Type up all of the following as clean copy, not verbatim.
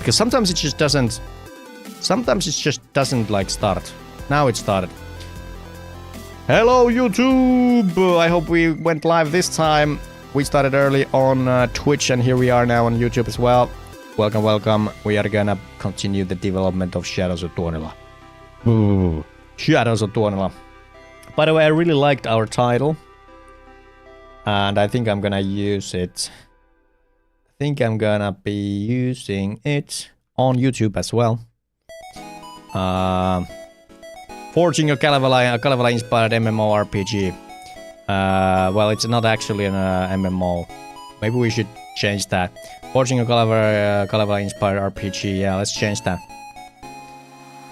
because sometimes it just doesn't. Sometimes it just doesn't like start. Now it started. Hello YouTube! I hope we went live this time. We started early on Twitch and here we are now on YouTube as well. Welcome, welcome. We are gonna continue the development of Shadows of Tuonela. Ooh, Shadows of Tuonela. By the way, I really liked our title. And I think I'm gonna use it. I think I'm gonna be using it on YouTube as well. Forging a Kalevala-Inspired MMORPG. Well, it's not actually an MMO. Maybe we should change that. Forging a Kalevala-Inspired RPG. Yeah, let's change that.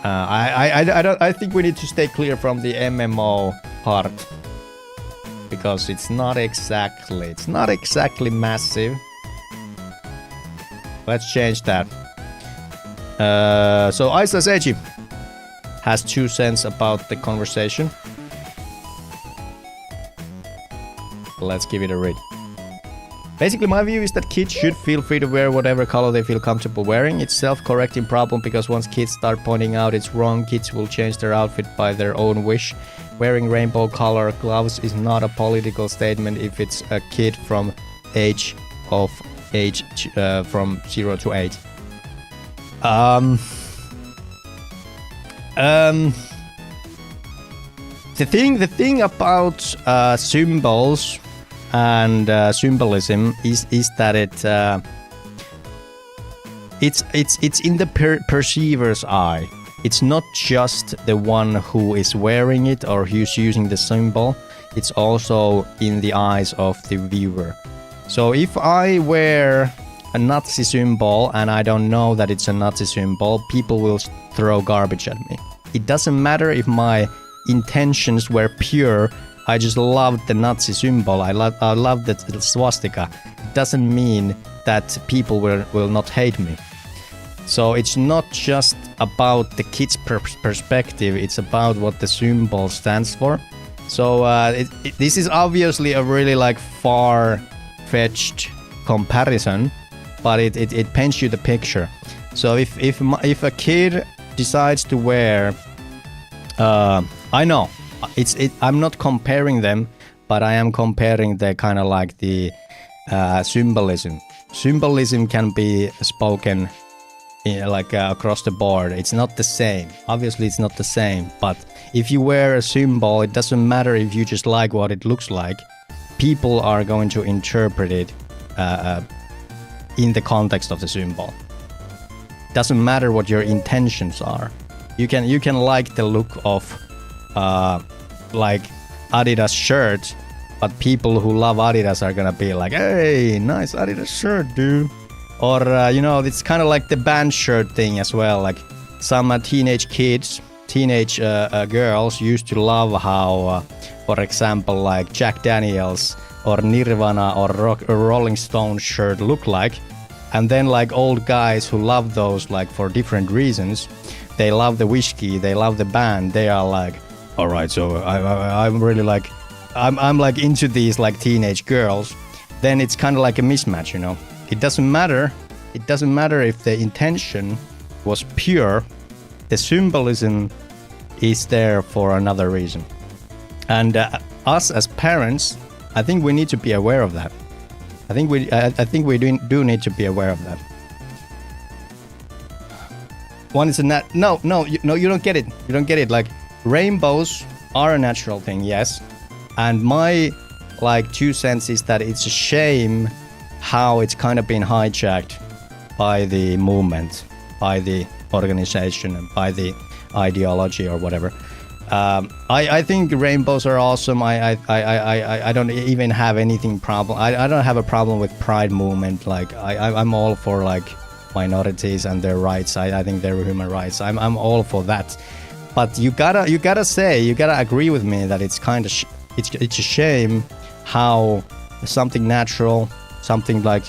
I think we need to stay clear from the MMO part because it's not exactly massive. Let's change that. So Aisa Seiji has 2 cents about the conversation. Let's give it a read. Basically, my view is that kids should feel free to wear whatever color they feel comfortable wearing. It's self-correcting problem because once kids start pointing out it's wrong, kids will change their outfit by their own wish. Wearing rainbow color gloves is not a political statement if it's a kid from age from 0 to 8. The thing about symbols and symbolism is that it's in the perceiver's eye. It's not just the one who is wearing it or who's using the symbol. It's also in the eyes of the viewer. So if I wear a Nazi symbol and I don't know that it's a Nazi symbol, people will throw garbage at me. It doesn't matter if my intentions were pure. I just loved the Nazi symbol. I love the swastika. It doesn't mean that people will not hate me. So it's not just about the kid's perspective. It's about what the symbol stands for. So this is obviously a really like far-fetched comparison, but it paints you the picture. So if a kid decides to wear, I know. I'm not comparing them, but I am comparing the kind of like the symbolism. Symbolism can be spoken across the board. It's not the same. Obviously, it's not the same. But if you wear a symbol, it doesn't matter if you just like what it looks like. People are going to interpret it in the context of the symbol. Doesn't matter what your intentions are. You can like the look of like Adidas shirt, but people who love Adidas are gonna be like, hey, nice Adidas shirt, dude. Or it's kind of like the band shirt thing as well. Like some teenage girls used to love how for example like Jack Daniels or Nirvana or Rolling Stone shirt look like, and then like old guys who love those like for different reasons. They love the whiskey, they love the band. They are like, all right, so I'm really like, I'm like into these like teenage girls. Then it's kind of like a mismatch, you know. It doesn't matter. It doesn't matter if the intention was pure. The symbolism is there for another reason. And us as parents, I think we need to be aware of that. I think we do need to be aware of that. One is a no, you don't get it. You don't get it. Like rainbows are a natural thing, yes. And my like 2 cents is that it's a shame how it's kind of been hijacked by the movement, by the organization, and by the ideology or whatever. I think rainbows are awesome. I don't even have anything problem. I don't have a problem with pride movement. Like I'm all for like minorities and their rights. I think they're human rights. I'm all for that. But you gotta agree with me that it's kind of it's a shame how something natural, something like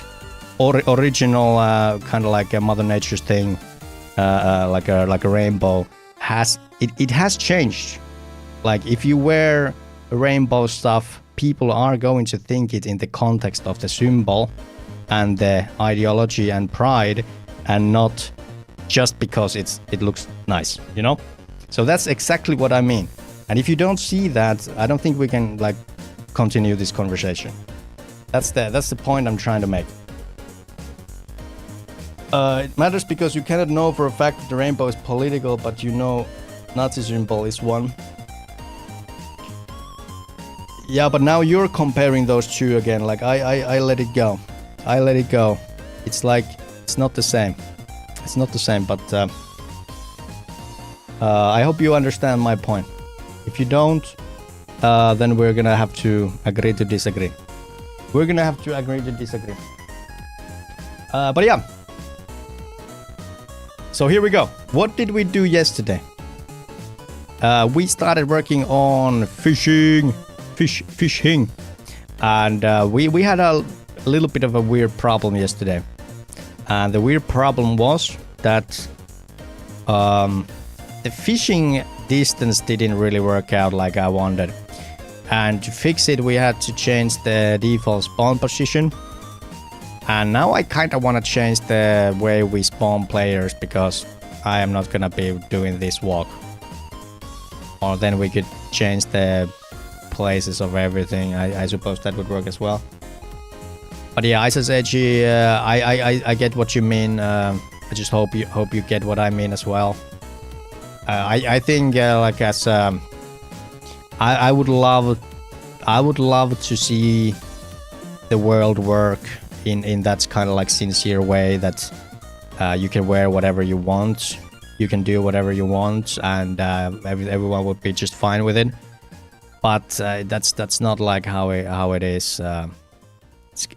original, kind of like a Mother Nature's thing, like a rainbow has changed. Like if you wear rainbow stuff, people are going to think it in the context of the symbol and the ideology and pride. and not just because it looks nice, you know? So that's exactly what I mean. And if you don't see that, I don't think we can like continue this conversation. That's the point I'm trying to make. It matters because you cannot know for a fact that the rainbow is political, but you know Nazi symbol is one. Yeah, but now you're comparing those two again. Like I let it go. I let it go. It's like it's not the same. It's not the same, but I hope you understand my point. If you don't, then we're gonna have to agree to disagree. We're gonna have to agree to disagree. But yeah. So here we go. What did we do yesterday? We started working on fishing, and we had a little bit of a weird problem yesterday. And the weird problem was that the fishing distance didn't really work out like I wanted. And to fix it, we had to change the default spawn position. And now I kind of want to change the way we spawn players, because I am not gonna be doing this walk. Or then we could change the places of everything. I suppose that would work as well. But yeah, ISSAG, I get what you mean. I just hope you get what I mean as well. I think like as I would love to see the world work in that kind of like sincere way that you can wear whatever you want, you can do whatever you want, and everyone would be just fine with it. But that's not like how it is.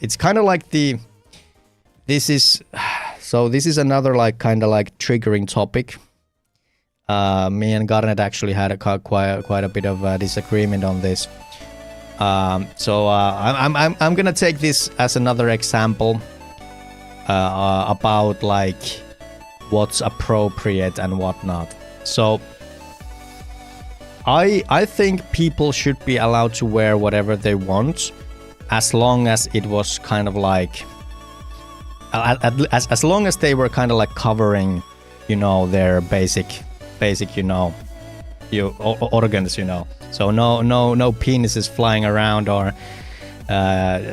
It's kind of like this is another like kind of like triggering topic. Me and Garnet actually had quite a bit of a disagreement on this. So I'm gonna take this as another example about like what's appropriate and whatnot. So I think people should be allowed to wear whatever they want, as long as it was kind of like as long as they were kind of like covering, you know, their basic, you know, organs, you know. So no penises flying around or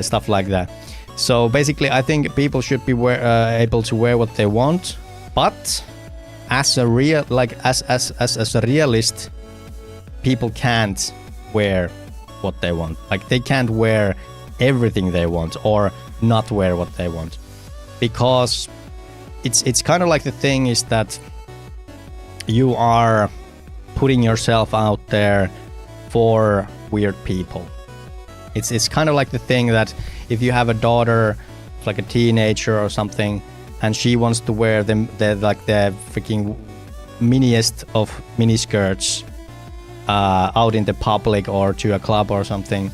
stuff like that. So basically, I think people should be able to wear what they want, but as a realist, people can't wear what they want. Like they can't wear everything they want or not wear what they want, because it's kind of like the thing is that you are putting yourself out there for weird people. It's kind of like the thing that if you have a daughter, like a teenager or something, and she wants to wear the freaking miniest of miniskirts out in the public or to a club or something,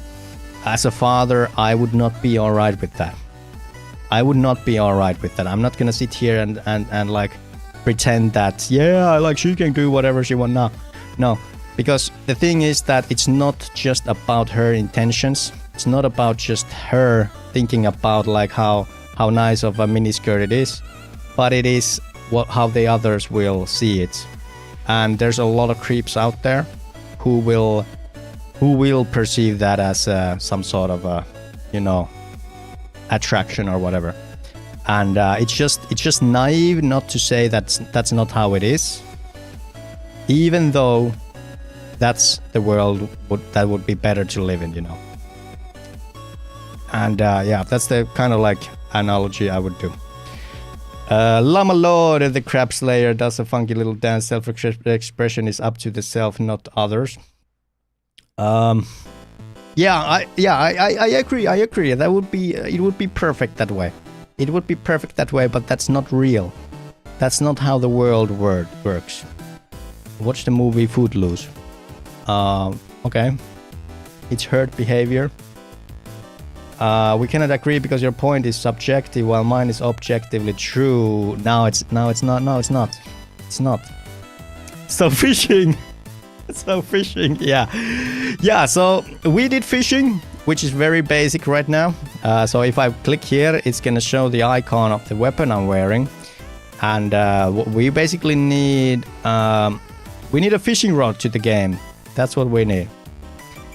as a father, I would not be all right with that. I would not be all right with that. I'm not gonna sit here and like pretend that, yeah, like she can do whatever she wants now. No, because the thing is that it's not just about her intentions. It's not about just her thinking about like how nice of a miniskirt it is, but it is how the others will see it. And there's a lot of creeps out there who will perceive that as some sort of a, you know, attraction or whatever. And it's just naive not to say that's not how it is, even though that's the world that would be better to live in, you know. And yeah, that's the kind of like analogy I would do. Llama Lord, the Crab Slayer, does a funky little dance. Self-expression is up to the self, not others. Yeah, I agree. That would be it would be perfect that way. It would be perfect that way, but that's not real. That's not how the world works. Watch the movie Footloose. Okay. It's herd behavior. We cannot agree because your point is subjective while mine is objectively true. It's not. So fishing. Yeah, so we did fishing, which is very basic right now. So if I click here, it's gonna show the icon of the weapon I'm wearing. And we basically need we need a fishing rod to the game. That's what we need.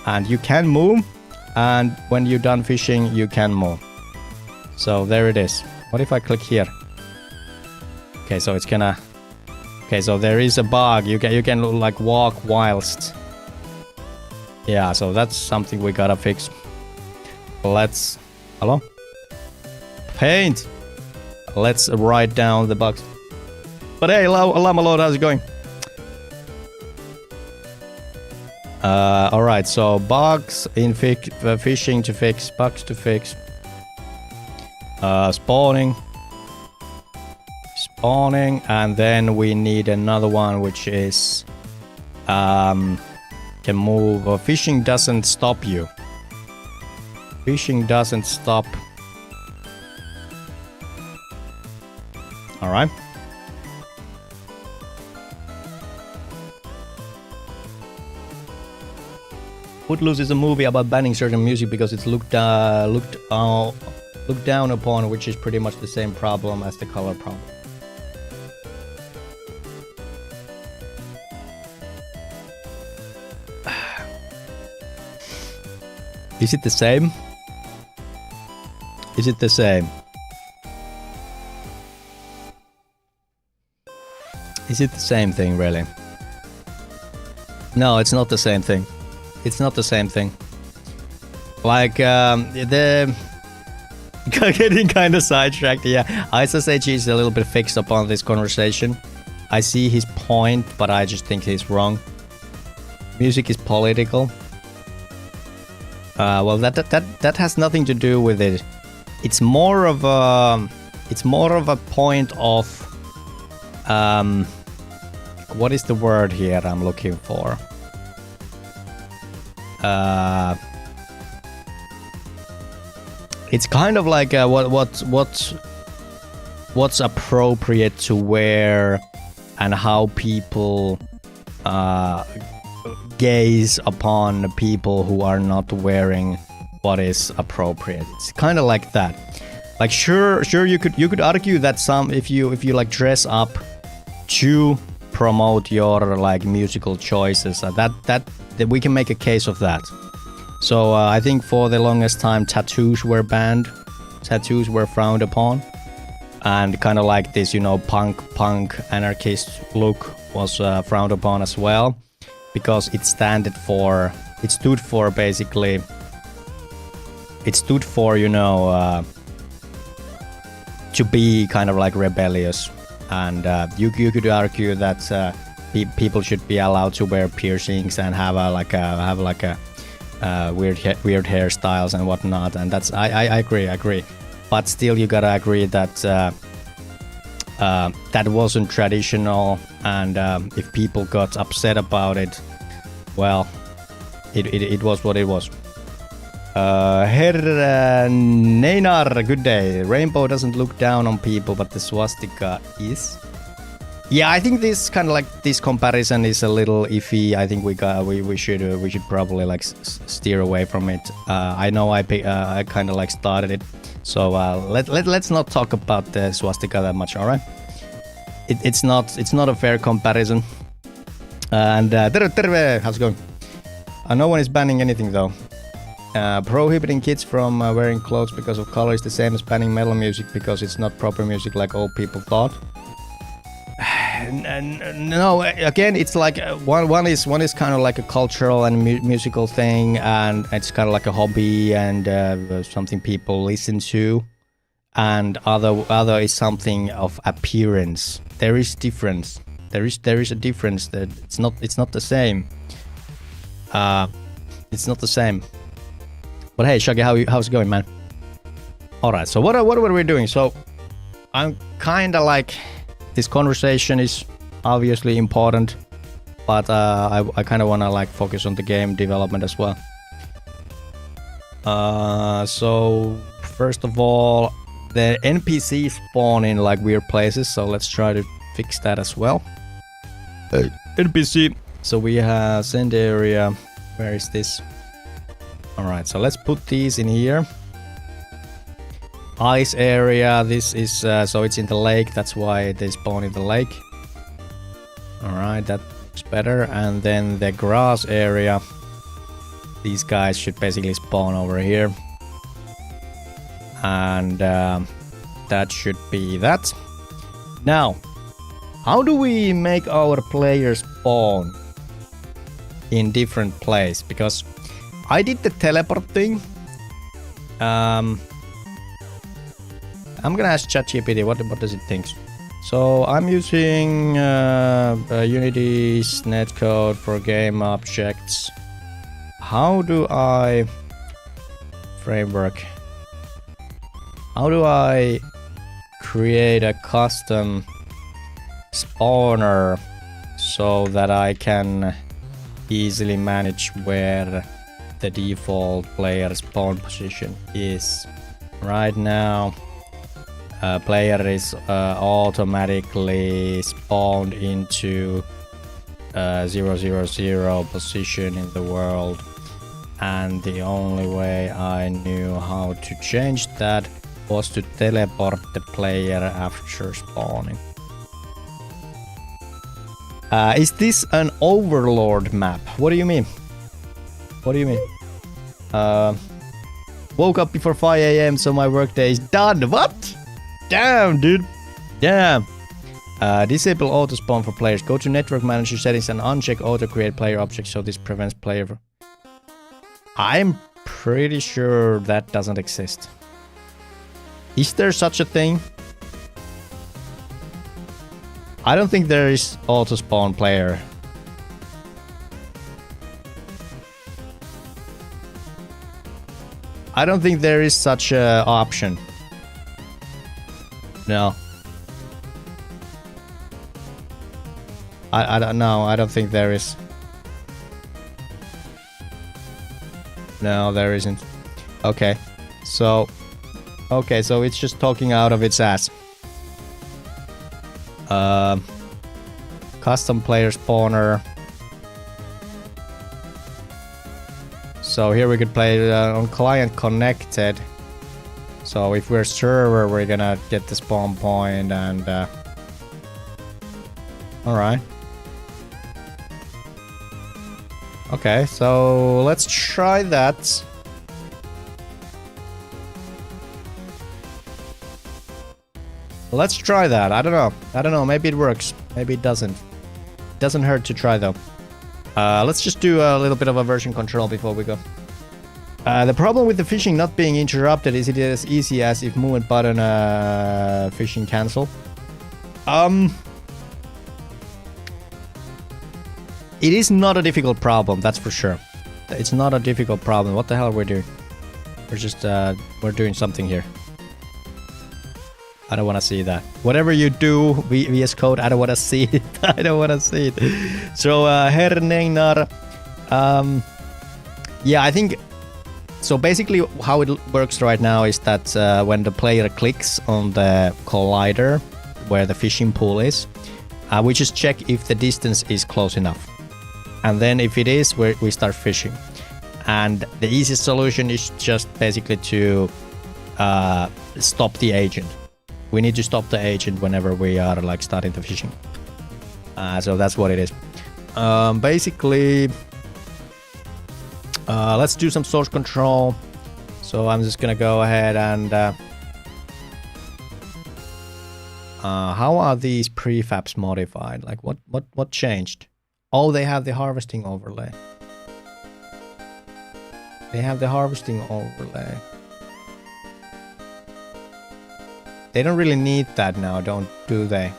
And you can move, and when you're done fishing, you can move. So there it is. What if I click here? Okay, so it's gonna. Okay, so there is a bug. You can like walk whilst. Yeah, so that's something we gotta fix. Let's. Hello? Paint. Let's write down the bugs. But hey, Llama Lord, how's it going? Alright, so bugs in fishing to fix, bugs to fix. Spawning, and then we need another one which is can move. Fishing doesn't stop you. Fishing doesn't stop. Alright. Footloose is a movie about banning certain music because it's looked down upon, which is pretty much the same problem as the color problem. Is it the same? Is it the same? Is it the same thing, really? No, it's not the same thing. It's not the same thing. Like, the... getting kind of sidetracked, yeah. ISSH is a little bit fixed upon this conversation. I see his point, but I just think he's wrong. Music is political. Well, that has nothing to do with it. It's more of a... It's more of a point of... what is the word here I'm looking for? It's kind of like what's appropriate to wear and how people gaze upon people who are not wearing what is appropriate. It's kind of like that. Like sure you could argue that if you like dress up to promote your like musical choices, that we can make a case of that. So I think for the longest time tattoos were banned, tattoos were frowned upon, and kind of like this, you know, punk anarchist look was frowned upon as well, because it stood for you know to be kind of like rebellious, and you could argue that people should be allowed to wear piercings and have a weird hairstyles and whatnot, and that's I agree, but still you gotta agree that that wasn't traditional, and if people got upset about it, well, it was what it was. Herr Neinar, good day. Rainbow doesn't look down on people, but the swastika is. Yeah, I think this kind of like this comparison is a little iffy. I think we should probably like steer away from it. I know I kind of like started it, so let's not talk about the swastika that much. All right, it's not a fair comparison. And terve, how's it going? No one is banning anything though. Prohibiting kids from wearing clothes because of color is the same as banning metal music because it's not proper music like old people thought. No, again, it's like one is kind of like a cultural and musical thing, and it's kind of like a hobby and something people listen to, and other is something of appearance. There is difference. There is a difference. That it's not the same. It's not the same. But hey, Shaggy, how's it going, man? All right. So what are we doing? So I'm kind of like. This conversation is obviously important, but I kind of want to like focus on the game development as well. So first of all, the NPCs spawn in like weird places, so let's try to fix that as well. NPC. So we have send area. Where is this? All right, so let's put these in here. ice area. This is so it's in the lake. That's why they spawn in the lake. All right, that's better. And then the grass area. These guys should basically spawn over here. And that should be that. Now, how do we make our players spawn in different places? Because I did the teleport thing. I'm gonna ask ChatGPT what does it think. So I'm using Unity's netcode for game objects. How do I framework? How do I create a custom spawner so that I can easily manage where the default player spawn position is? Right now, player is automatically spawned into 000 position in the world, and the only way I knew how to change that was to teleport the player after spawning. Is this an overlord map? What do you mean? What do you mean? Woke up before 5 AM, so my workday is done. What? Damn, dude. Damn. Disable auto spawn for players. Go to network manager settings and uncheck auto create player objects so this prevents player. I'm pretty sure that doesn't exist. Is there such a thing? I don't think there is auto spawn player. I don't think there is such a option. No. I don't know. I don't think there is. No, there isn't. Okay. So it's just talking out of its ass. Custom player spawner. So here we could play on client connected. So if we're server, we're gonna get the spawn point and all right. Okay, so let's try that. Let's try that. I don't know. Maybe it works. Maybe it doesn't. Doesn't hurt to try though. Let's just do a little bit of a version control before we go. The problem with the fishing not being interrupted is it as easy as if movement button fishing cancel. It is not a difficult problem, that's for sure. It's not a difficult problem. What the hell are we doing? We're just we're doing something here. I don't want to see that. Whatever you do, VS Code, I don't want to see it. I don't want to see it. So, Hernegnar, yeah, I think, so basically how it works right now is that when the player clicks on the collider, where the fishing pool is, we just check if the distance is close enough. And then if it is, we start fishing. And the easiest solution is just basically to stop the agent. We need to stop the agent whenever we are like starting the fishing. So that's what it is. Basically, let's do some source control. So I'm just gonna go ahead and how are these prefabs modified? Like what changed? Oh, they have the harvesting overlay. They have the harvesting overlay. They don't really need that now, do they?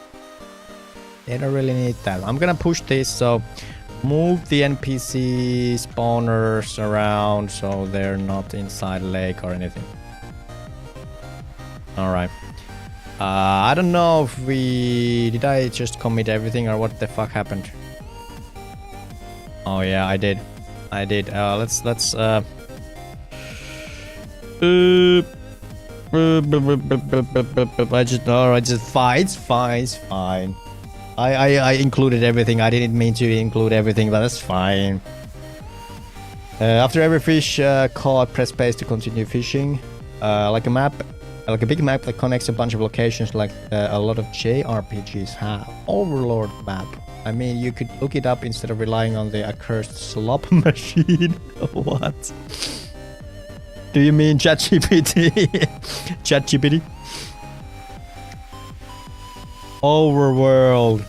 They don't really need that. I'm gonna push this, so move the NPC spawners around so they're not inside lake or anything. Alright. I don't know if did I just commit everything or what the fuck happened? Oh yeah, I did. Let's it's fine. I included everything. I didn't mean to include everything, but that's fine. After every fish caught, press space to continue fishing. Like a map Like a big map that connects a bunch of locations like a lot of JRPGs have. Overlord map. I mean, you could look it up instead of relying on the accursed slop machine. What? Do you mean ChatGPT? ChatGPT? Overworld.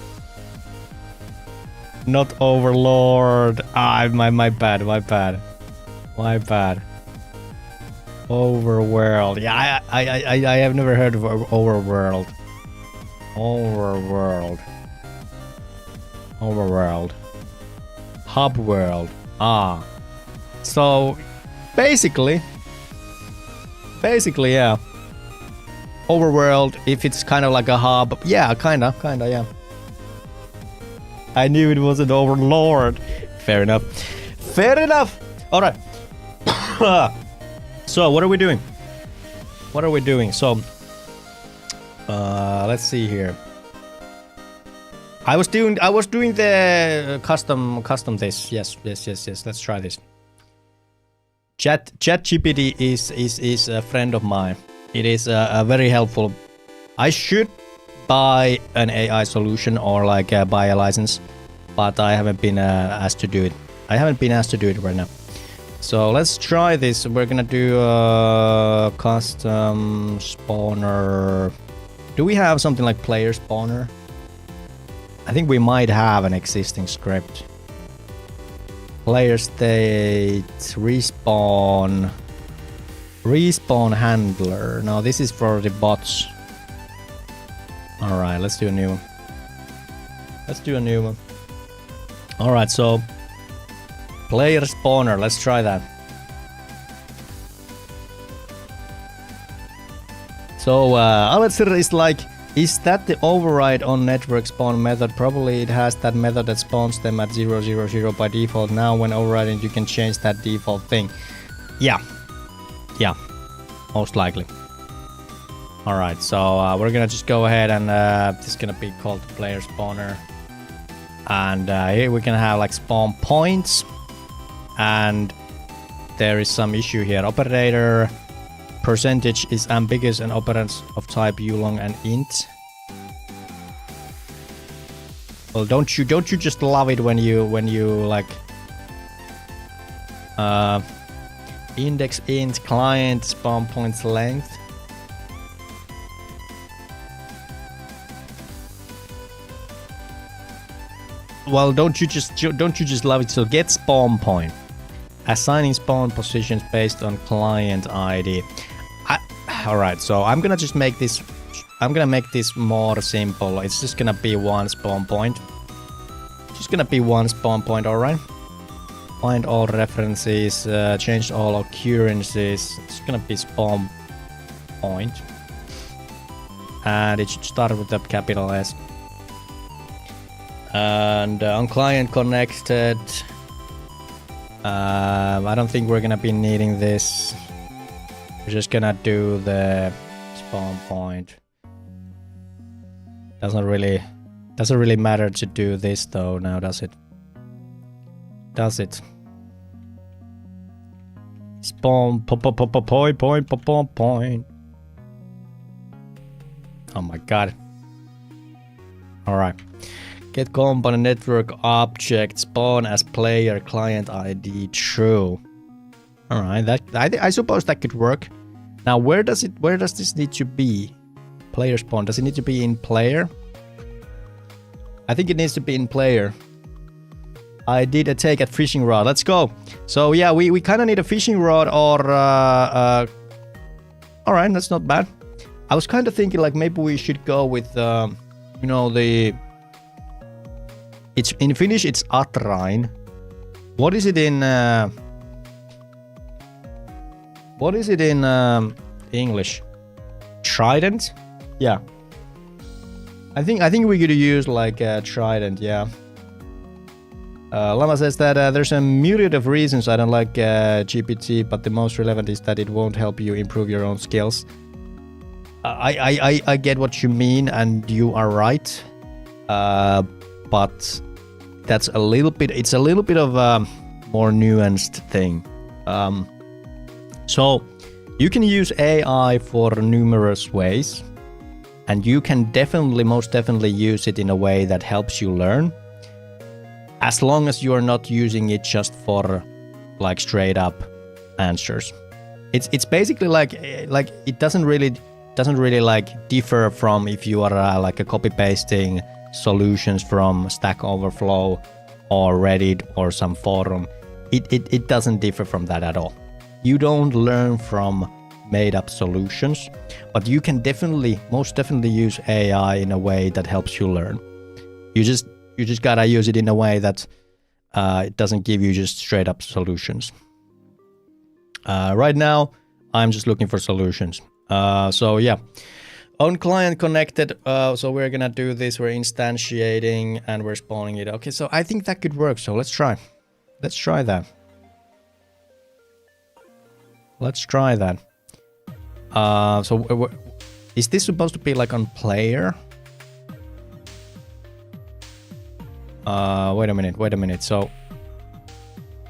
Not Overlord. Ah, my bad. Overworld. Yeah, I have never heard of Overworld. Hub world. Ah. So basically, yeah. Overworld, if it's kind of like a hub, yeah, kinda, yeah. I knew it was an Overlord. Fair enough. All right. So what are we doing? So, let's see here. I was doing the custom this. Yes. Let's try this. ChatGPT is a friend of mine. It is a very helpful. I should buy an AI solution or like buy a license, but I haven't been asked to do it. Right now. So let's try this. We're gonna do a custom spawner. Do we have something like player spawner? I think we might have an existing script. Player state, respawn handler. No, this is for the bots. All right, let's do a new one. All right, so player spawner, let's try that. So Alexa is like, is that the override on network spawn method? Probably it has that method that spawns them at 000 by default. Now when overriding you can change that default thing. Yeah, most likely. All right, so we're gonna just go ahead and this is gonna be called player spawner. And here we can have like spawn points. And there is some issue here. Operator percentage is ambiguous and operands of type ulong and int. Well, don't you just love it when you like index int client spawn points length? Well, don't you just love it? So get spawn point. Assigning spawn positions based on client ID. All right, so I'm gonna just make this. I'm gonna make this more simple. It's just gonna be one spawn point. All right. Find all references. Change all occurrences. It's gonna be spawn point, and it should start with the capital S. And on client connected. I don't think we're gonna be needing this. We're just gonna do the spawn point. Doesn't really matter to do this though now, does it? Spawn point. Oh my god. Alright. Get component network object spawn as player client ID true. All right, that I suppose that could work. Now, where does this need to be? Player spawn. Does it need to be in player? I think it needs to be in player. I did a take at fishing rod. Let's go. So yeah, we kind of need a fishing rod or. All right, that's not bad. I was kind of thinking like maybe we should go with the. It's in Finnish. It's atrain. What is it in? What is it in English? Trident? Yeah. I think we could use like trident. Yeah. Lama says that there's a myriad of reasons I don't like GPT, but the most relevant is that it won't help you improve your own skills. I get what you mean, and you are right. But that's a little bit. It's a little bit of a more nuanced thing. So You can use AI for numerous ways, and you can most definitely use it in a way that helps you learn, as long as you are not using it just for like straight up answers. It's basically like it doesn't really like differ from if you are like a copy pasting solutions from Stack Overflow or Reddit or some forum. It doesn't differ from that at all. You don't learn from made up solutions, but you can most definitely use AI in a way that helps you learn. You just gotta use it in a way that it doesn't give you just straight up solutions. Right now, I'm just looking for solutions. So yeah, own client connected. So we're gonna do this. We're instantiating and we're spawning it. Okay, so I think that could work. So let's try. Let's try that. So is this supposed to be like on player? Wait a minute. So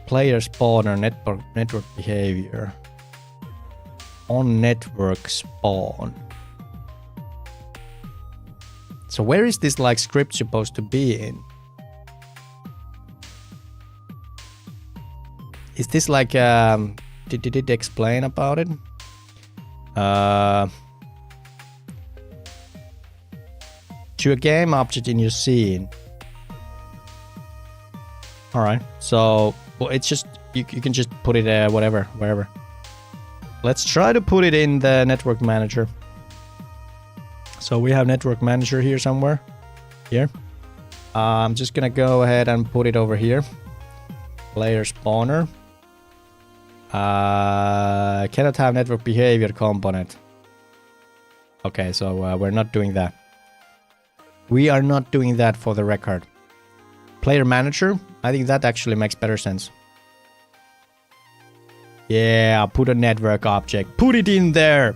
player spawner, network behavior, on network spawn. So where is this like script supposed to be in? Is this like did it explain about it? To a game object in your scene. All right, so well, it's just you can just put it wherever. Let's try to put it in the network manager. So we have network manager here somewhere. Here. I'm just gonna go ahead and put it over here. Player spawner. Cannot have network behavior component. Okay, so we're not doing that. We are not doing that for the record. Player manager, I think that actually makes better sense. Yeah, put a network object. Put it in there.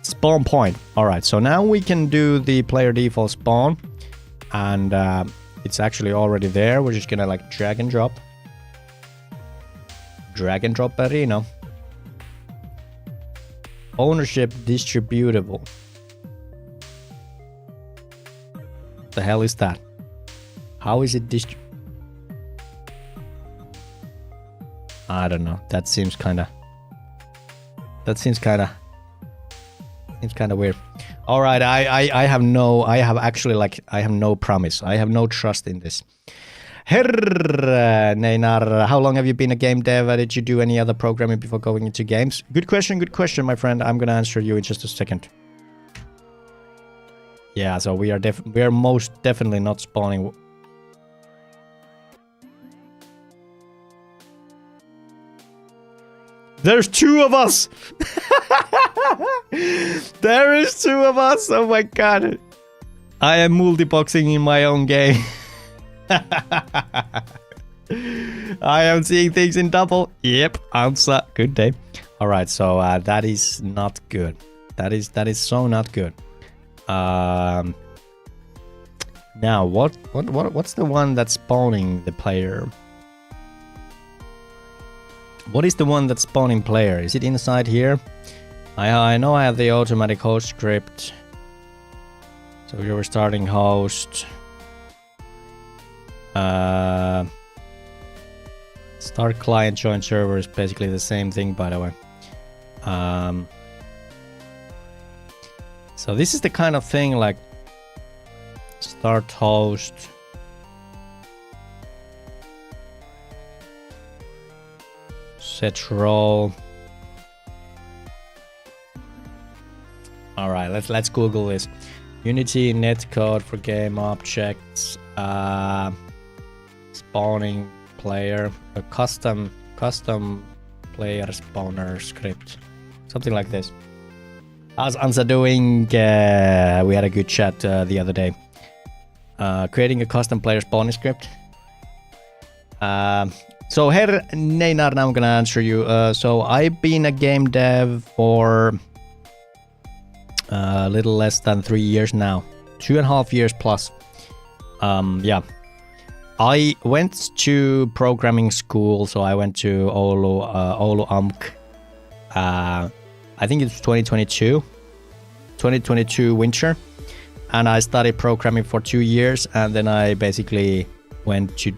Spawn point. All right, so now we can do the player default spawn. And it's actually already there. We're just gonna like drag and drop. Drag and drop Arena. Ownership distributable. The hell is that? How is it I don't know. That seems kind of weird. All right, I have no promise. I have no trust in this. Herr Neinar, how long have you been a game dev? Did you do any other programming before going into games? Good question, my friend. I'm gonna answer you in just a second. Yeah, so we are most definitely not spawning. There's two of us. There is two of us. Oh my god. I am multiboxing in my own game. I am seeing things in double. Yep, answer. Good day. All right, so that is not good. That is so not good. Now what's the one that's spawning the player? What is the one that's spawning player? Is it inside here? I know I have the automatic host script. So we were starting host. Start client, join server is basically the same thing, by the way. So this is the kind of thing like start host. Set role. All right, let's Google this. Unity netcode for game objects. Spawning player. A custom player spawner script. Something like this. How's Ansa doing? We had a good chat the other day. Creating a custom player spawning script. So Herr Neinar, now I'm gonna answer you. So I've been a game dev for a little less than 3 years now. 2.5 years plus. Yeah. I went to programming school, so I went to Oulu AMK. I think it's 2022 winter, and I studied programming for 2 years, and then I basically went to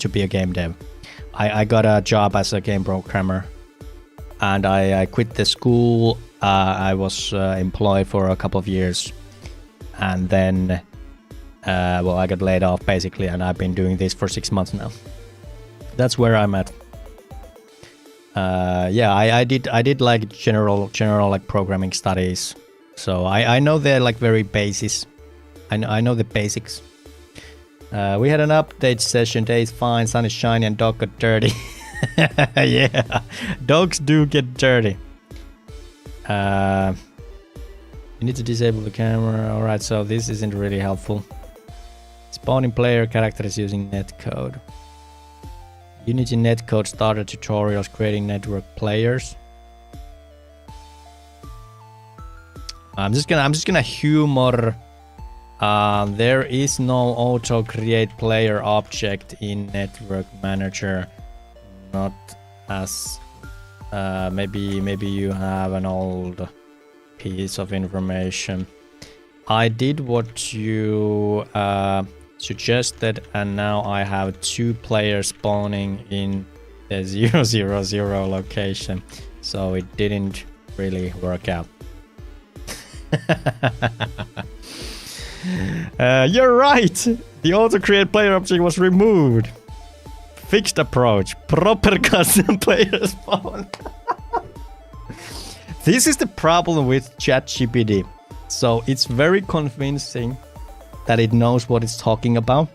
be a game dev. I got a job as a game programmer, and I quit the school. I was employed for a couple of years, and then I got laid off basically, and I've been doing this for 6 months now. That's where I'm at. I did like general like programming studies, so I know they're like very basis. I know the basics. We had an update session. Day is fine, sun is shiny, and dog got dirty. Yeah, dogs do get dirty. You need to disable the camera. All right, so this isn't really helpful. Spawning player character is using netcode. Unity netcode starter tutorials creating network players. I'm just gonna humor. There is no auto create player object in network manager. Not as maybe you have an old piece of information. I did what you suggested, and now I have 2 players spawning in the 000 location, so it didn't really work out. You're right! The auto create player object was removed. Fixed approach. Proper custom player spawn. This is the problem with ChatGPT. So it's very convincing that it knows what it's talking about,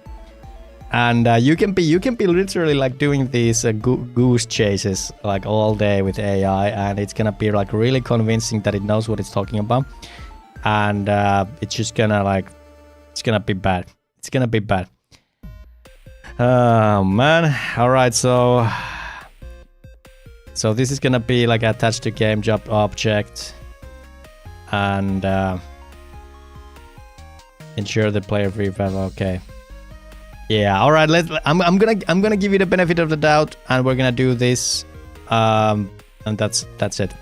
and you can be literally like doing these goose chases like all day with AI, and it's gonna be like really convincing that it knows what it's talking about, and it's just gonna like it's gonna be bad. It's gonna be bad. Oh man! All right, so this is gonna be like attached to game job object, and ensure the player prefab. Okay. Yeah. All right. I'm gonna give you the benefit of the doubt, and we're gonna do this, and that's it.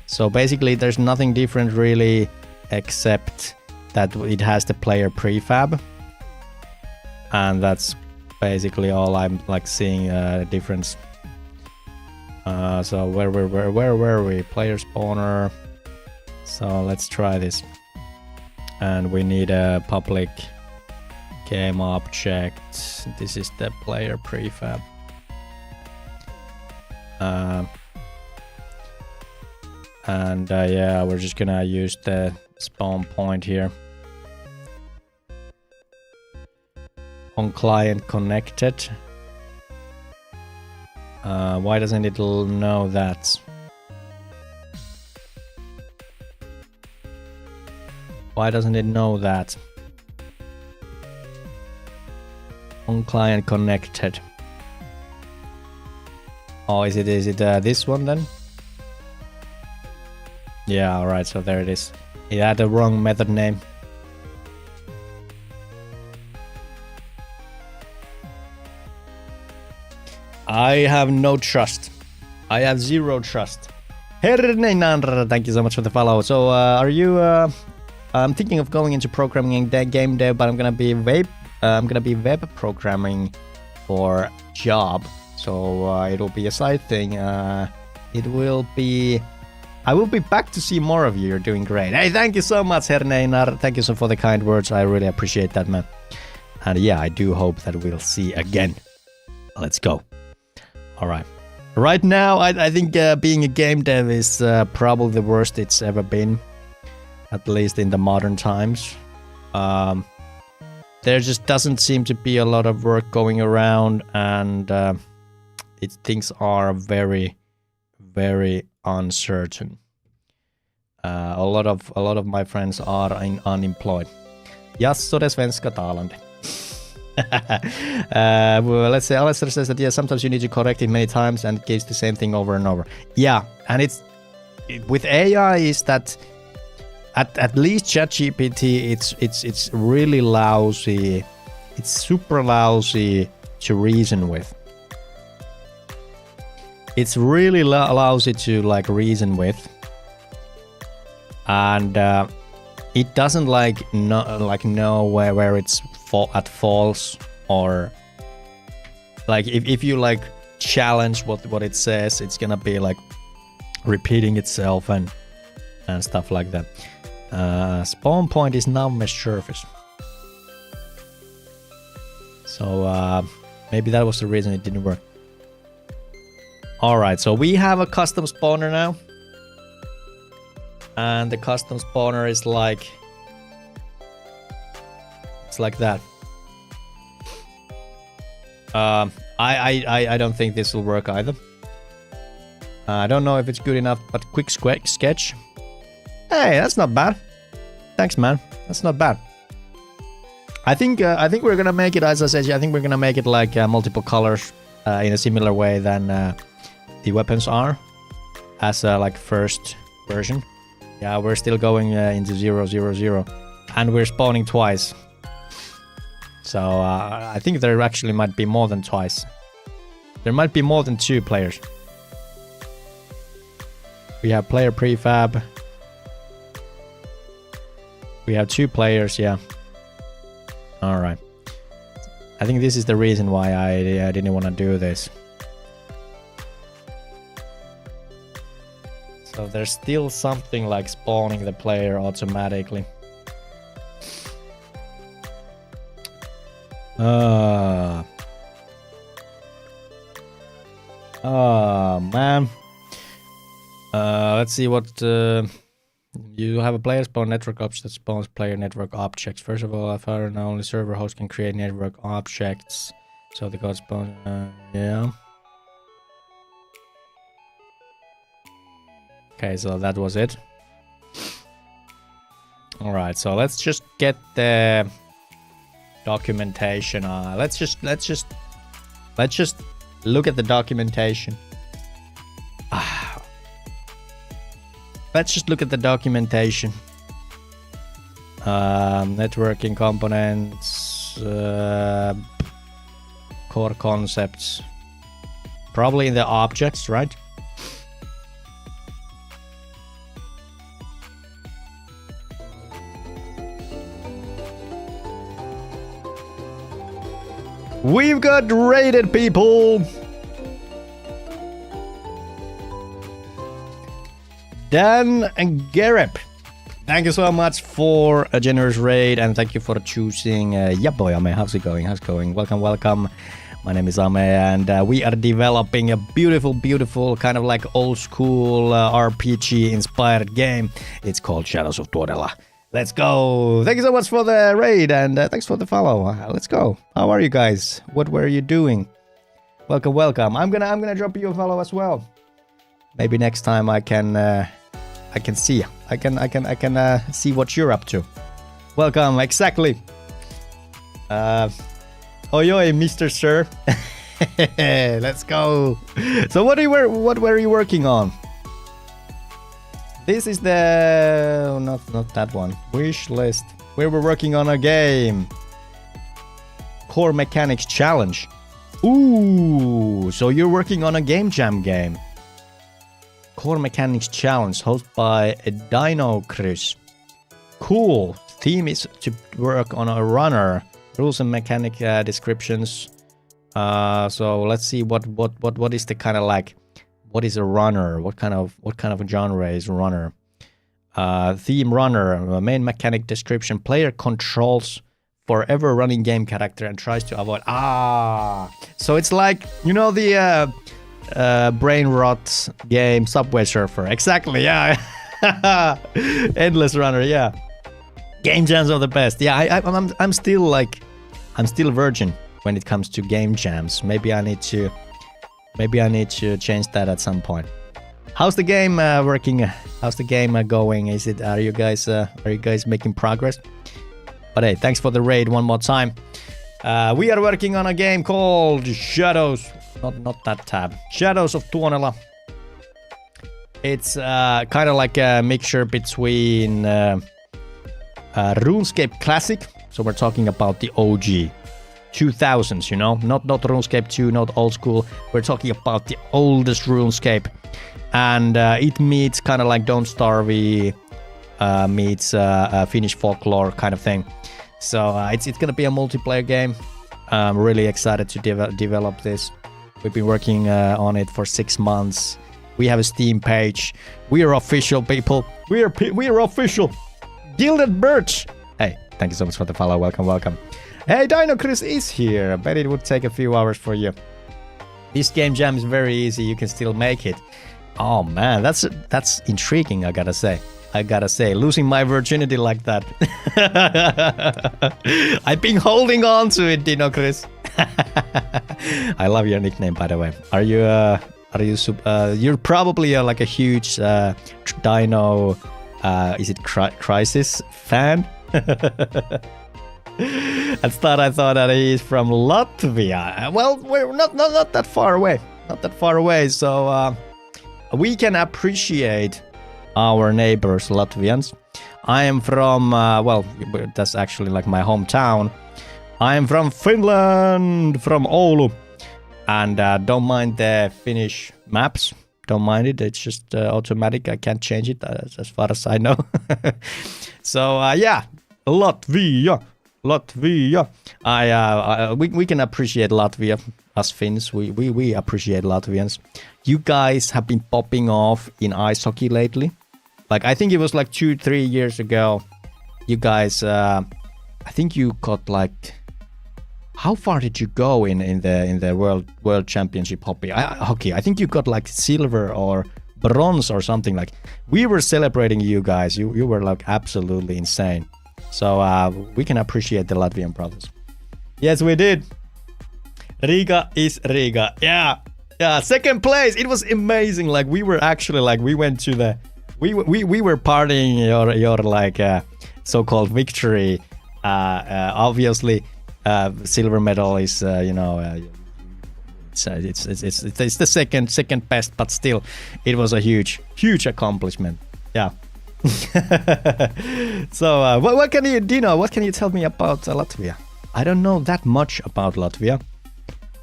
So basically, there's nothing different really, except that it has the player prefab, and that's basically all I'm like seeing a difference. So where were we? Player spawner. So let's try this. And we need a public game object. This is the player prefab. Yeah, we're just gonna use the spawn point here. On client connected. Why doesn't it know that? Why doesn't it know that? On client connected. Oh, is it this one then? Yeah, all right. So there it is. It had the wrong method name. I have no trust. I have zero trust. Herneinar, thank you so much for the follow. So, are you? I'm thinking of going into programming and game dev, but I'm gonna be web programming for job. So it'll be a side thing. I will be back to see more of you. You're doing great. Hey, thank you so much, Herneinar. Thank you so for the kind words. I really appreciate that, man. And yeah, I do hope that we'll see again. Let's go. All right. Right now, I think being a game dev is probably the worst it's ever been, at least in the modern times. There just doesn't seem to be a lot of work going around, and things are very, very uncertain. A lot of my friends are unemployed. Jaså, det svenska talande. Let's say Alistair says that sometimes you need to correct it many times and it gives the same thing over and over. Yeah, and with AI is that at least ChatGPT it's really lousy It's super lousy to reason with. It's really lousy to like reason with, and it doesn't like know where it's at false, or like if you like challenge what it says, it's gonna be like repeating itself and stuff like that. Spawn point is now mesh surface. So maybe that was the reason it didn't work. Alright, so we have a custom spawner now. And the custom spawner is like... It's like that. I don't think this will work either. I don't know if it's good enough, but quick sketch. Hey, that's not bad. Thanks, man. That's not bad. I think we're gonna make it, as I said, I think we're gonna make it like multiple colors in a similar way than the weapons are, as like first version. Yeah, we're still going into 000, and we're spawning twice. So I think there actually might be more than twice. There might be more than 2 players. We have player prefab. We have 2 players, yeah. Alright. I think this is the reason why I didn't want to do this. So there's still something like spawning the player automatically. Man. Let's see what... you have a player spawn network object that spawns player network objects. First of all, if only server host can create network objects. So the code spawn... yeah. Okay, so that was it. Alright, so let's just get the documentation. Let's just look at the documentation. Let's just look at the documentation. Networking components, core concepts. Probably in the objects, right? We've got raided people! Dan and Garrep, thank you so much for a generous raid, and thank you for choosing yeah boy Ame. How's it going? Welcome. My name is Ame, and we are developing a beautiful kind of like old school RPG inspired game. It's called Shadows of Tuonela. Let's go. Thank you so much for the raid, and thanks for the follow. Let's go. How are you guys? What were you doing? Welcome. I'm gonna drop you a follow as well. Maybe next time I can see. I can see what you're up to. Welcome, exactly. Oi, Mr. Sir. Let's go. So what were you working on? This is the not that one. Wish list. We were working on a game. Core Mechanics Challenge. Ooh, so you're working on a game jam game. Core Mechanics Challenge, hosted by Dino Chris. Cool. Theme is to work on a runner. Rules and mechanic descriptions. So let's see what is the kind of like. What is a runner? What kind of genre is runner? Theme runner. Main mechanic description. Player controls forever running game character and tries to avoid. So it's like, you know, the brain rot game Subway Surfer. Exactly, yeah. Endless runner, yeah. Game jams are the best. Yeah, I'm still virgin when it comes to game jams. Maybe I need to change that at some point. How's the game working? How's the game going? Are you guys making progress? But hey, thanks for the raid one more time. We are working on a game called Shadows. Not that tab. Shadows of Tuonela. It's kind of like a mixture between RuneScape Classic. So we're talking about the OG. 2000s, you know, not RuneScape 2, not old school. We're talking about the oldest RuneScape, and it meets kind of like Don't Starve meets Finnish folklore kind of thing. So it's gonna be a multiplayer game. I'm really excited to develop this. We've been working on it for 6 months. We have a Steam page. We are official, people. We are official. Gilded Birch. Hey, thank you so much for the follow. Welcome. Hey, Dino Chris is here. I bet it would take a few hours for you. This game jam is very easy. You can still make it. Oh man, that's intriguing. I gotta say, losing my virginity like that. I've been holding on to it, Dino Chris. I love your nickname, by the way. You're probably like a huge Dino, is it Crisis fan? I thought that he's from Latvia. Well, we're not that far away. Not that far away, so we can appreciate our neighbors, Latvians. I am from, well, that's actually like my hometown. I am from Finland, from Oulu. And don't mind the Finnish maps. Don't mind it. It's just automatic. I can't change it as far as I know. So, yeah, Latvia. We can appreciate Latvia. Us Finns, we appreciate Latvians. You guys have been popping off in ice hockey lately. Like, I think it was like 2-3 years ago. You guys, I think you got like, how far did you go in the world championship hockey? I think you got like silver or bronze or something. Like, we were celebrating you guys. You were like absolutely insane. So we can appreciate the Latvian brothers. Yes, we did. Riga is Riga. Yeah. Second place. It was amazing. Like, we were actually like, we went to the, we were partying your like so-called victory. Obviously, silver medal is it's the second best, but still, it was a huge accomplishment. Yeah. So what can you, Dino? What can you tell me about Latvia? I don't know that much about Latvia.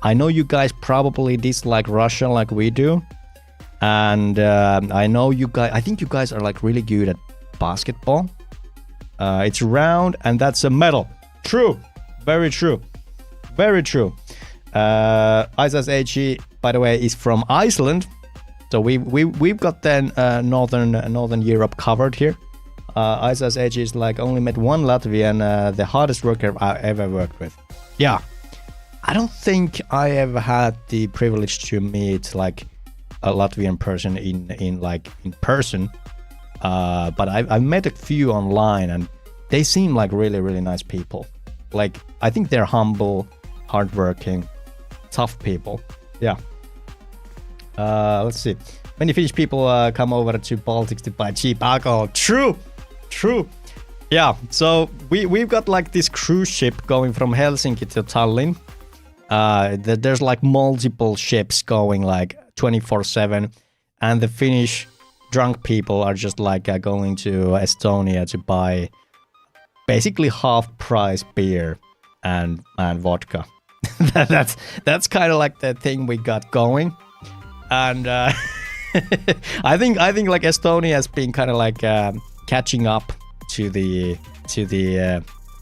I know you guys probably dislike Russia like we do. And I know you guys, I think you guys are like really good at basketball. It's round and that's a medal. True. Very true. Isas AG, by the way, is from Iceland. So we've got then Northern Europe covered here. Isas AG is like only met one Latvian, the hardest worker I ever worked with. Yeah. I don't think I ever had the privilege to meet like a Latvian person in person, but I've met a few online and they seem like really nice people. Like, I think they're humble, hardworking, tough people. Yeah. Let's see. Many Finnish people come over to Baltics to buy cheap alcohol. True. Yeah. So we've got like this cruise ship going from Helsinki to Tallinn. There's like multiple ships going like 24/7, and the Finnish drunk people are just like going to Estonia to buy basically half-price beer and vodka. that's kind of like the thing we got going, and I think like Estonia has been kind of like catching up to the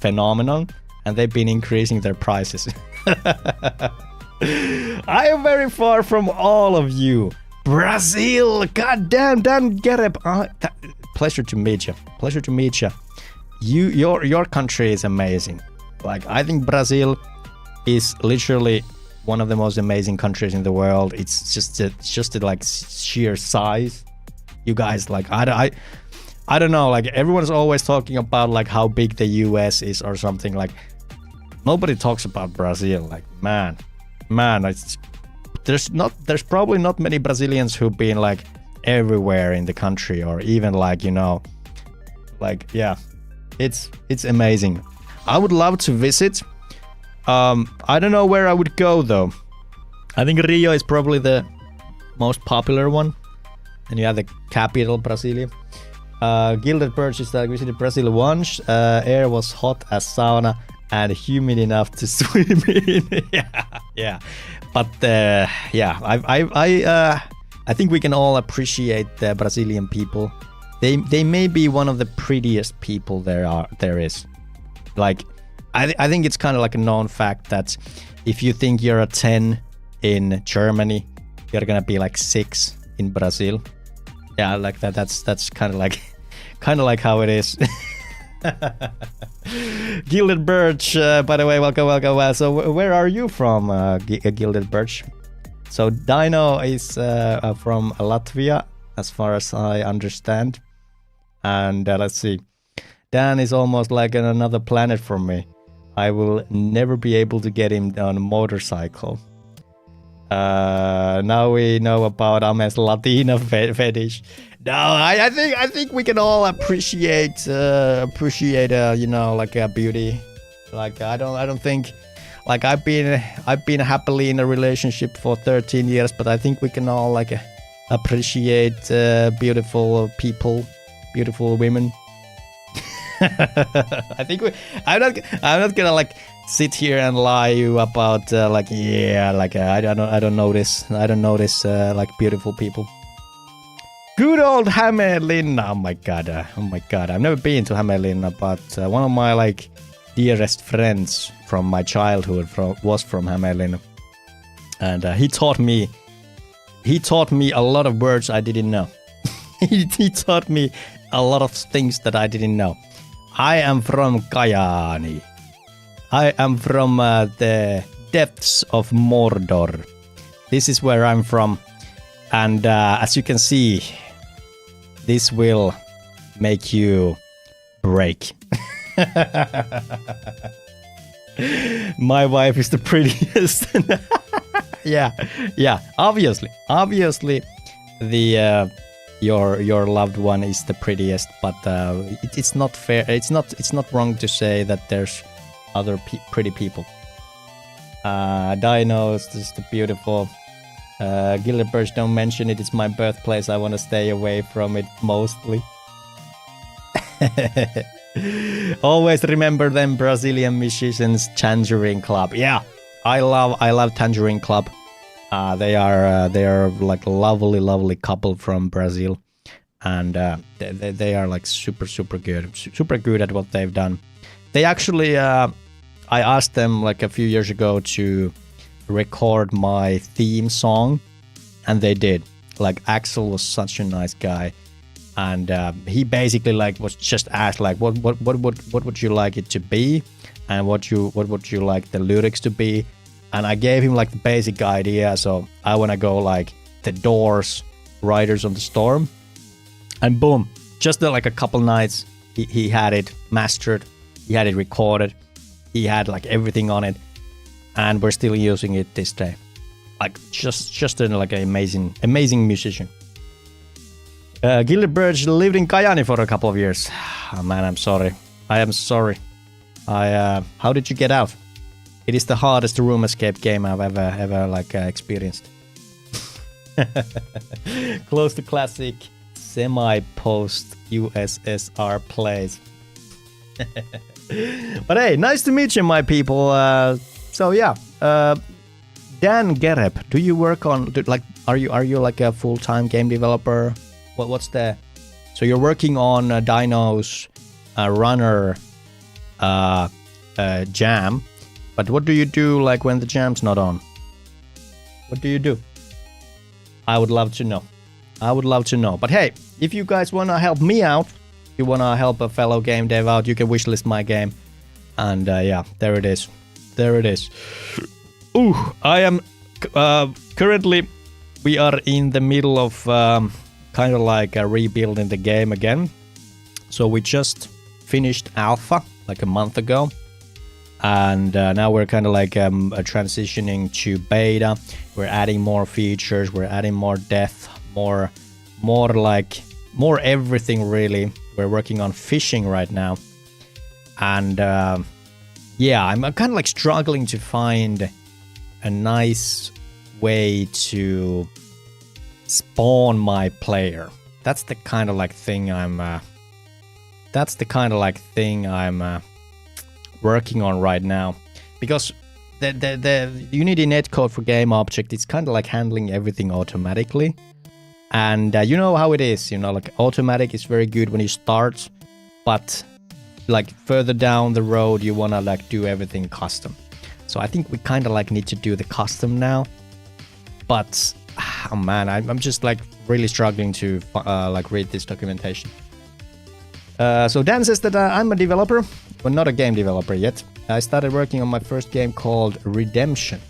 phenomenon, and they've been increasing their prices. I am very far from all of you. Brazil, goddamn, Dan Gereb. Pleasure to meet you. Your country is amazing. Like, I think Brazil is literally one of the most amazing countries in the world. It's just like sheer size. You guys, like, I don't know. Like, everyone's always talking about like how big the US is or something. Like, nobody talks about Brazil. Like, man, there's probably not many Brazilians who've been like everywhere in the country, or even like, you know, like, yeah, it's amazing. I would love to visit. I don't know where I would go though. I think Rio is probably the most popular one, and you have the capital, Brasilia. Gilded Birch is that I visited Brazil once. Air was hot as sauna. and humid enough to swim in. Yeah. But I think we can all appreciate the Brazilian people. They may be one of the prettiest people there is. Like, I think it's kind of like a known fact that if you think you're a 10 in Germany, you're gonna be like 6 in Brazil. Yeah, like that. That's kind of like how it is. Gilded Birch, by the way, welcome. So where are you from, Gilded Birch? So Dino is from Latvia, as far as I understand. And let's see. Dan is almost like on another planet for me. I will never be able to get him on a motorcycle. Now we know about Ame's Latina fetish. No, I think we can all appreciate you know, like a beauty. Like I don't think, like I've been happily in a relationship for 13 years, but I think we can all like appreciate beautiful people, beautiful women. I think I'm not gonna like sit here and lie you about I don't notice like beautiful people. Good old Hämeenlinna. Oh my god, I've never been to Hämeenlinna, but one of my like dearest friends from my childhood was from Hämeenlinna, and he taught me a lot of words I didn't know. he taught me a lot of things that I didn't know. I am from Kajaani. I am from the depths of Mordor. This is where I'm from. And as you can see, this will make you break. My wife is the prettiest. Yeah. Obviously, the your loved one is the prettiest, but it's not fair. It's not wrong to say that there's other pretty people. Dinos, just the beautiful. Gilded Birch, don't mention it. It's my birthplace. I want to stay away from it mostly. Always remember them Brazilian musicians, Tangerine Club. Yeah, I love Tangerine Club. They are like a lovely couple from Brazil, and they are like super good at what they've done. They actually, I asked them like a few years ago to record my theme song, and they did. Like Axel was such a nice guy, and he basically like was just asked like what would you like it to be, and what would you like the lyrics to be. And I gave him like the basic idea, so I want to go like The Doors, Riders on the Storm, and boom, just like a couple nights, he had it mastered, he had it recorded, he had like everything on it, and we're still using it this day. Like just like an amazing musician. Gilded Birch lived in Kajaani for a couple of years. Oh, man, I'm sorry. I am sorry. How did you get out? It is the hardest room escape game I've ever like experienced. Close to classic semi-post USSR plays. But hey, nice to meet you, my people. So yeah, Dan Gereb, do you work on like are you like a full-time game developer? What's the? So you're working on Dino's Runner jam. But what do you do like when the jam's not on? What do you do? I would love to know. But hey, if you guys want to help me out, you want to help a fellow game dev out, you can wishlist my game. And yeah, there it is. Ooh, I am currently, we are in the middle of kind of like rebuilding the game again. So we just finished alpha like a month ago. And now we're kind of like transitioning to beta. We're adding more features, we're adding more depth, more everything really. We're working on fishing right now. And yeah, I'm kind of like struggling to find a nice way to spawn my player. That's the kind of like thing I'm working on right now, because the Unity netcode for game object, it's kind of like handling everything automatically. And you know how it is, you know, like automatic is very good when you start, but like further down the road you want to like do everything custom. So I think we kind of like need to do the custom now, but oh man, I'm just like really struggling to like read this documentation. So Dan says that I'm a developer, but not a game developer yet. I started working on my first game called Redemption.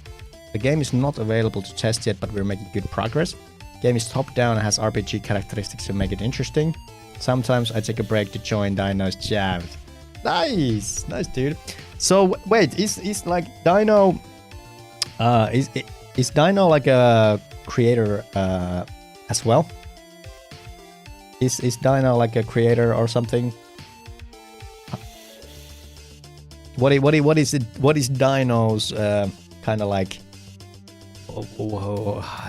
The game is not available to test yet, but we're making good progress. Game is top-down and has RPG characteristics to make it interesting. Sometimes I take a break to join Dino's jams. Nice, nice dude. So wait, is like Dino, is Dino like a creator as well? Is Dino like a creator or something? What is it? What is Dino's kind of like?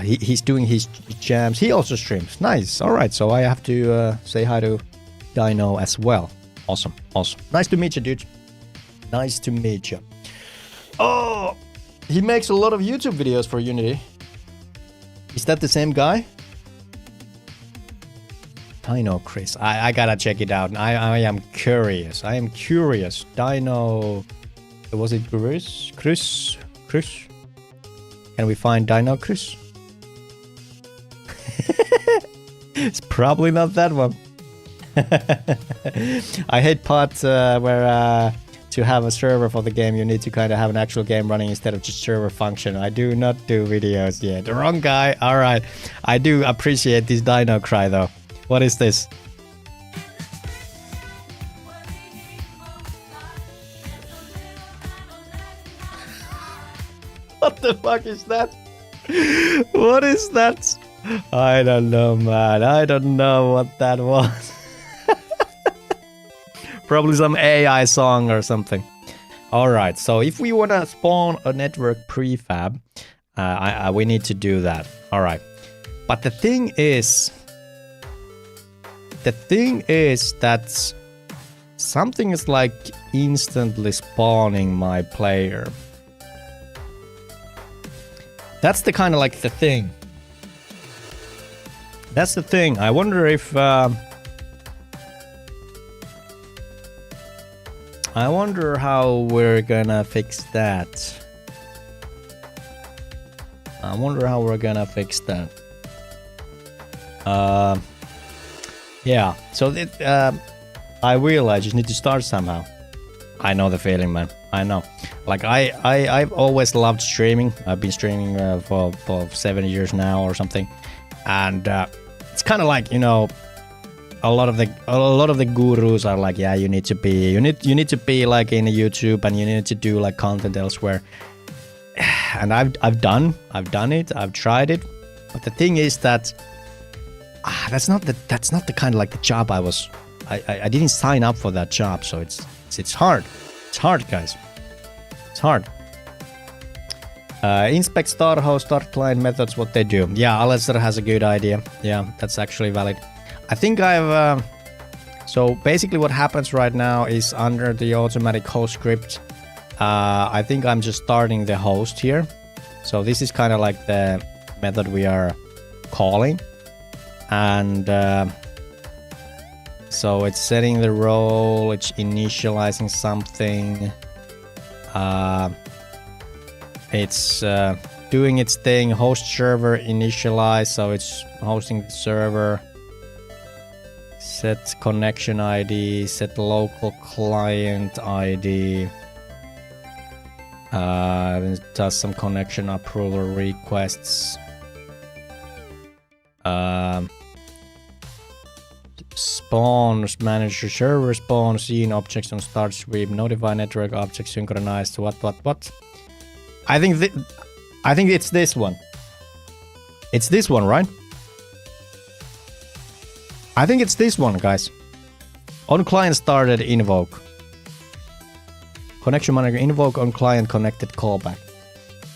He's doing his jams. He also streams. Nice. All right. So I have to say hi to Dino as well. Awesome. Awesome. Nice to meet you, dude. Nice to meet you. Oh, he makes a lot of YouTube videos for Unity. Is that the same guy? Dino Chris. I gotta check it out. I am curious. I am curious. Dino. Was it Chris? Can we find Dino Chris? It's probably not that one. I hate parts where to have a server for the game you need to kind of have an actual game running instead of just server function. I do not do videos yet. The wrong guy. All right. I do appreciate this Dino cry though. What is this? What the fuck is that? What is that? I don't know, man. I don't know what that was. Probably some AI song or something. Alright, so if we want to spawn a network prefab, we need to do that. Alright. But the thing is that something is like instantly spawning my player. That's the kind of like the thing. That's the thing. I wonder if I wonder how we're gonna fix that. I wonder how we're gonna fix that. Yeah. So I just need to start somehow. I know the feeling, man. I know. Like I've always loved streaming. I've been streaming for 7 years now or something, and it's kind of like, you know, a lot of the gurus are like, yeah, you need to be like in YouTube and you need to do like content elsewhere. And I've done it. I've tried it, but the thing is that that's not the kind of like the job I didn't sign up for that job, so it's hard. It's hard, guys. It's hard. Inspect start host, start client methods, what they do. Yeah, Alessar has a good idea. Yeah, that's actually valid. I think I've... so basically what happens right now is under the automatic host script, I think I'm just starting the host here. So this is kind of like the method we are calling. And so it's setting the role, it's initializing something. It's doing its thing, host server initialize, so it's hosting the server. Set connection ID, set local client ID. Does some connection approval requests. Spawns, manage your server spawn, scene objects on start sweep, notify network objects synchronized, what? I think it's this one. It's this one, right? I think it's this one, guys. On client started invoke. Connection manager invoke on client connected callback.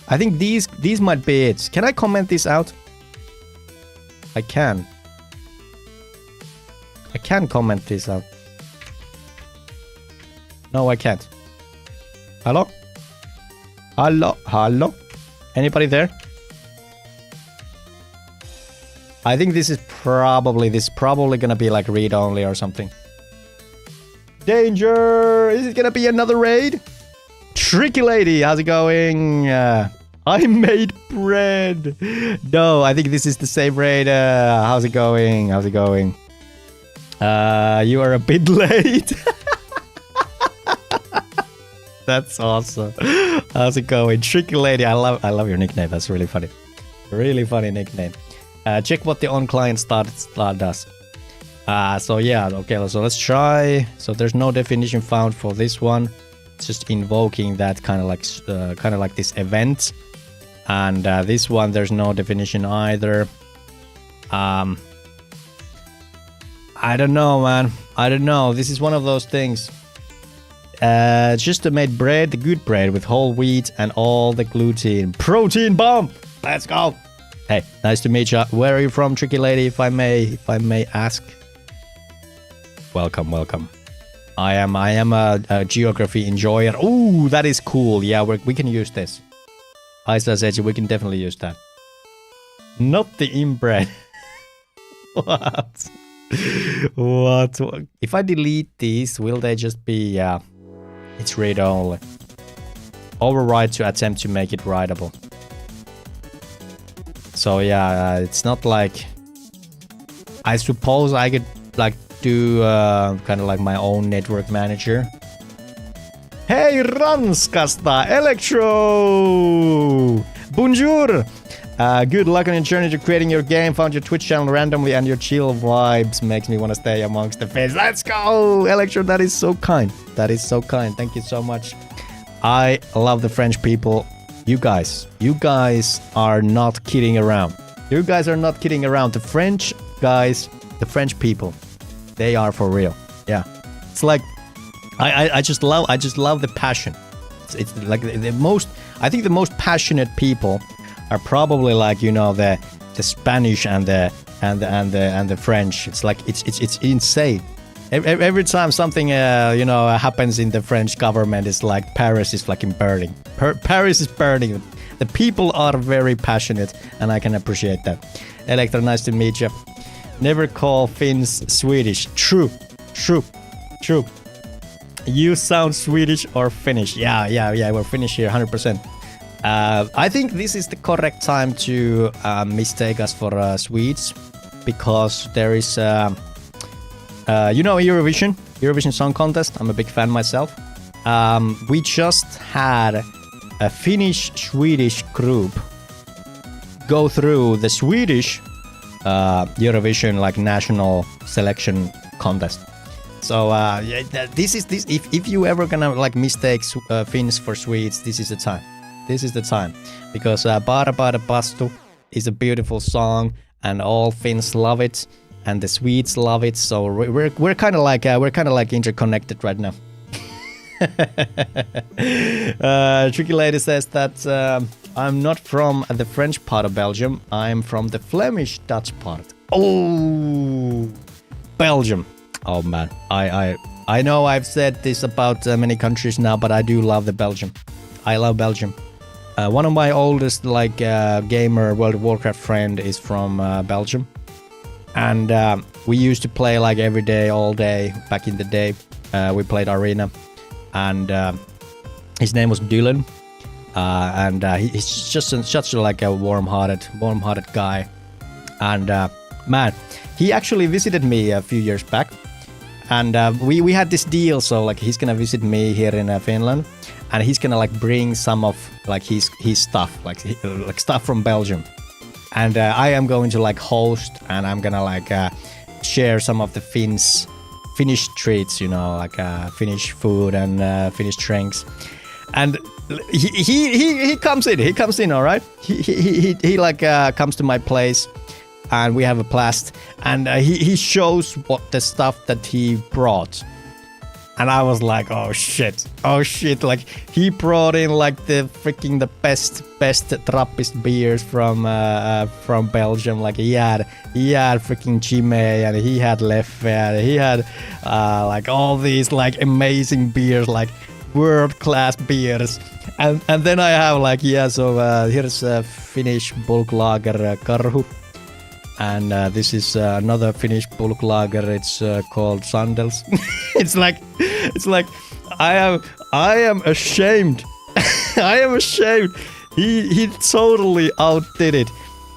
I think these might be it. Can I comment this out? I can. I can comment this out. No, I can't. Hello? Hello? Hello? Anybody there? I think this is probably gonna be like read only or something. Danger! Is it gonna be another raid? Tricky lady, how's it going? I made bread. No, I think this is the same raid. How's it going? How's it going? You are a bit late. That's awesome. How's it going? Tricky lady, I love your nickname. That's really funny. Really funny nickname. Check what the on client start does. So yeah, okay, so let's try. So there's no definition found for this one. It's just invoking that kind of like this event. And this one, there's no definition either. I don't know, man. I don't know. This is one of those things. Just to make bread, the good bread with whole wheat and all the gluten. Protein bomb! Let's go! Hey, nice to meet you. Where are you from, Tricky Lady, if I may ask? Welcome, welcome. I am a geography enjoyer. Ooh, that is cool. Yeah, we can use this. Isa said we can definitely use that. Not the inbred. What? What? If I delete these, will they just be... it's read only. Override to attempt to make it writable. So yeah, it's not like... I suppose I could like do kind of like my own network manager. Hey, Ranskasta Electro! Bonjour! Good luck on your journey to creating your game. Found your Twitch channel randomly and your chill vibes makes me want to stay amongst the fans. Let's go! Electro, that is so kind. That is so kind. Thank you so much. I love the French people. You guys are not kidding around. You guys are not kidding around. The French guys, the French people, they are for real. Yeah. It's like, I just love the passion. It's like the most, I think the most passionate people are probably like, you know, the Spanish and the French. It's like it's insane. Every time something you know happens in the French government, it's like Paris is fucking burning. Paris is burning. The people are very passionate, and I can appreciate that. Electra, nice to meet you. Never call Finns Swedish. True. You sound Swedish or Finnish. Yeah. We're Finnish here, 100%. I think this is the correct time to mistake us for Swedes, because there is, you know, Eurovision Song Contest. I'm a big fan myself. We just had a Finnish-Swedish group go through the Swedish Eurovision like national selection contest. So this. If you ever gonna like mistake Finns for Swedes, this is the time. This is the time, because Bara Bara Pastu is a beautiful song, and all Finns love it, and the Swedes love it. So we're kind of like interconnected right now. Tricky Lady says that I'm not from the French part of Belgium. I'm from the Flemish Dutch part. Oh, Belgium. Oh man, I know I've said this about many countries now, but I do love the Belgium. I love Belgium. One of my oldest like gamer World of Warcraft friend is from Belgium, and we used to play like every day, all day back in the day. We played Arena, and his name was Dylan, and he's just such a, like a warm-hearted guy, and man, he actually visited me a few years back, and we had this deal. So like he's gonna visit me here in Finland. And he's gonna like bring some of like his stuff, like stuff from Belgium, and I am going to like host, and I'm gonna like share some of the Finnish treats, you know, like Finnish food and Finnish drinks. And he comes in, all right. He like comes to my place, and we have a blast, and he shows what the stuff that he brought. And I was like, oh shit, like he brought in like the best Trappist beers from Belgium. Like he had freaking Chimay, and he had Leffe, and he had like all these like amazing beers, like world class beers. And then I have like, yeah, so here's a Finnish bulk lager Karhu. And this is another Finnish bulk lager. It's called Sandels. it's like I am ashamed. I am ashamed. He totally outdid it.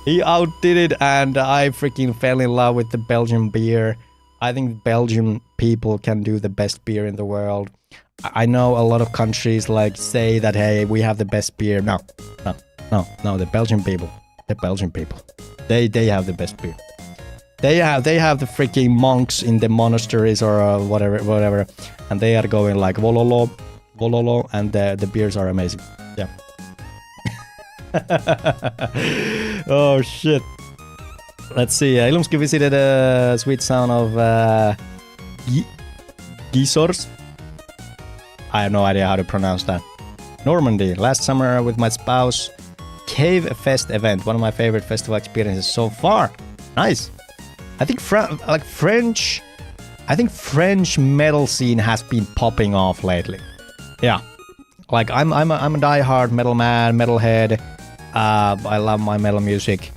He outdid it, and I freaking fell in love with the Belgian beer. I think Belgian people can do the best beer in the world. I know a lot of countries like say that, hey, we have the best beer. No, the Belgian people. They have the best beer. They have the freaking monks in the monasteries or whatever, and they are going like vololo, and the beers are amazing. Yeah. Oh shit. Let's see. Ilomski visited a sweet sound of Gisors. I have no idea how to pronounce that. Normandy. Last summer with my spouse. Cave Fest event. One of my favorite festival experiences so far. Nice. I think French metal scene has been popping off lately. Yeah. Like I'm a diehard metal man, metalhead. I love my metal music.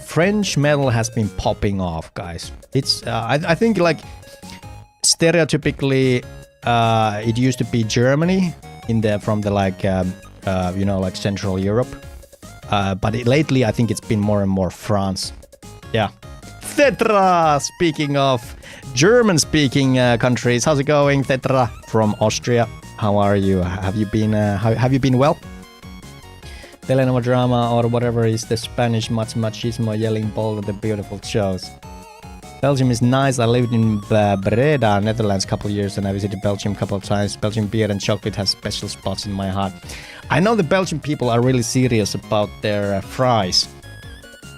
French metal has been popping off, guys. It's I think like stereotypically it used to be Germany from the like like Central Europe. But lately I think it's been more and more France. Yeah. Tetra! Speaking of German-speaking countries, how's it going, Tetra from Austria? How are you? Have you been well? Telenova drama or whatever is the Spanish machismo yelling bold at the beautiful shows. Belgium is nice. I lived in Breda, Netherlands a couple of years and I visited Belgium a couple of times. Belgian beer and chocolate has special spots in my heart. I know the Belgian people are really serious about their fries.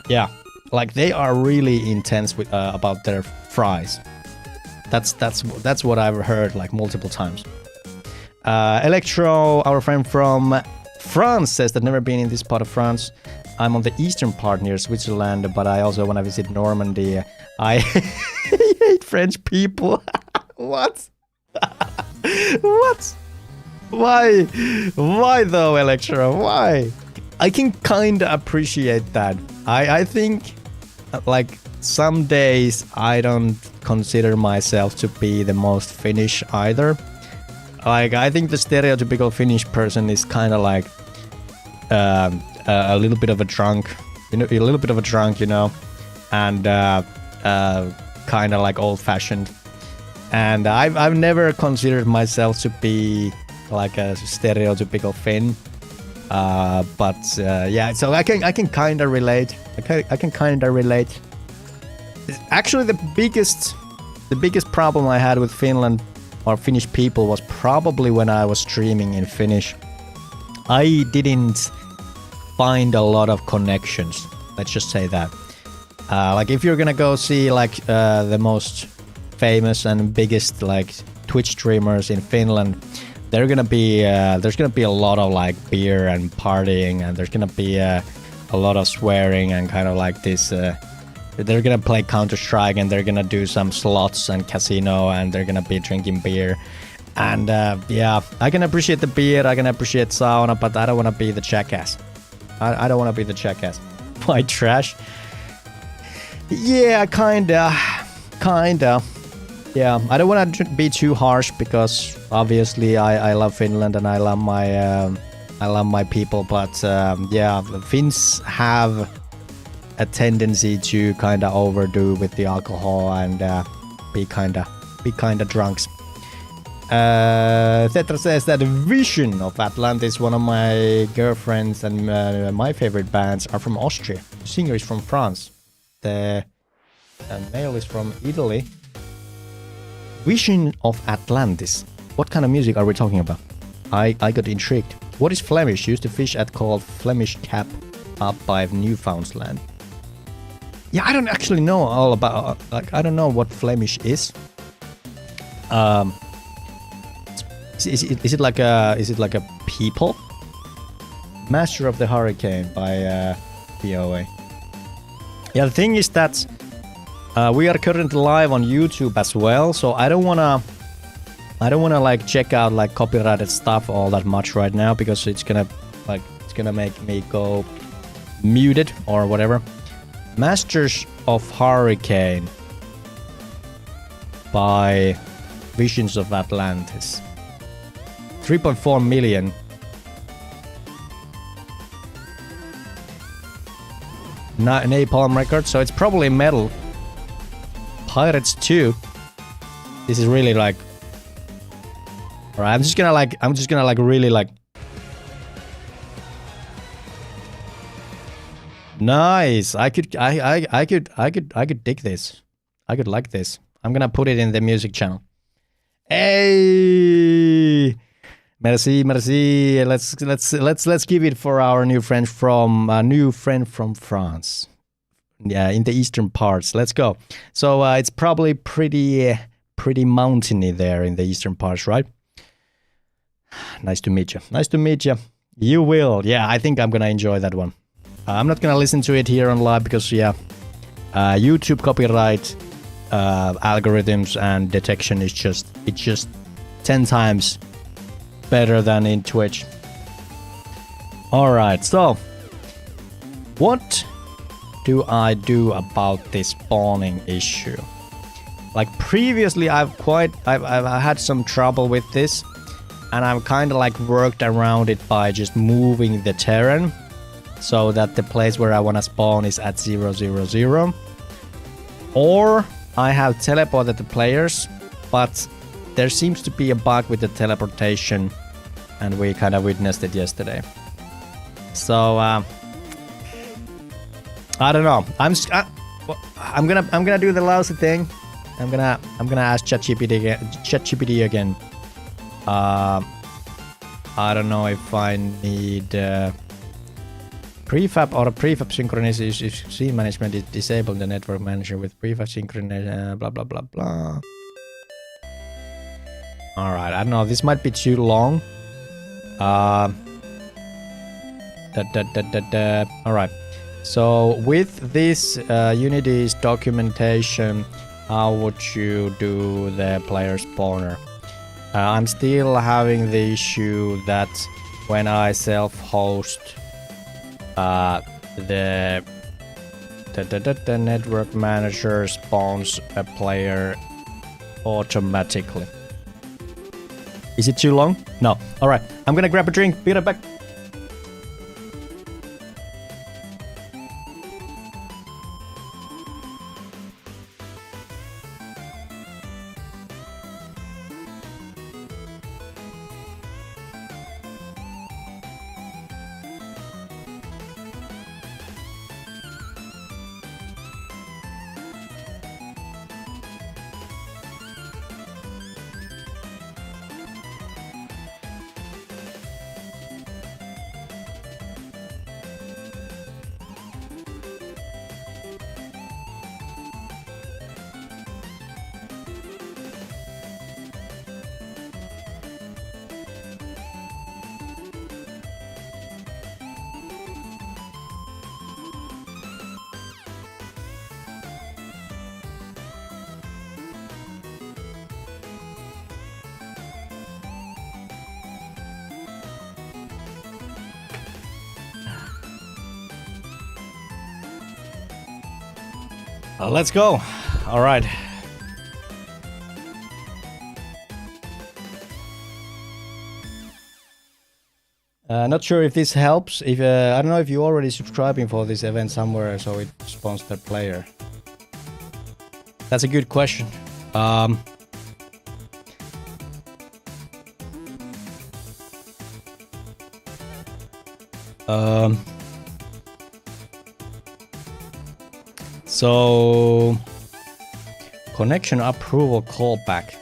Yeah, like they are really intense with about their fries. That's what I've heard like multiple times. Electro, our friend from France, says that never been in this part of France. I'm on the eastern part near Switzerland, but I also want to visit Normandy. I hate French people. What? What? Why? Why though, Electro? Why? I can kind of appreciate that. I think like some days I don't consider myself to be the most Finnish either. Like I think the stereotypical Finnish person is kind of like a little bit of a drunk, and kind of like old-fashioned. And I've never considered myself to be like a stereotypical Finn. But yeah, so I can kind of relate. I can kind of relate. Actually, the biggest problem I had with Finland or Finnish people was probably when I was streaming in Finnish. I didn't find a lot of connections. Let's just say that. Like if you're gonna go see like the most famous and biggest like Twitch streamers in Finland, there's gonna be a lot of like beer and partying, and there's gonna be a lot of swearing and kind of like this. They're gonna play Counter-Strike and they're gonna do some slots and casino and they're gonna be drinking beer. And yeah, I can appreciate the beer, I can appreciate sauna, but I don't want to be the jackass. I don't want to be the jackass. White trash. Yeah, kinda. Yeah, I don't want to be too harsh because obviously I love Finland and I love my people, but yeah, the Finns have a tendency to kind of overdo with the alcohol and be kind of drunks. Tetra says that Vision of Atlantis, one of my girlfriends and my favorite bands, are from Austria. The singer is from France. The male is from Italy. Vision of Atlantis. What kind of music are we talking about? I got intrigued. What is Flemish? Used to fish at called Flemish Cap up by Newfoundland. Yeah, I don't actually know all about. Like, I don't know what Flemish is. Is it like a people? Master of the Hurricane by BOA. Yeah, the thing is that we are currently live on YouTube as well, so I don't wanna I don't want to like check out like copyrighted stuff all that much right now because it's gonna make me go muted or whatever. Masters of Hurricane by Visions of Atlantis. 3.4 million. Napalm Records, so it's probably metal. Pirates 2. This is really like. Alright, I'm just gonna like really like. Nice. I could dig this. I could like this. I'm gonna put it in the music channel. Hey, merci. Let's give it for our new friend from France. Yeah, in the eastern parts. Let's go. So it's probably pretty mountainy there in the eastern parts, right? Nice to meet you. You will. Yeah, I think I'm gonna enjoy that one. I'm not gonna listen to it here on live because YouTube copyright algorithms and detection is just 10 times better than in Twitch. All right, so what do I do about this spawning issue? Like previously, I've had some trouble with this, and I've kind of like worked around it by just moving the terrain so that the place where I want to spawn is at 000. Or I have teleported the players, but there seems to be a bug with the teleportation, and we kind of witnessed it yesterday. So I don't know. I'm gonna do the lousy thing. I'm gonna ask ChatGPT again. I don't know if I need prefab or prefab synchronization. If scene management is disabled, the network manager with prefab synchronization, blah blah blah blah. All right, I don't know. This might be too long. All right. So with this Unity's documentation, how would you do the player spawner? I'm still having the issue that when I self-host the network manager spawns a player automatically. Is it too long? No. All right. I'm gonna grab a drink. Be right back. Let's go. All right. Not sure if this helps. If I don't know if you're already subscribing for this event somewhere, so it spawns the player. That's a good question. So connection approval callback.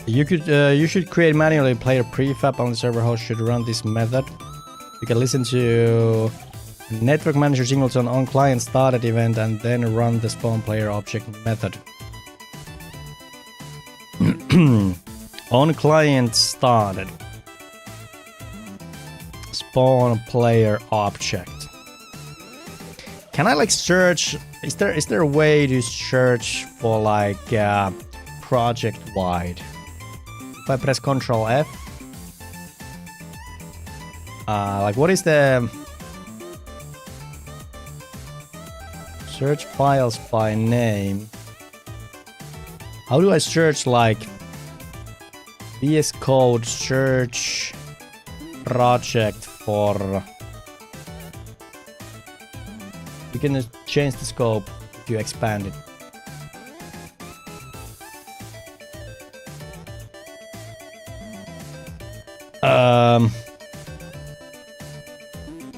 You should create manually player prefab on the server host should run this method. You can listen to network manager signals on client started event and then run the spawn player object method. On client started. Spawn player object. Can I like search? Is there a way to search for like project wide? If I press Ctrl F, like what is the search files by name? How do I search like VS Code search project for? You can just change the scope if you expand it.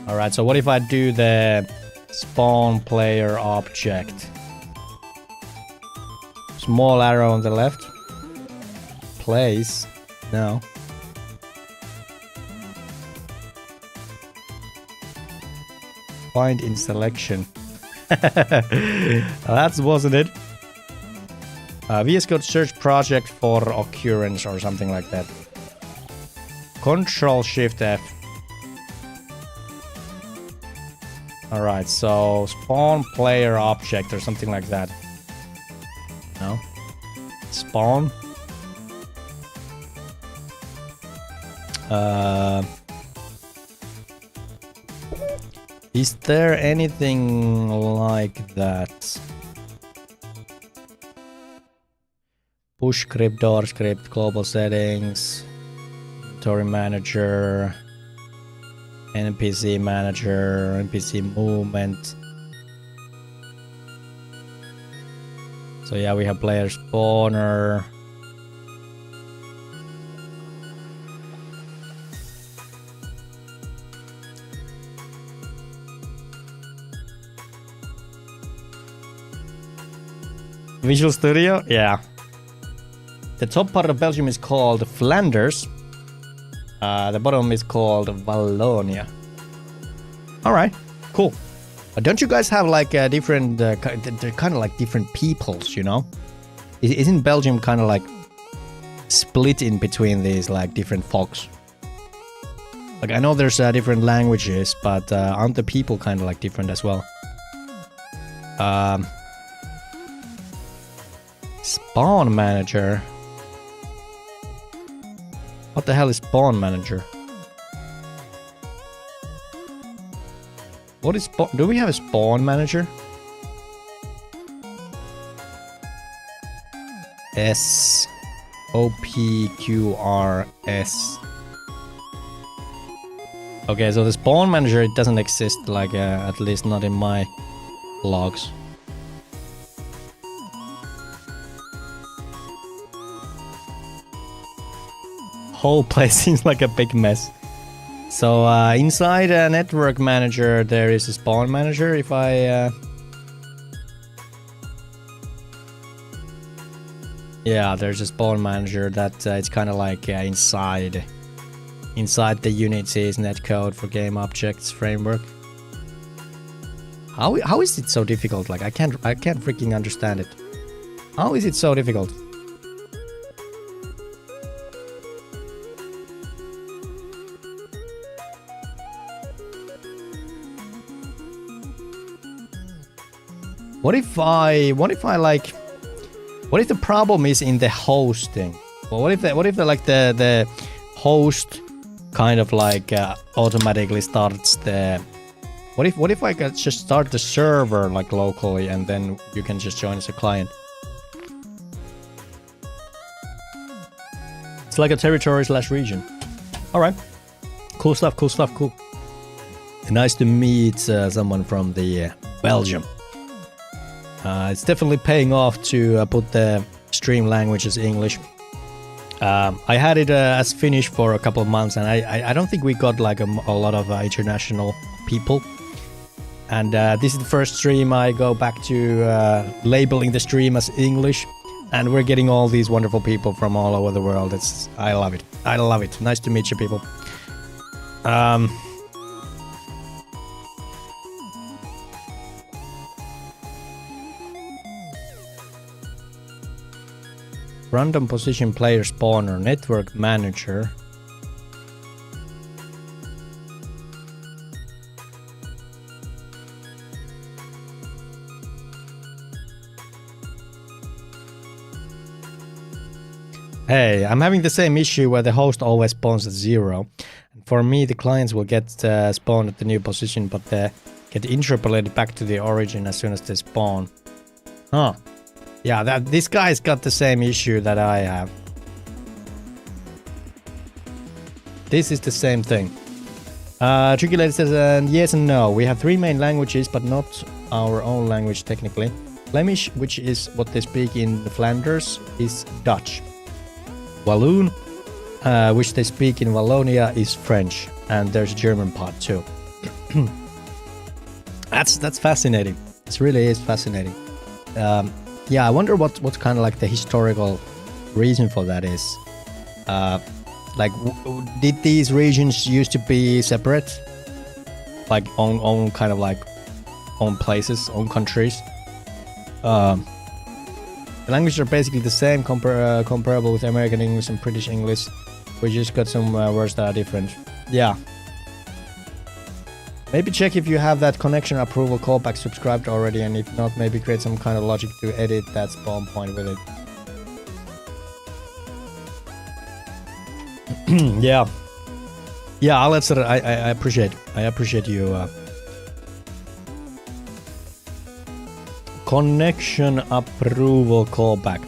Alright, so what if I do the spawn player object? Small arrow on the left. Place. No. Find in selection. That wasn't it. VS Code search project for occurrence or something like that. Control Shift F. Alright, so spawn player object or something like that. No? Spawn. Is there anything like that? Push script, door script, global settings, inventory manager, NPC manager, NPC movement. So yeah, we have player spawner. Visual Studio, yeah. The top part of Belgium is called Flanders. The bottom is called Wallonia. Alright, cool. Don't you guys have like different, they're kind of like different peoples, you know? Isn't Belgium kind of like split in between these like different folks? Like I know there's different languages, but aren't the people kind of like different as well? Spawn manager. What the hell is spawn manager? What is spawn? Do we have a spawn manager? SOPQRS. Okay, so the spawn manager, it doesn't exist, like at least not in my logs. Whole place seems like a big mess. So inside a network manager there is a spawn manager. If I yeah, there's a spawn manager that it's kind of like inside the Unity's netcode for game objects framework. How is it so difficult? Like I can't freaking understand it. How is it so difficult? What if the problem is in the hosting? Well, what if the host kind of like automatically starts the... What if I could just start the server like locally and then you can just join as a client? It's like a territory/region. Alright. Cool stuff, cool. Nice to meet someone from the Belgium. It's definitely paying off to put the stream language as English. I had it as Finnish for a couple of months, and I don't think we got like a lot of international people. And this is the first stream I go back to labeling the stream as English, and we're getting all these wonderful people from all over the world. I love it. I love it. Nice to meet you, people. Random position player spawner, network manager. Hey, I'm having the same issue where the host always spawns at 0. For me, the clients will get spawned at the new position, but they get interpolated back to the origin as soon as they spawn. Huh. Yeah, this guy's got the same issue that I have. This is the same thing. Tricky Lady says, yes and no. We have 3 main languages, but not our own language technically. Flemish, which is what they speak in Flanders, is Dutch. Walloon, which they speak in Wallonia, is French, and there's a German part too. That's fascinating. It really is fascinating. Yeah, I wonder what's kind of like the historical reason for that is. Like, did these regions used to be separate, like own kind of like own places, own countries? The languages are basically the same, comparable with American English and British English. We just got some words that are different. Yeah. Maybe check if you have that connection approval callback subscribed already, and if not, maybe create some kind of logic to edit that spawn point with it. Yeah. Yeah, I'll answer it. I appreciate you. Connection approval callback.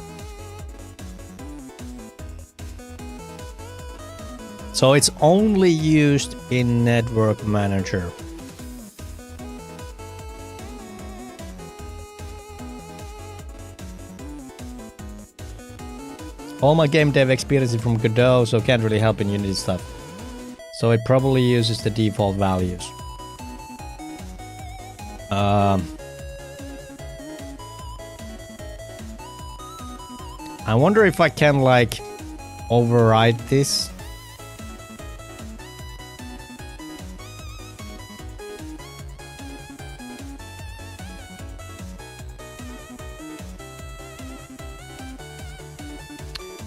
So it's only used in Network Manager. All my game dev experience is from Godot, so can't really help in Unity stuff. So it probably uses the default values. I wonder if I can like override this.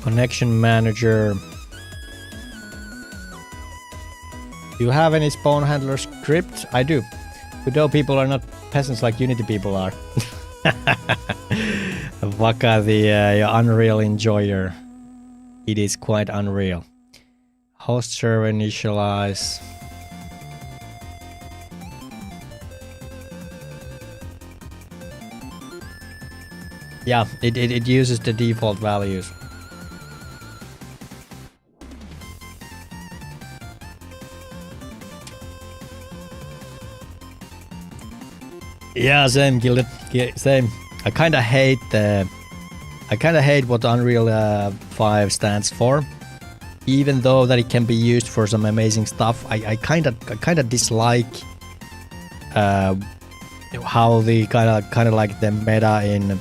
Connection manager. Do you have any spawn handler script? I do. Godot people are not peasants like Unity people are. Vaka, the Unreal enjoyer. It is quite unreal. Host server initialize. Yeah, it uses the default values. Yeah, same, Gilded. Same. I kind of hate what Unreal 5 stands for. Even though that it can be used for some amazing stuff, I kind of dislike how the kind of like the meta in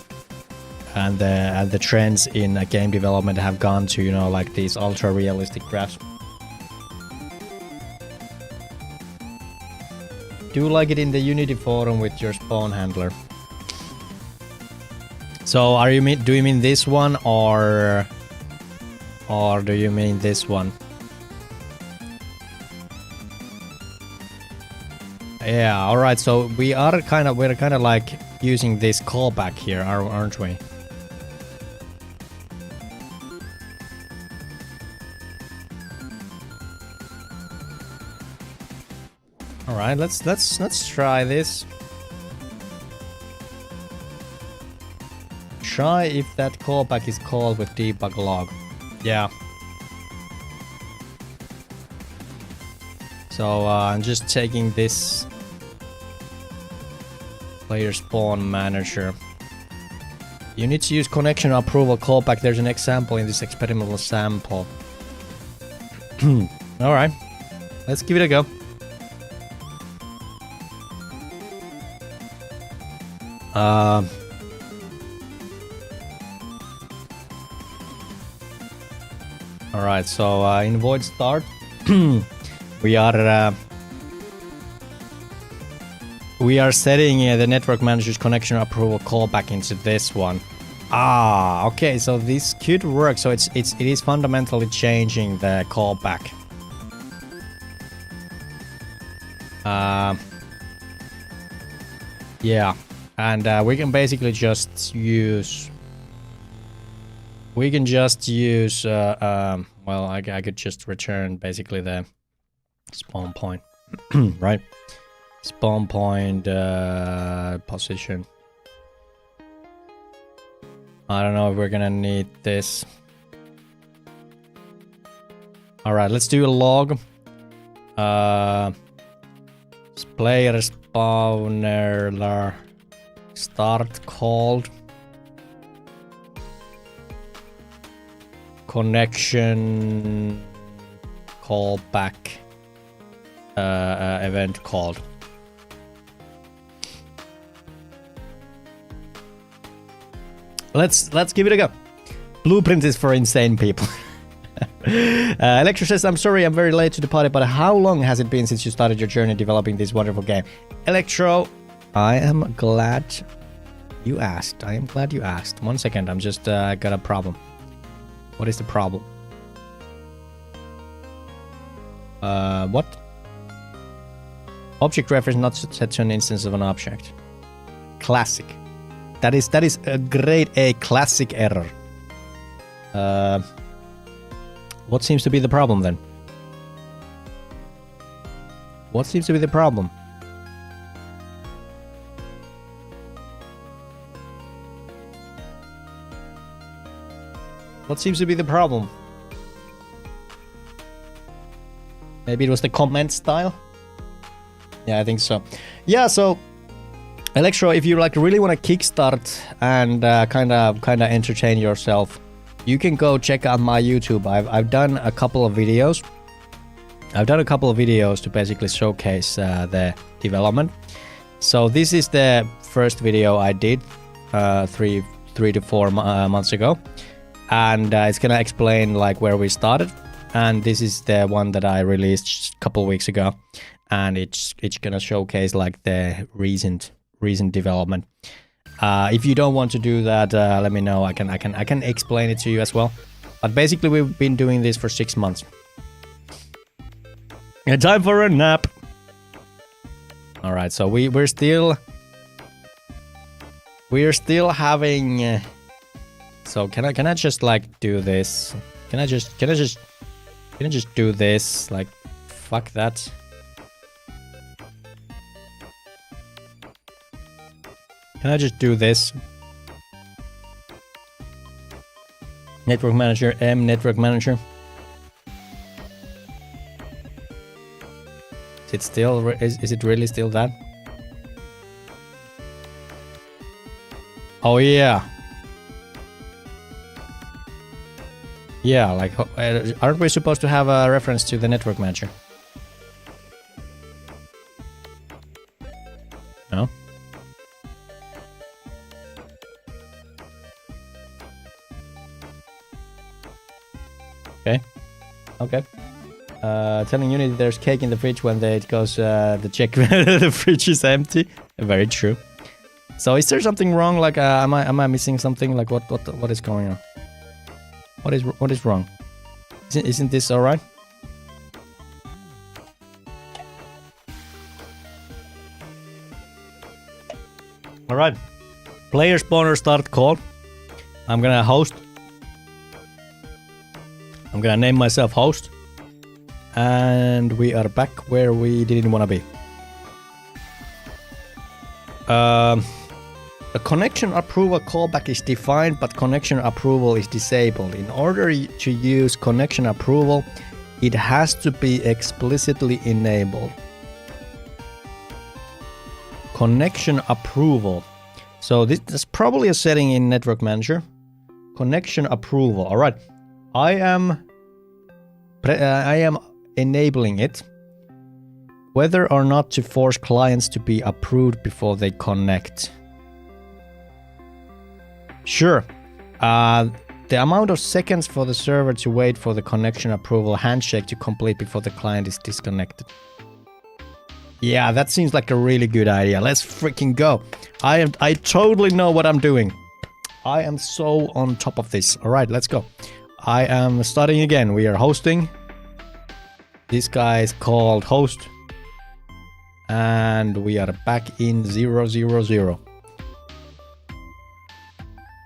and the trends in game development have gone to, you know, like these ultra realistic graphs. Do like it in the Unity forum with your spawn handler. So do you mean this one or do you mean this one? Yeah, all right. So we're kind of like using this callback here, aren't we? All right, let's try this. Try if that callback is called with debug log. Yeah. So I'm just taking this player spawn manager. You need to use connection approval callback. There's an example in this experimental sample. All right, let's give it a go. All right, so in void start, we are setting the network manager's connection approval callback into this one. Ah, okay, so this could work. So it is fundamentally changing the callback. Yeah, and we can basically just use we can just use, well, I could just return basically the spawn point, right? Spawn point position. I don't know if we're gonna need this. All right, let's do a log. Player spawner start called connection callback event called. Let's give it a go. Blueprint is for insane people. Electro says, I'm sorry I'm very late to the party, but how long has it been since you started your journey developing this wonderful game? Electro, I am glad you asked. I am glad you asked. 1 second, I'm just got a problem. What is the problem? What? Object reference not set to an instance of an object. Classic. That is a grade A classic error. What seems to be the problem then? What seems to be the problem? What seems to be the problem? Maybe it was the comment style? Yeah, I think so. Yeah, so Electro, if you like really want to kickstart and kind of entertain yourself, you can go check out my YouTube. I've done a couple of videos. I've done a couple of videos to basically showcase the development. So this is the first video I did 3 to 4 months ago, and it's gonna explain like where we started. And this is the one that I released a couple of weeks ago, and it's gonna showcase like the recent development. If you don't want to do that, let me know. I can explain it to you as well. But basically, we've been doing this for 6 months. And time for a nap. All right, so we're still having. So can I just like do this? Can I just do this? Like, fuck that. Can I just do this? Network manager, network manager. Is it still, is it really still that? Oh yeah. Yeah, like, aren't we supposed to have a reference to the network manager? No? Okay. Telling Unity there's cake in the fridge when it goes the check the fridge is empty. Very true. So is there something wrong? Like am I missing something? Like what is going on? What is wrong? Isn't this all right? All right. Player spawner start call. I'm gonna host. I'm gonna name myself host, and we are back where we didn't want to be. A connection approval callback is defined, but connection approval is disabled. In order to use connection approval, it has to be explicitly enabled. Connection approval. So this is probably a setting in Network Manager. Connection approval. All right. I am enabling it, whether or not to force clients to be approved before they connect. Sure. The amount of seconds for the server to wait for the connection approval handshake to complete before the client is disconnected. Yeah, that seems like a really good idea. Let's freaking go. I totally know what I'm doing. I am so on top of this. All right, let's go. I am starting again. We are hosting. This guy is called host. And we are back in 000.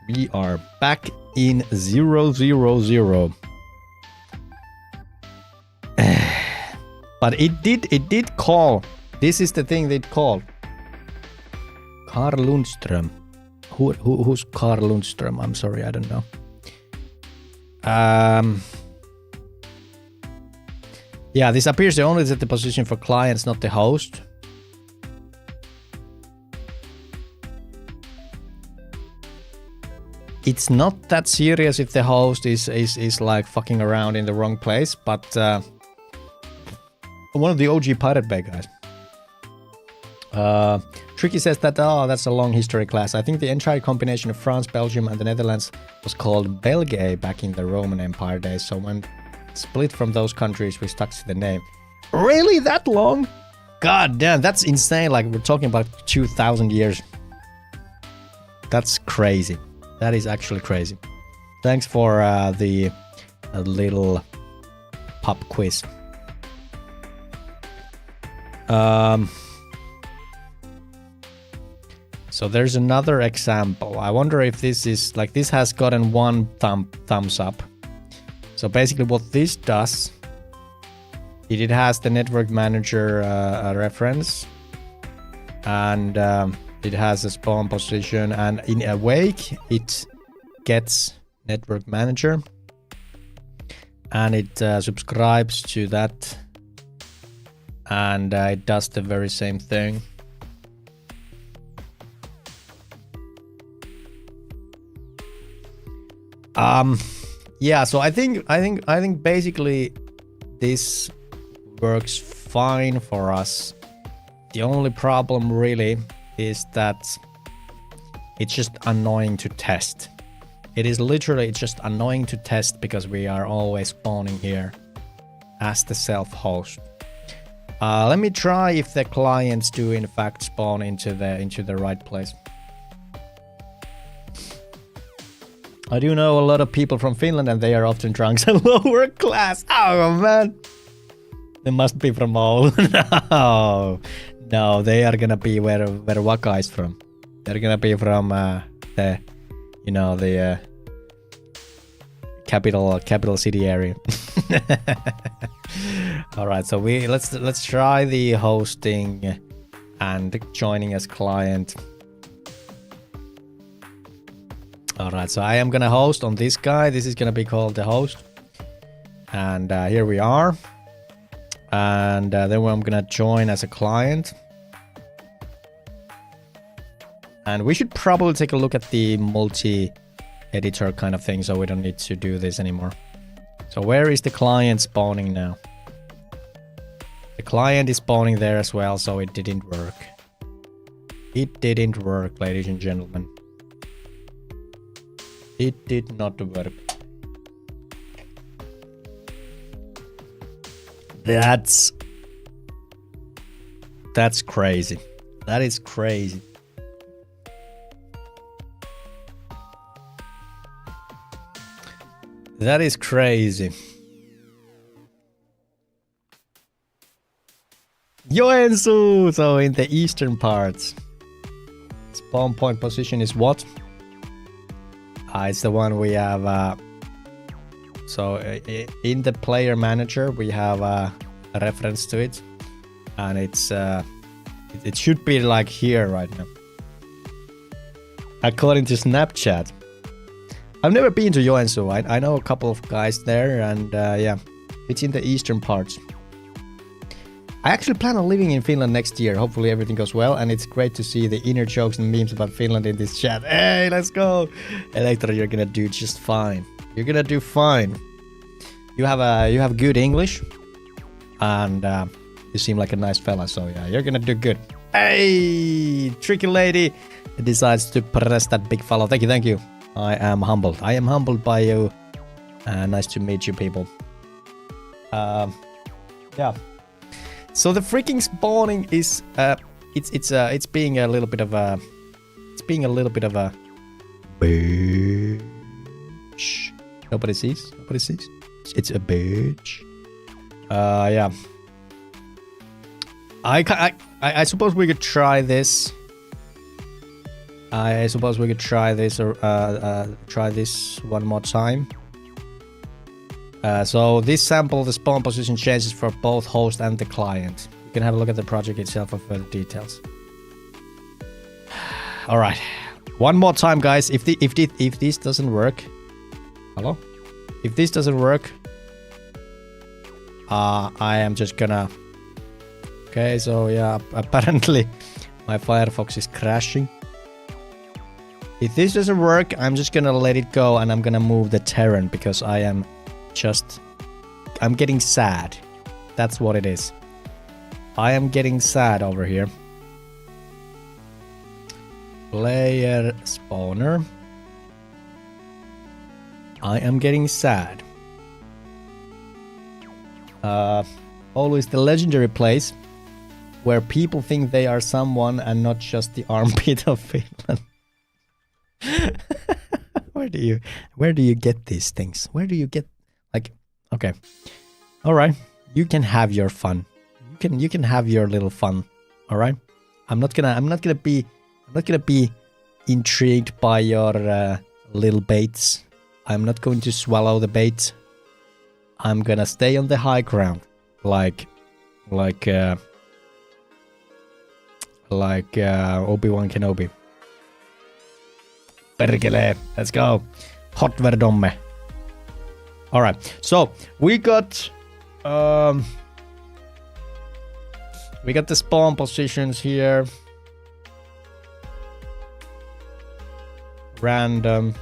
We are back in 000. But it did call. This is the thing it called. Carl Lundström. Who's Carl Lundström? I'm sorry, I don't know. Yeah, this appears to only set the position for clients, not the host. It's not that serious if the host is like fucking around in the wrong place, but one of the OG Pirate Bay guys. Tricky says that, that's a long history class. I think the entire combination of France, Belgium and the Netherlands was called Belgae back in the Roman Empire days. So when split from those countries, we stuck to the name. Really? That long? God damn, that's insane. Like, we're talking about 2,000 years. That's crazy. That is actually crazy. Thanks for the little pop quiz. So there's another example. I wonder if this is like, this has gotten one thumbs up. So basically what this does, it has the network manager reference, and it has a spawn position, and in awake it gets network manager, and it subscribes to that, and it does the very same thing. Yeah, so I think basically this works fine for us. The only problem really is that it's just annoying to test. It is literally just annoying to test because we are always spawning here as the self-host. Let me try if the clients do in fact spawn into the right place. I do know a lot of people from Finland and they are often drunks and lower class. Oh man. They must be from Oulu. No, they are gonna be where Waka is from. They're gonna be from the capital city area. All right, so let's try the hosting and joining as client. All right, so I am gonna host on this guy. This is gonna be called the host, and here we are. And then I'm gonna join as a client. And we should probably take a look at the multi-editor kind of thing, so we don't need to do this anymore. So where is the client spawning now? The client is spawning there as well, so it didn't work. It didn't work, ladies and gentlemen. It did not work. That's crazy. That is crazy. That is crazy. Joensuu! So in the eastern parts. Spawn point position is what? It's the one we have. So in the player manager we have a reference to it, and it's it should be like here right now. According to Snapchat. I've never been to Joensuu. I know a couple of guys there, and yeah, it's in the eastern parts. I actually plan on living in Finland next year. Hopefully everything goes well, and it's great to see the inner jokes and memes about Finland in this chat. Hey, let's go! Electra, you're gonna do just fine. You're gonna do fine. You have good English, and you seem like a nice fella, so yeah, you're gonna do good. Hey, tricky lady decides to press that big follow. Thank you. I am humbled. I am humbled by you. Nice to meet you, people. Yeah. So the freaking spawning is it's being a little bit of a bitch. Nobody sees. It's a bitch. Yeah. I suppose we could try this. I suppose we could try this or try this one more time. So this sample, the spawn position changes for both host and the client. You can have a look at the project itself for further details. All right, one more time, guys. If this doesn't work, hello. If this doesn't work, I am just gonna. Okay, so yeah, apparently my Firefox is crashing. If this doesn't work, I'm just gonna let it go and I'm gonna move the terrain because I'm getting sad. That's what it is. I am getting sad over here. Player spawner. I am getting sad. Always the legendary place where people think they are someone and not just the armpit of Finland. Where do you get these things? Where do you get, like, okay. All right. You can have your fun. You can have your little fun. All right? I'm not going to be intrigued by your little baits. I'm not going to swallow the bait. I'm going to stay on the high ground like Obi-Wan Kenobi. Perkele, let's go. Hot verdomme. All right, so we got the spawn positions here. Random.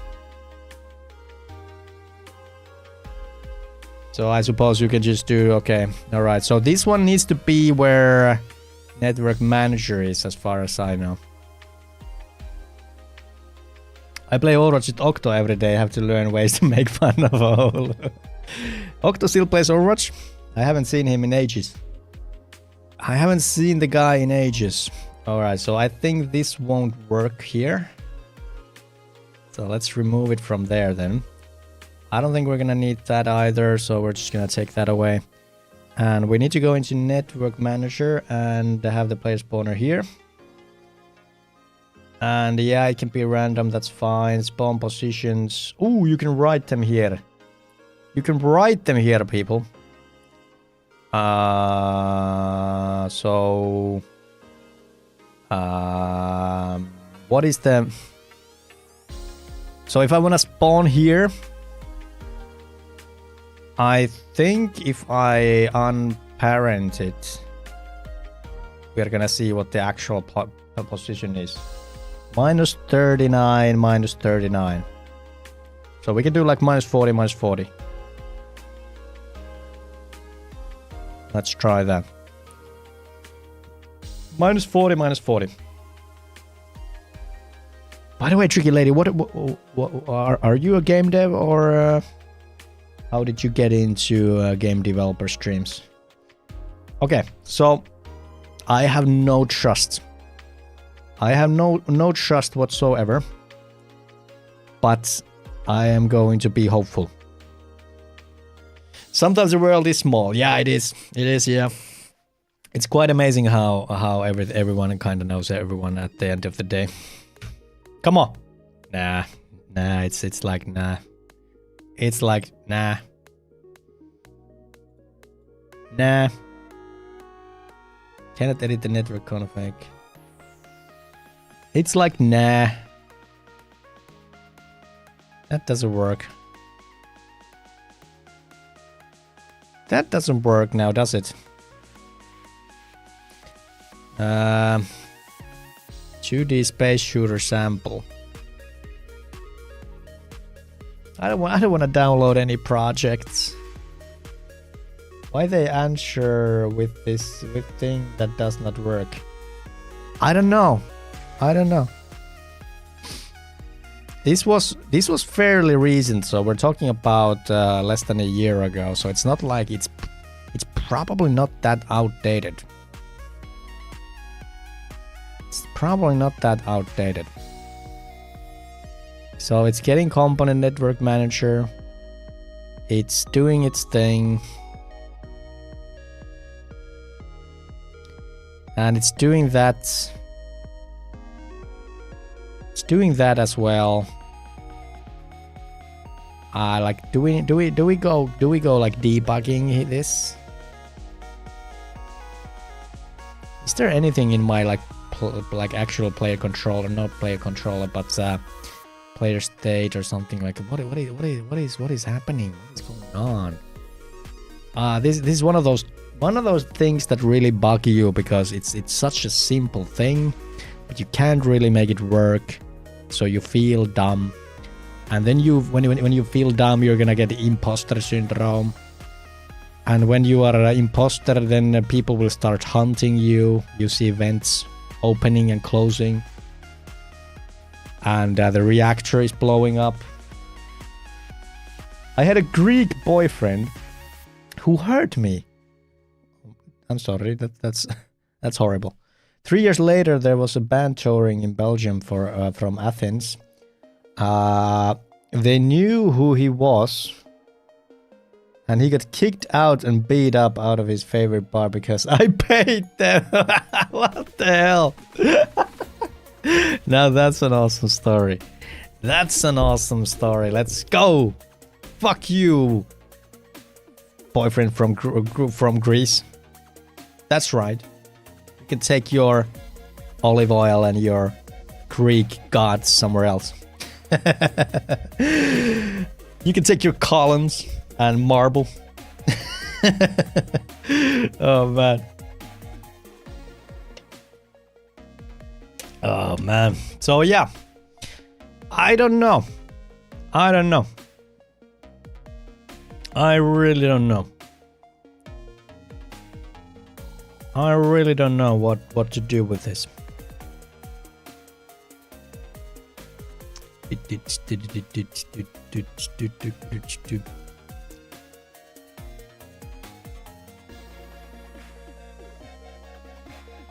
So I suppose you can just do, okay. All right, so this one needs to be where network manager is, as far as I know. I play Overwatch with Octo every day. I have to learn ways to make fun of all. Octo still plays Overwatch? I haven't seen him in ages. I haven't seen the guy in ages. Alright, so I think this won't work here. So let's remove it from there then. I don't think we're gonna need that either, so we're just gonna take that away. And we need to go into Network Manager and have the player spawner here. And yeah, it can be random, that's fine. Spawn positions. Ooh, you can write them here. You can write them here, people. What is the... So if I want to spawn here, I think if I unparent it, we're gonna see what the actual position is. Minus 39, minus 39. So we can do like minus 40, minus 40. Let's try that. Minus 40, minus 40. By the way, Tricky Lady, what are you a game dev or how did you get into game developer streams? Okay, so I have no trust. I have no trust whatsoever, but I am going to be hopeful. Sometimes the world is small. Yeah, it is. It is, yeah. It's quite amazing how everyone kind of knows everyone at the end of the day. Come on. Nah, it's like nah. It's like nah. Nah. Cannot edit the network config. It's like nah. That doesn't work. That doesn't work now, does it? 2D space shooter sample. I don't want to download any projects. Why they answer with this thing that does not work? I don't know. This was fairly recent, so we're talking about less than a year ago. So it's not like it's probably not that outdated. It's probably not that outdated. So it's getting component network manager. It's doing its thing. And it's doing that doing that as well. Like do we go like debugging this? Is there anything in my like actual player controller, not player controller, but player state or something like what is happening? What is going on? This is one of those things that really bug you because it's such a simple thing, but you can't really make it work, so you feel dumb. And then when you feel dumb, you're gonna get the imposter syndrome. And when you are an imposter, then people will start hunting you. You see events opening and closing. And the reactor is blowing up. I had a Greek boyfriend who hurt me. I'm sorry, that's horrible. 3 years later, there was a band touring in Belgium from Athens. They knew who he was, and he got kicked out and beat up out of his favorite bar because I paid them. What the hell? Now that's an awesome story. That's an awesome story. Let's go. Fuck you, boyfriend from Greece. That's right. You can take your olive oil and your Greek gods somewhere else. You can take your columns and marble. Oh man. Oh man. So yeah. I don't know. I really don't know. I really don't know what to do with this.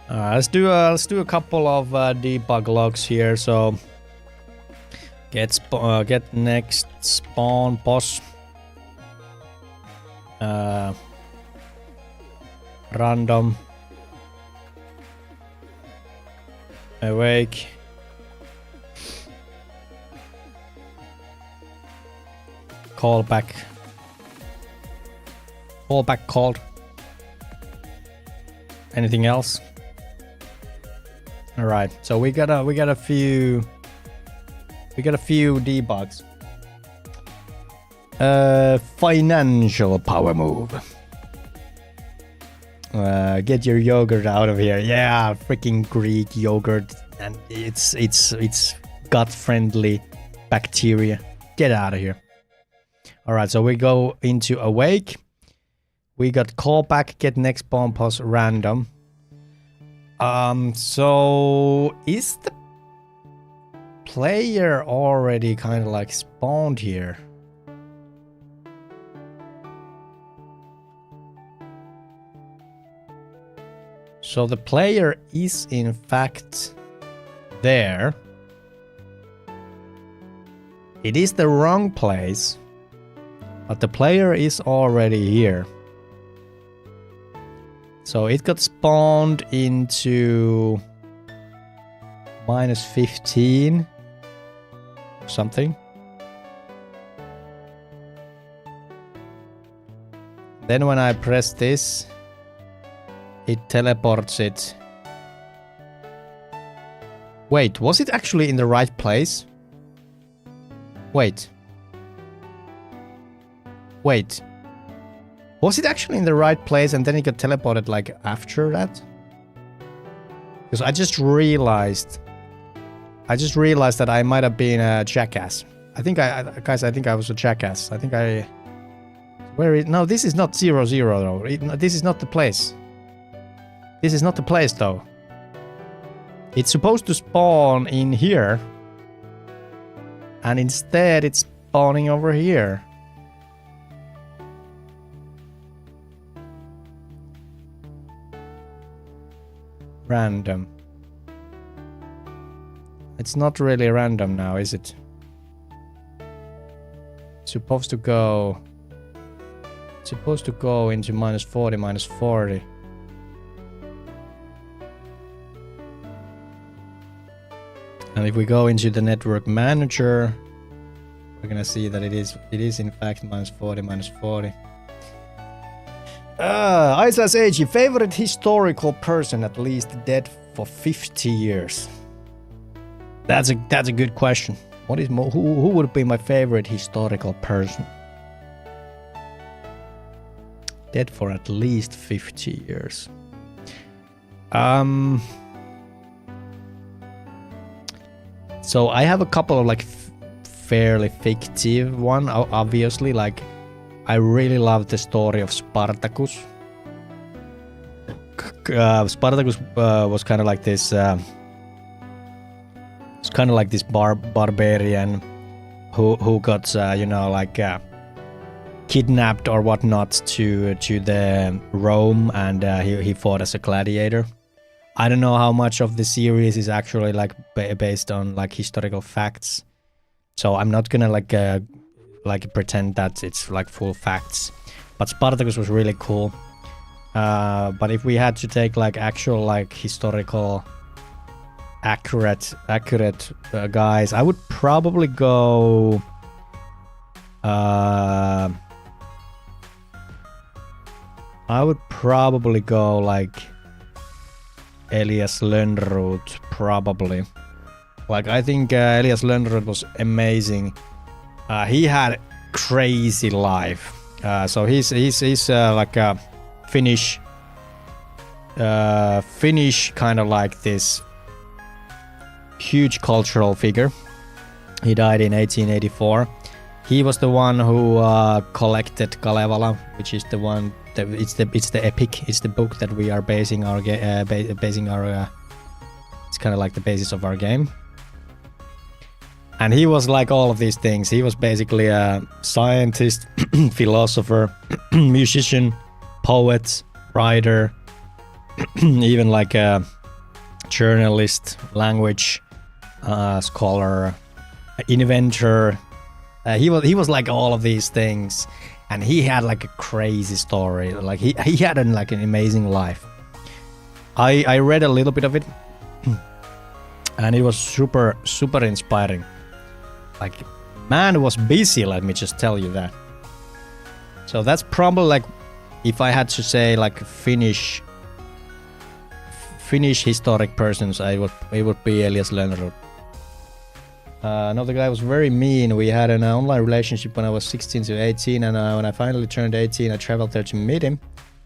Let's do a couple of debug logs here. So get next spawn boss. Random awake. Callback called. Anything else? All right, so we got a few debugs. Financial power move. Get your yogurt out of here. Yeah, freaking Greek yogurt, and it's gut friendly bacteria. Get out of here. All right, so we go into awake. We got callback, get next bomb pause random. So is the player already kind of like spawned here? So the player is in fact there. It is the wrong place, but the player is already here. So it got spawned into -15 or something. Then when I press this, it teleports it. Wait, was it actually in the right place? Wait. Was it actually in the right place and then it got teleported like after that? Because I just realized that I might have been a jackass. I think I was a jackass. No, this is not 0, 0 though. This is not the place. This is not the place though. It's supposed to spawn in here. And instead it's spawning over here. Random. It's not really random now, is it? It's supposed to go into -40, -40. And if we go into the network manager, we're gonna see that it is in fact -40. Isa's age, favorite historical person at least dead for 50 years. That's a good question. Who would be my favorite historical person? Dead for at least 50 years. So I have a couple of like fairly fictive one. Obviously, like I really love the story of Spartacus. Spartacus was kind of like this. It's kind of like this barbarian who got kidnapped or whatnot to the Rome, and he fought as a gladiator. I don't know how much of the series is actually like based on like historical facts, so I'm not gonna like pretend that it's like full facts. But Spartacus was really cool. But if we had to take like actual like historical accurate guys, I would probably go. I would probably go like Elias Lönnrot, probably. Like I think Elias Lönnrot was amazing. He had crazy life. So he's like a Finnish kind of like this huge cultural figure. He died in 1884. He was the one who collected Kalevala, which is the one that it's the epic. It's the book that we are basing our it's kind of like the basis of our game. And he was like all of these things. He was basically a scientist, philosopher, musician, poet, writer, even like a journalist, language scholar, inventor. He was like all of these things, and he had like a crazy story. Like he had an amazing life. I read a little bit of it, and it was super inspiring. Like, man was busy, let me just tell you that. So that's probably like, if I had to say like Finnish historic persons, it would be Elias Lönnrot. Another guy was very mean. We had an online relationship when I was 16 to 18, and when I finally turned 18, I traveled there to meet him.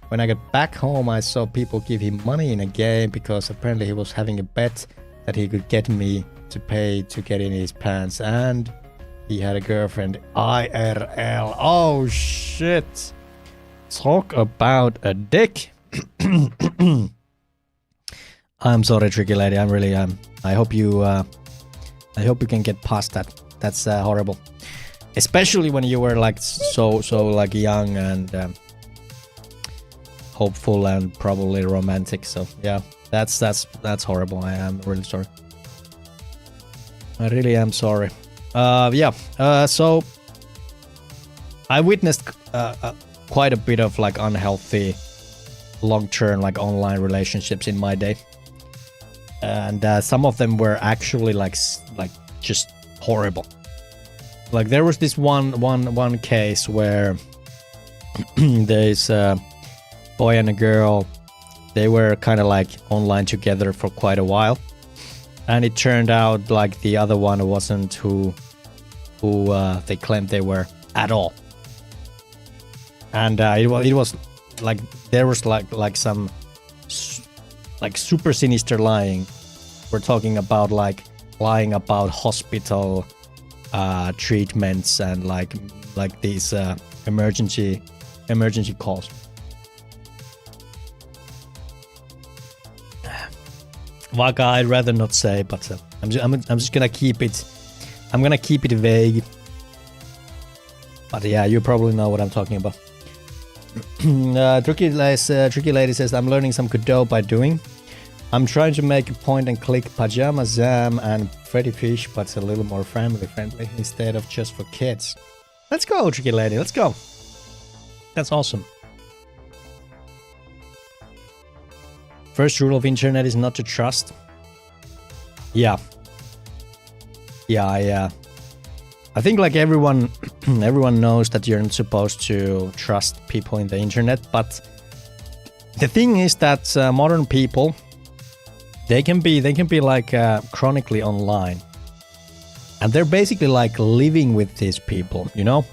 When I got back home, I saw people give him money in a game because apparently he was having a bet that he could get me to pay to get in his pants, and he had a girlfriend IRL. Oh shit! Talk about a dick. I'm sorry, Tricky Lady. I'm really I hope you can get past that. That's horrible, especially when you were like so like young and hopeful and probably romantic. So yeah, that's horrible. I am really sorry. I really am sorry. So I witnessed quite a bit of like unhealthy long-term like online relationships in my day, and some of them were actually like just horrible. Like there was this one case where there's a boy and a girl. They were kind of like online together for quite a while, and it turned out like the other one wasn't who they claimed they were at all. And it was like there was like some like super sinister lying. We're talking about like lying about hospital treatments and like these emergency calls. Vaikka I'd rather not say, but I'm just gonna keep it. I'm gonna keep it vague. But yeah, you probably know what I'm talking about. Tricky Lady says, I'm learning some Godot by doing. I'm trying to make a point and click Pajama Zam and Freddy Fish, but it's a little more family friendly instead of just for kids. Let's go, Tricky Lady, let's go. That's awesome. First rule of internet is not to trust. Yeah. Yeah, yeah. I think like everyone knows that you're not supposed to trust people in the internet, but the thing is that modern people, they can be like chronically online, and they're basically like living with these people, you know.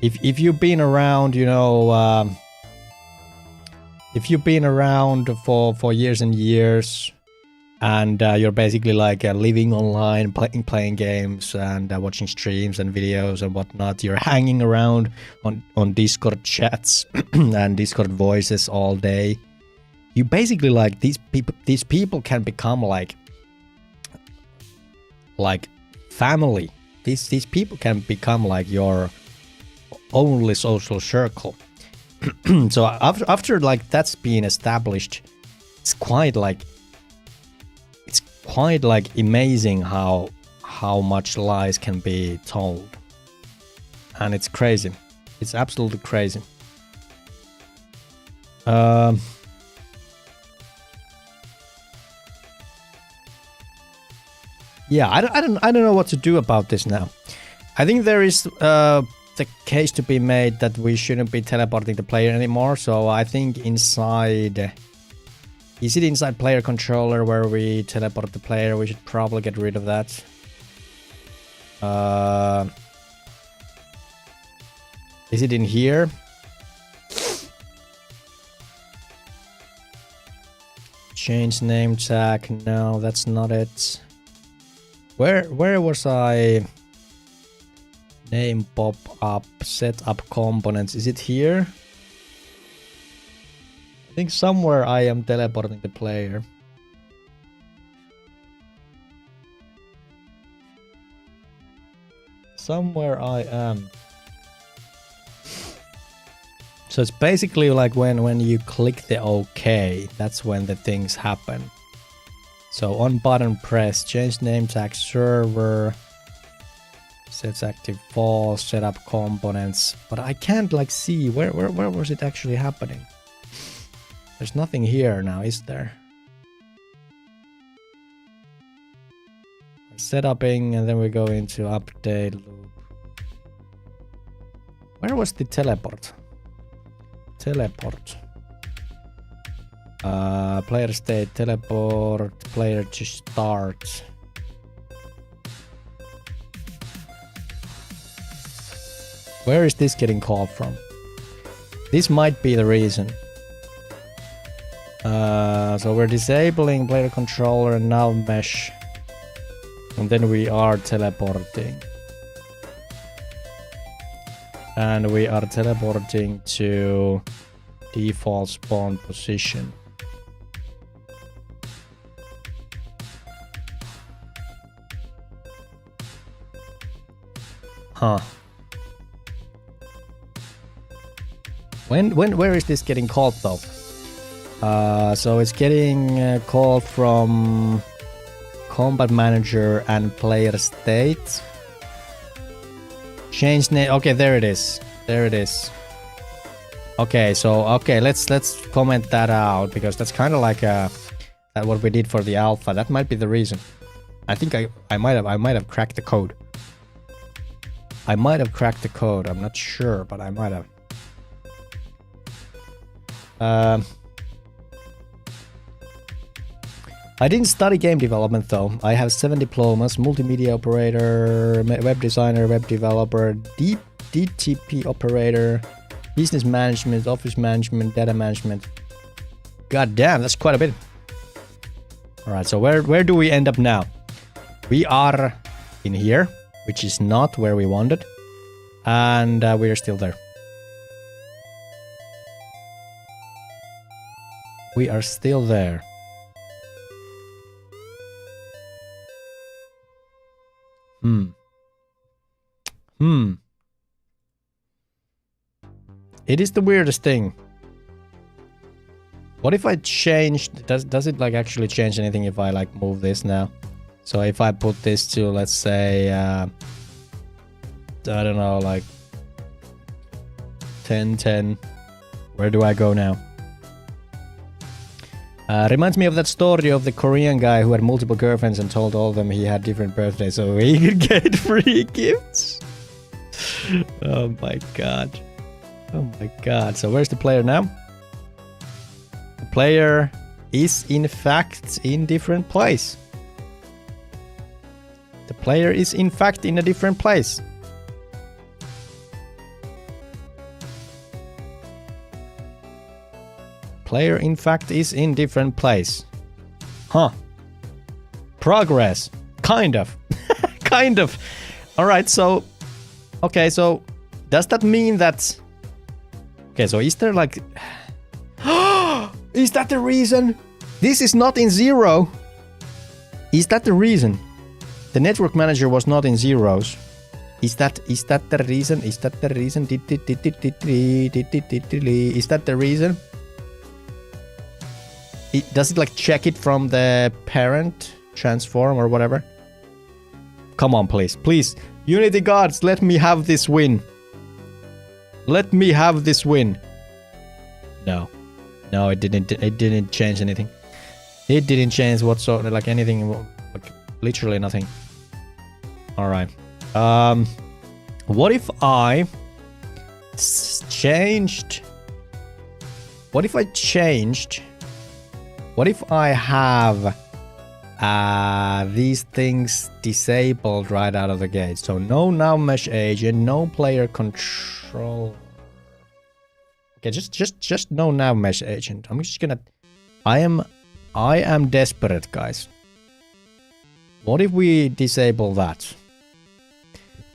If you've been around, you know, if you've been around for years and years, and you're basically like living online, playing games and watching streams and videos and whatnot. You're hanging around on Discord chats and Discord voices all day. You basically like these people can become like family. These people can become like your only social circle. So after like that's been established, it's quite amazing how much lies can be told, and it's crazy. It's absolutely crazy. Yeah, I don't know what to do about this now. I think there is the case to be made that we shouldn't be teleporting the player anymore. So I think inside. Is it inside player controller where we teleport the player? We should probably get rid of that. Is it in here? Change name tag. No, that's not it. Where was I? Name pop up, set up components. Is it here? I think somewhere I am teleporting the player. Somewhere I am. So it's basically like when you click the OK, that's when the things happen. So on button press, change name tag server, sets active false, set up components. But I can't like see where was it actually happening. There's nothing here now, is there? Setuping, and then we go into update loop. Where was the teleport? Teleport. Player state, teleport, player to start. Where is this getting called from? This might be the reason. So we're disabling player controller and now mesh. And then we are teleporting. And we are teleporting to default spawn position. Huh. Where is this getting called though? So it's getting called from combat manager and player state. Change name. Okay, there it is. There it is. Okay, so let's comment that out because that's kind of like that what we did for the alpha. That might be the reason. I think I might have cracked the code. I might have cracked the code. I'm not sure, but I might have. I didn't study game development though. I have 7 diplomas, multimedia operator, web designer, web developer, DTP operator, business management, office management, data management. God damn, that's quite a bit. Alright, so where do we end up now? We are in here, which is not where we wanted. And we are still there. We are still there. It is the weirdest thing. What if I changed? Does it like actually change anything if I like move this now? So if I put this to, let's say, I don't know, like 10, 10. Where do I go now? Reminds me of that story of the Korean guy who had multiple girlfriends and told all of them he had different birthdays so he could get free gifts. Oh my god. Oh my god. So where's the player now? The player is in fact in different place. The player is in fact in a different place. Player in fact is in different place. Huh. Progress. Kind of. Kind of. Alright, so... Okay, so... Does that mean that... Okay, so is there like... Is that the reason? This is not in 0. Is that the reason? The network manager was not in zeros. Is that the reason? Is that the reason? Is that the reason? Does it like check it from the parent transform or whatever? Come on, please. Please. Unity gods, let me have this win. Let me have this win. No. No, it didn't change anything. It didn't change whatsoever, like anything, like literally nothing. Alright. What if I changed... What if I changed... What if I have these things disabled right out of the gate? So no now mesh agent, no player control. Okay, just no now mesh agent. I'm just gonna. I am desperate, guys. What if we disable that?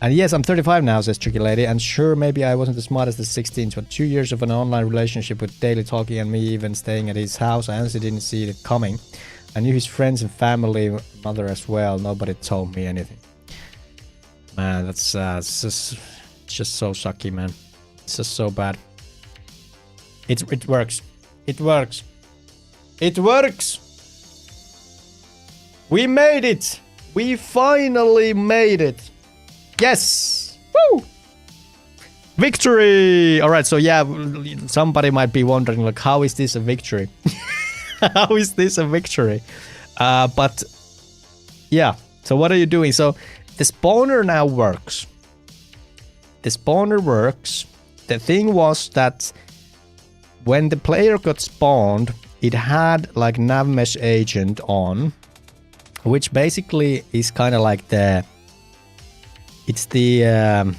And yes, I'm 35 now, says Tricky Lady, and sure, maybe I wasn't as smart as the 16s, but 2 years of an online relationship with daily talking and me even staying at his house, I honestly didn't see it coming. I knew his friends and family, mother as well, nobody told me anything. Man, that's just so sucky, man. It's just so bad. It works. It works. It works! We made it! We finally made it! Yes! Woo! Victory! Alright, so yeah, somebody might be wondering, like, how is this a victory? How is this a victory? But, yeah. So what are you doing? So, the spawner now works. The spawner works. The thing was that when the player got spawned, it had, like, nav mesh agent on, which basically is kind of like the... It's the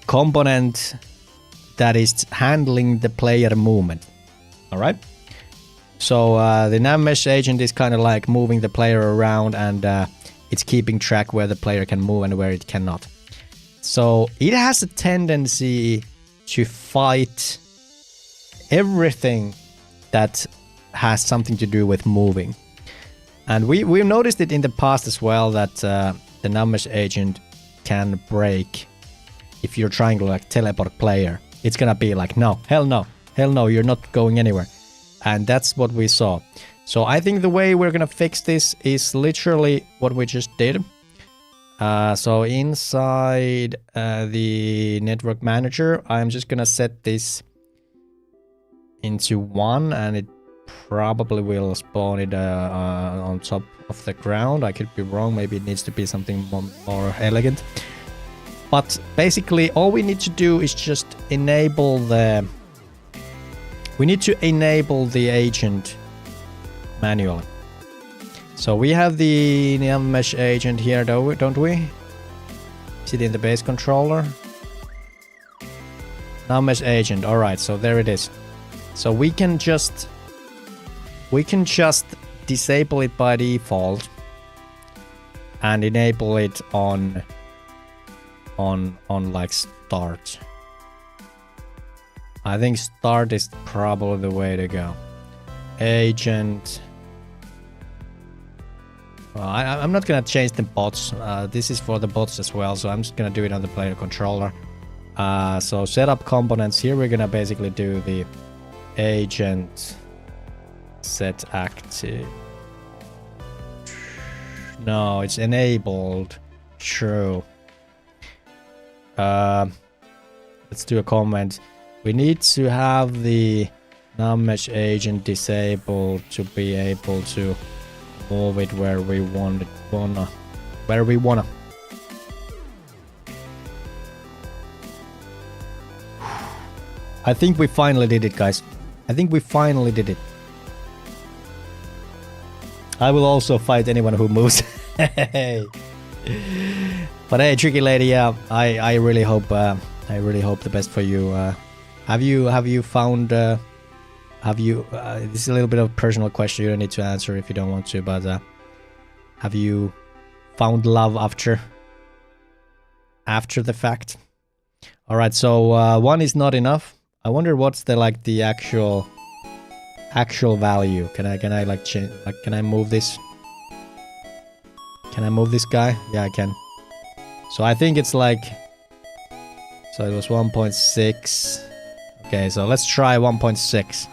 component that is handling the player movement. Alright? So the nav mesh agent is kind of like moving the player around and it's keeping track where the player can move and where it cannot. So it has a tendency to fight everything that has something to do with moving. And we've noticed it in the past as well that the nav mesh agent can break if you're trying to like teleport player. It's gonna be like, no, hell no, you're not going anywhere. And that's what we saw. So I think the way we're gonna fix this is literally what we just did. So inside the network manager, I'm just gonna set this into 1 and it probably will spawn it on top of the ground. I could be wrong, maybe it needs to be something more elegant. But basically all we need to do is just enable the... We need to enable the agent manually. So we have the nav mesh agent here, don't we? Is it in the base controller? Nav mesh agent, alright, so there it is. So we can just disable it by default and enable it on like start. I think start is probably the way to go. Agent. Well, I'm not gonna change the bots. This is for the bots as well, so I'm just gonna do it on the player controller. So setup components. Here we're gonna basically do the agent set active. No, it's enabled. True. Let's do a comment. We need to have the Numbers agent disabled to be able to move it where we wanna. I think we finally did it, guys. I think we finally did it. I will also fight anyone who moves. Hey. But hey, Tricky Lady, yeah, I really hope the best for you. Have you found this is a little bit of a personal question, you don't need to answer if you don't want to, but have you found love after the fact? All right, so one is not enough. I wonder what's the actual value. Can I like change, like, can I move this? Can I move this guy? Yeah, I can. So I think it's like, so it was 1.6. Okay, so let's try 1.6.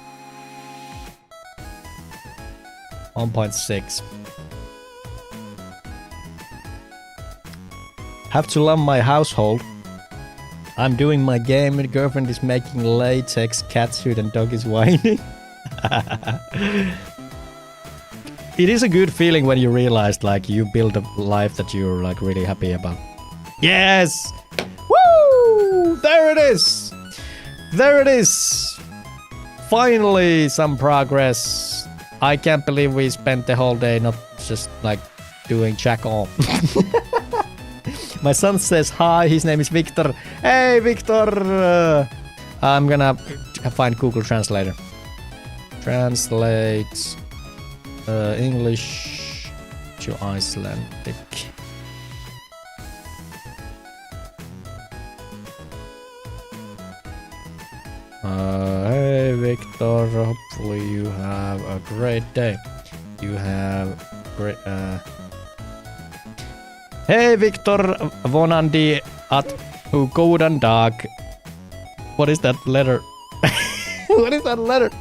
1.6. Have to love my household. I'm doing my game and girlfriend is making latex cat food and dog is whining. It is a good feeling when you realize like you build a life that you're like really happy about. Yes! Woo! There it is! There it is! Finally some progress. I can't believe we spent the whole day not just like doing jack all. My son says hi, his name is Victor. Hey Victor! I'm gonna find Google Translator. Translate English to Icelandic. Hey Victor, hopefully you have a great day. You have great Hey Victor, vonandi at godan dag. What is that letter? What is that letter?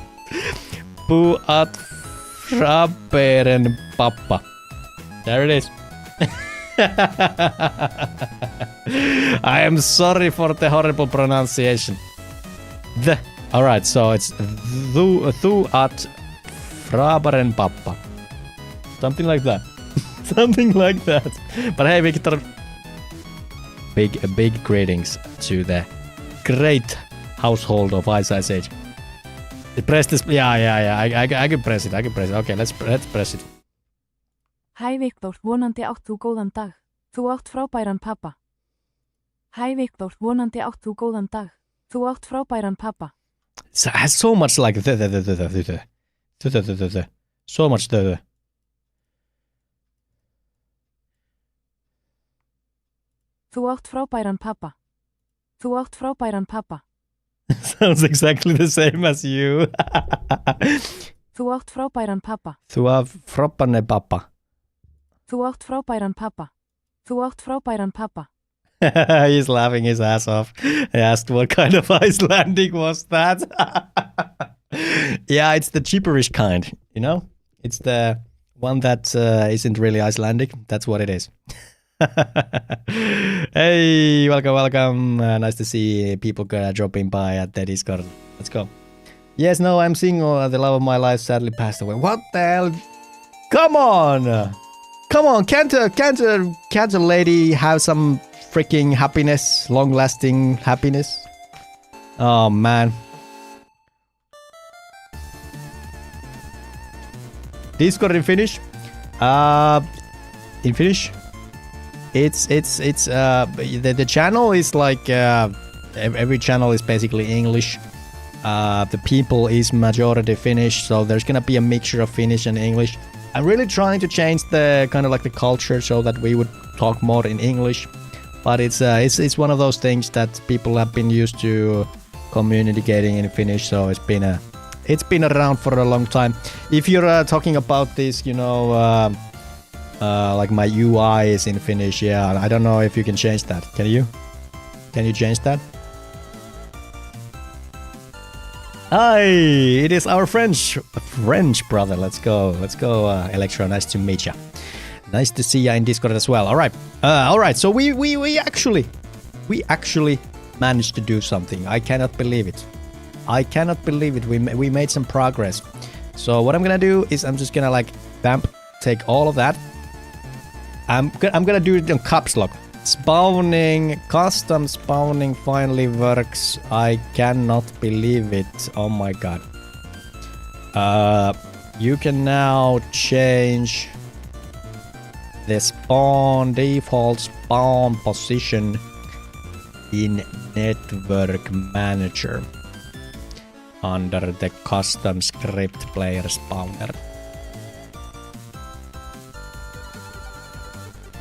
Pu at fraberen pappa. There it is. I am sorry for the horrible pronunciation. The. Alright, so it's thu at fraberen pappa. Something like that. Something like that. But hey, Victor, big greetings to the great household of Ice Ice Age. Press this. Yeah. I can press it. Okay, let's press it. Hæ Viktor, vonandi átt þú góðan dag. Þú átt frábæran pappa. Hæ Viktor, vonandi átt þú góðan dag. Þú átt frábæran pappa. It has so much like so much the. Þú átt frábæran pappa. Þú átt frábæran pappa. Sounds exactly the same as you. Þú átt frábæran pappa. Þú átt frábæran pappa. Þú átt frábæran pappa. Þú átt frábæran pappa. He's laughing his ass off. I asked what kind of Icelandic was that. Yeah, it's the cheaperish kind, you know? It's the one that isn't really Icelandic. That's what it is. Hey, welcome. Nice to see people dropping by at the Discord. Let's go. Yes, no, I'm single. The love of my life sadly passed away. What the hell? Come on! Can't a lady have some freaking happiness, long-lasting happiness? Oh man. Discord in Finnish? In Finnish? It's the channel is like every channel is basically English. The people is majority Finnish, so there's gonna be a mixture of Finnish and English. I'm really trying to change the kind of like the culture so that we would talk more in English, but it's one of those things that people have been used to communicating in Finnish, so it's been around for a long time. If you're talking about this, you know, like my UI is in Finnish, yeah, I don't know if you can change that. Can you? Can you change that? Hi, it is our French brother. Let's go, Electro. Nice to meet ya. Nice to see ya in Discord as well. All right. So we actually managed to do something. I cannot believe it. I cannot believe it. We made some progress. So what I'm gonna do is I'm just gonna like bamp, take all of that. I'm gonna do it in caps lock. Spawning, custom spawning finally works. I cannot believe it. Oh my god. You can now change the spawn default spawn position in network manager under the custom script player spawner.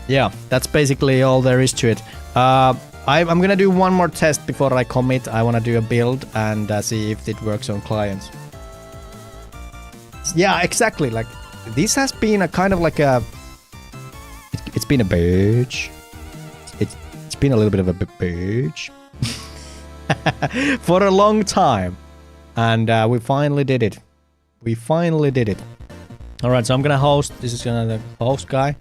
Yeah, that's basically all there is to it. I'm gonna do one more test before I commit. I wanna do a build and see if it works on clients. Yeah, exactly. Like this has been a kind of like a. It's been a bitch. It's been a little bit of a bitch for a long time, and we finally did it. We finally did it. All right, so I'm gonna host. This is gonna the host guy.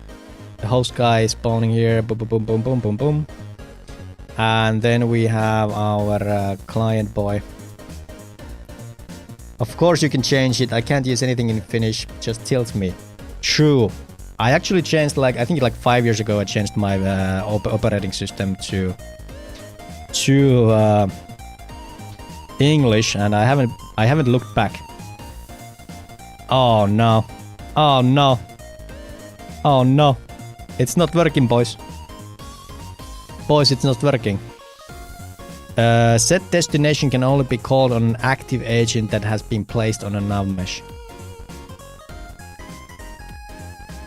The host guy is spawning here. Boom, boom, boom, boom, boom, boom, boom. And then we have our client boy. Of course you can change it. I can't use anything in Finnish. Just tilts me. True. I actually changed I think like 5 years ago I changed my operating system to English, and I haven't looked back. Oh no. Oh no. Oh no. It's not working, boys. Boys, it's not working. Set destination can only be called on an active agent that has been placed on a nav mesh.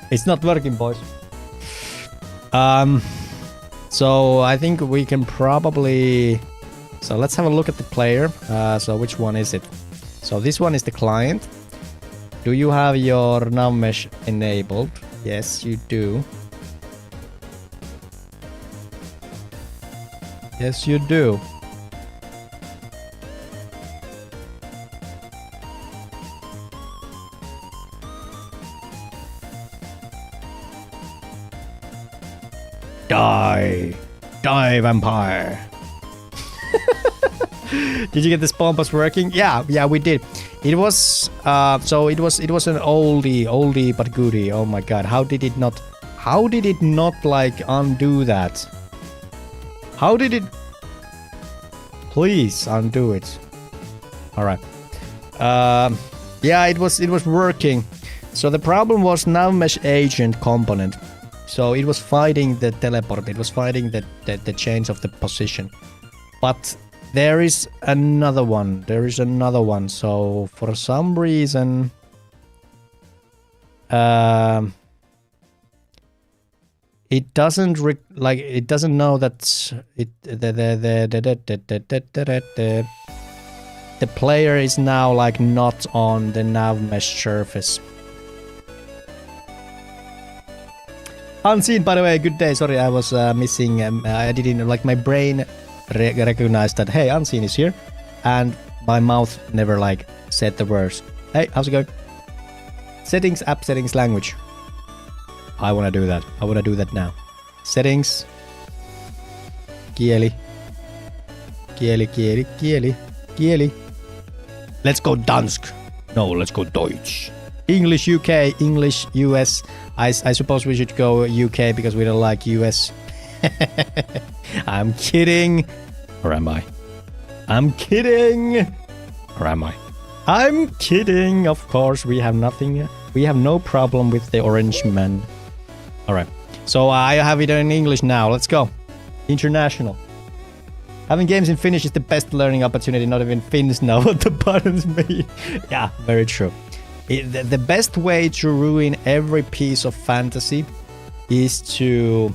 It's not working, boys. So I think we can probably... So let's have a look at the player. So which one is it? So this one is the client. Do you have your nav mesh enabled? Yes, you do. Yes, you do. Die! Die, vampire! Did you get the spawn pass working? Yeah, we did. It was so it was an oldie but goodie. Oh my god, how did it not like undo that? How did it? Please undo it. All right. Yeah, it was working. So the problem was nav mesh agent component. So it was fighting the teleport. It was fighting the change of the position. But there is another one. So for some reason, it doesn't know that the player is now like not on the nav mesh surface. Unseen, by the way, good day. Sorry, I was missing. I didn't like my brain recognized that. Hey, Unseen is here, and my mouth never like said the words. Hey, how's it going? Settings, app settings, language. I want to do that. I want to do that now. Settings. Kieli. Let's go Dansk. No, let's go Deutsch. English UK, English US. I suppose we should go UK because we don't like US. I'm kidding. Or am I? I'm kidding. Or am I? I'm kidding. Of course, we have nothing. We have no problem with the orange man. All right. So I have it in English now. Let's go. International. Having games in Finnish is the best learning opportunity. Not even Finns know what the buttons mean. Yeah, very true. The best way to ruin every piece of fantasy is to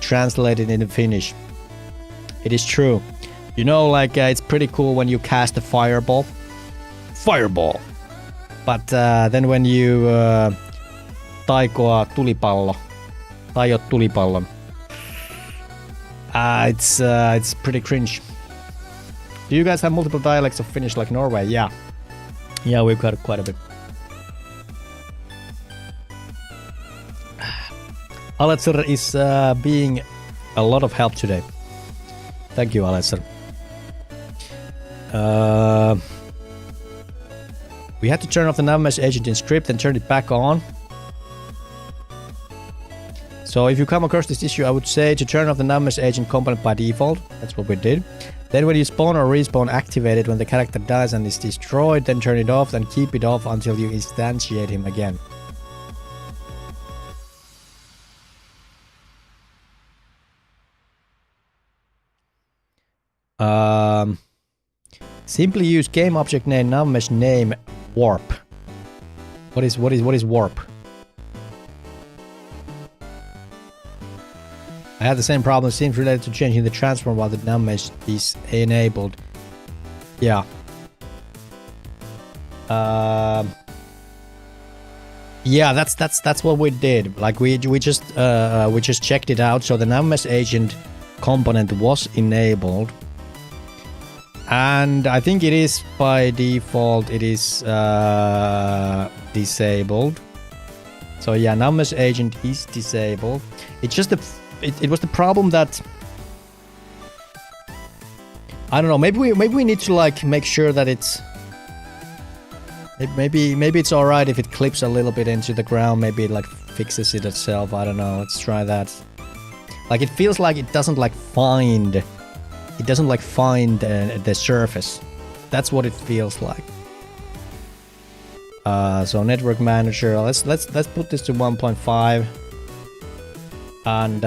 translate it into Finnish. It is true. You know, like it's pretty cool when you cast a fireball. Fireball. But then when you taikoa tulipallo, taiot tulipallon, it's pretty cringe. Do you guys have multiple dialects of Finnish like Norway? Yeah. Yeah, we've got quite a bit. Aletser is being a lot of help today. Thank you, Aletser. We had to turn off the navmesh agent in script and turn it back on. So if you come across this issue, I would say to turn off the navmesh agent component by default. That's what we did. Then when you spawn or respawn, activate it when the character dies and is destroyed. Then turn it off and keep it off until you instantiate him again. Simply use game object name navmesh name warp. What is warp? I had the same problem. Seems related to changing the transform while the navmesh is enabled. Yeah. Yeah, that's what we did. Like we just checked it out. So the navmesh agent component was enabled. And I think it is by default, it is disabled. So yeah, navmesh agent is disabled. It's just it was the problem that I don't know. Maybe we need to like make sure that it's maybe it's all right if it clips a little bit into the ground. Maybe it like fixes it itself. I don't know. Let's try that. Like it feels like it doesn't like find. It doesn't like find the surface. That's what it feels like. So network manager. Let's put this to 1.5. And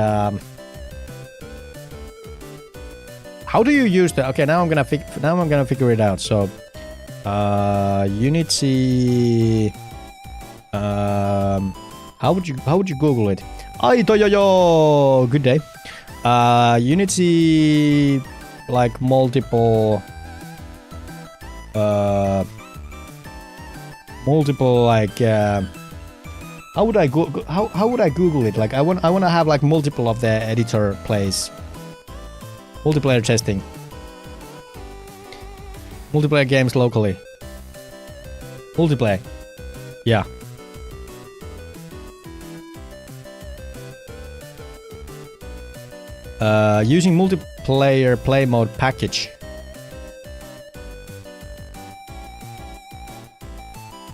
how do you use that? Okay, now I'm gonna figure it out. So Unity. How would you Google it? Aitoyoyo. Good day. Unity. Like multiple like how would I Google it? Like I want to have like multiple of the editor plays. Multiplayer testing. Multiplayer games locally. Multiplayer. Yeah. Using multiplayer play mode package.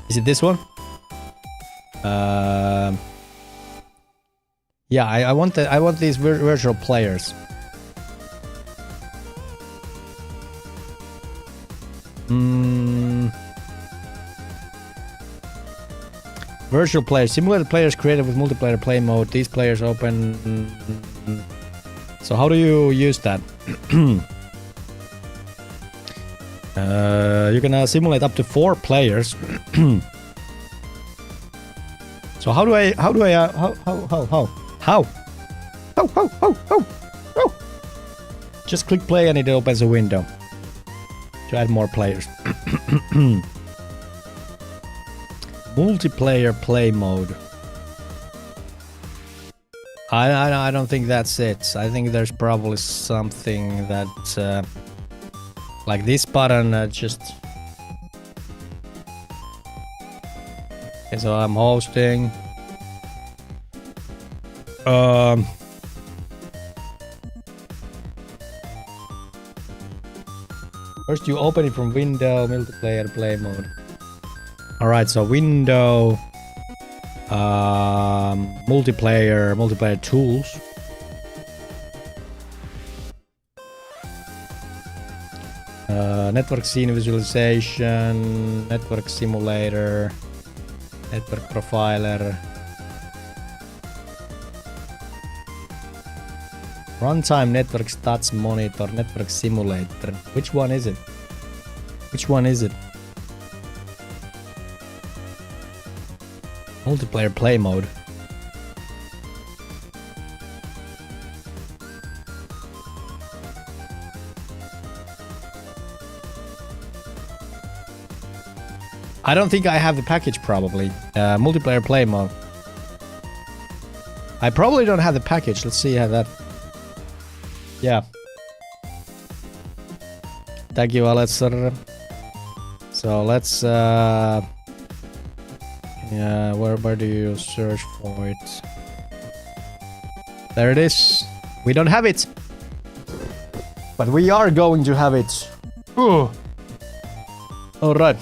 Is it this one? Yeah, I want these virtual players. Virtual players. Simulated players created with multiplayer play mode. These players open. So how do you use that? You can simulate up to 4 players. So how? Just click play and it opens a window to add more players. Multiplayer play mode. I don't think that's it. I think there's probably something that like this button just. Okay, so I'm hosting. First you open it from window, multiplayer play mode. Alright, so window, multiplayer tools. Network scene visualization, network simulator, network profiler. Runtime network stats monitor, network simulator. Which one is it? Which one is it? Multiplayer play mode. I don't think I have the package probably. Multiplayer play mode. I probably don't have the package. Let's see how that... Yeah. Thank you, Alex. So let's... Yeah, where do you search for it? There it is. We don't have it. But we are going to have it. Ooh. All right.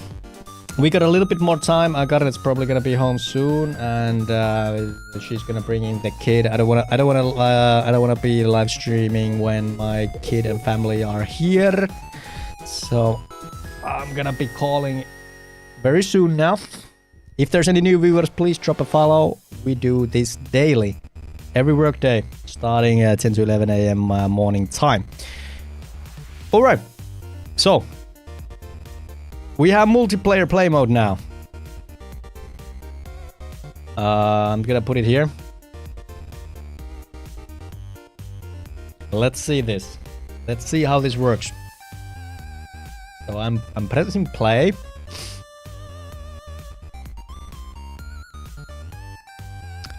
We got a little bit more time. Agaret's probably gonna be home soon, and she's gonna bring in the kid. I don't wanna be live streaming when my kid and family are here. So I'm gonna be calling very soon now. If there's any new viewers, please drop a follow. We do this daily, every workday, starting at 10 to 11 a.m. Morning time. All right. So we have multiplayer play mode now. I'm gonna put it here. Let's see this. Let's see how this works. So I'm pressing play.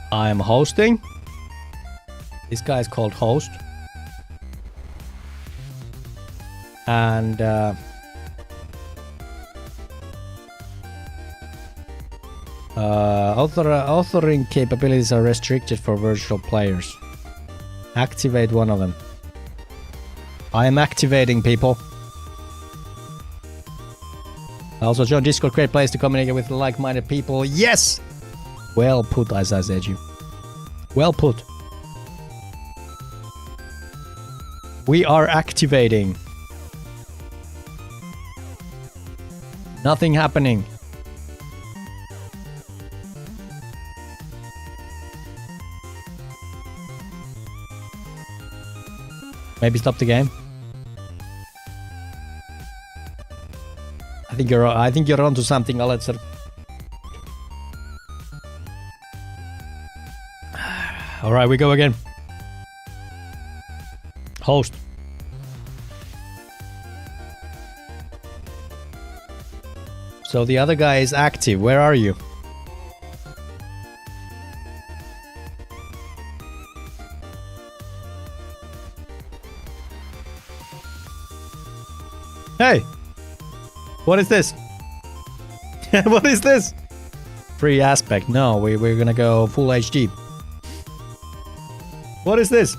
I'm hosting. This guy is called host. And authoring capabilities are restricted for virtual players. Activate one of them. I am activating, people. Also join Discord, great place to communicate with like-minded people. Yes! Well put, as I said you. Well put. We are activating. Nothing happening. Maybe stop the game. I think you're onto something, Alexa. All right, we go again. Host. So the other guy is active. Where are you? Hey! What is this? What is this? Free aspect. No, we're gonna go full HD. What is this?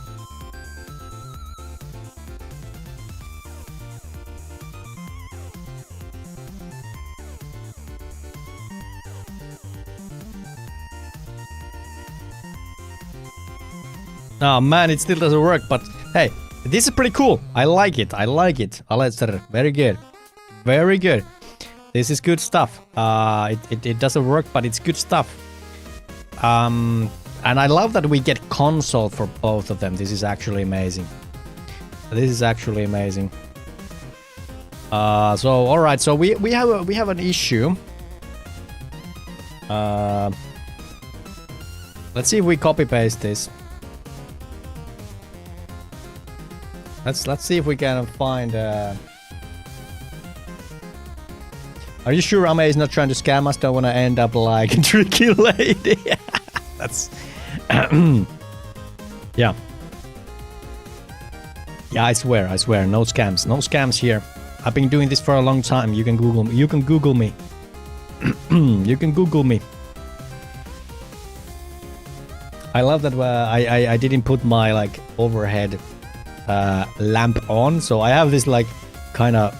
Oh man, it still doesn't work, but hey, this is pretty cool. I like it. I like it. Alexa, very good. Very good. This is good stuff. It doesn't work, but it's good stuff. And I love that we get console for both of them. This is actually amazing. This is actually amazing. So all right. So we have an issue. Let's see if we copy paste this. Let's see if we can find. Are you sure Ame is not trying to scam us? Don't want to end up like a tricky lady. That's. Yeah. Yeah, I swear, no scams, no scams here. I've been doing this for a long time. You can Google me. You can Google me. You can Google me. I love that I didn't put my like overhead lamp on, so I have this like kind of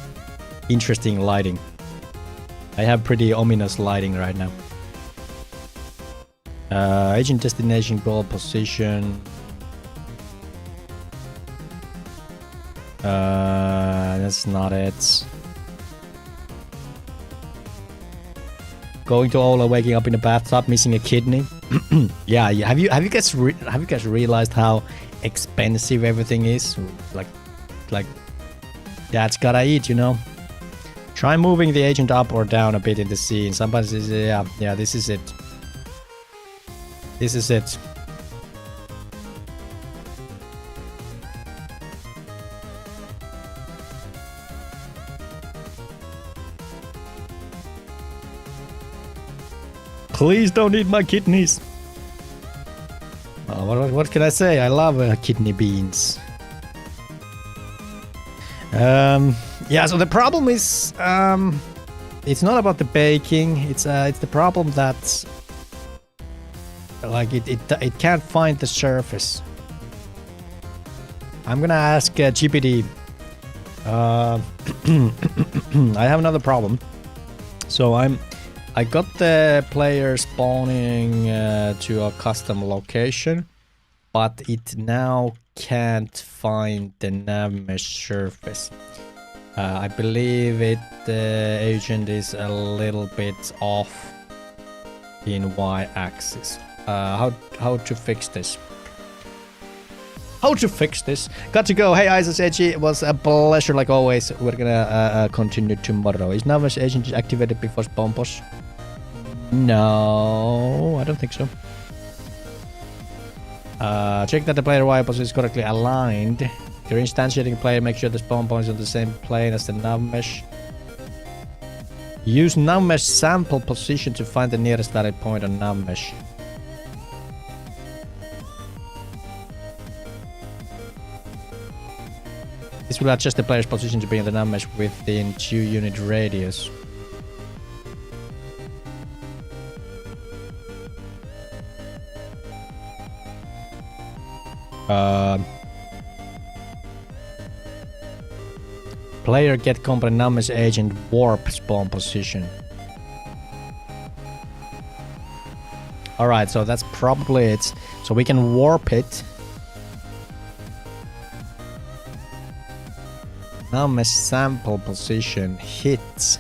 interesting lighting. I have pretty ominous lighting right now. Agent destination, goal position. That's not it. Going to Ola, waking up in a bathtub, missing a kidney. Yeah. Have you guys realized how expensive everything is? Like, dad's gotta eat, you know. Try moving the agent up or down a bit in the scene. Somebody says, yeah, this is it. This is it. Please don't eat my kidneys. What can I say? I love kidney beans. Yeah, so the problem is, it's not about the baking. It's the problem that, like, it can't find the surface. I'm gonna ask GPT. I have another problem. So I got the player spawning to a custom location, but it now can't find the nav mesh surface. I believe the agent is a little bit off in y-axis. How to fix this? How to fix this? Got to go. Hey, Isis Edgy, it was a pleasure like always. We're gonna continue tomorrow. Is nav mesh agent activated before spawn boss? No, I don't think so. Check that the player y position is correctly aligned. If you're instantiating a player, make sure the spawn point is on the same plane as the nav mesh. Use nav mesh sample position to find the nearest valid point on nav mesh. This will adjust the player's position to be in the nav mesh within 2-unit radius. Player get component nav mesh agent warp spawn position. Alright, so that's probably it. So we can warp it. Nav mesh sample position hits.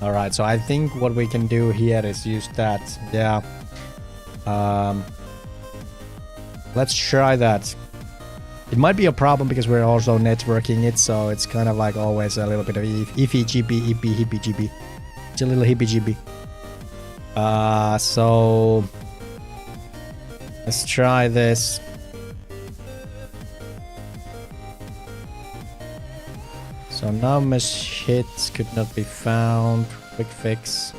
Alright, so I think what we can do here is use that. Yeah. Let's try that. It might be a problem because we're also networking it, so it's kind of like always a little bit of iffy GB, ippy, hippy GB. It's a little hippy GB. So let's try this. So now mesh hits could not be found. Quick fix.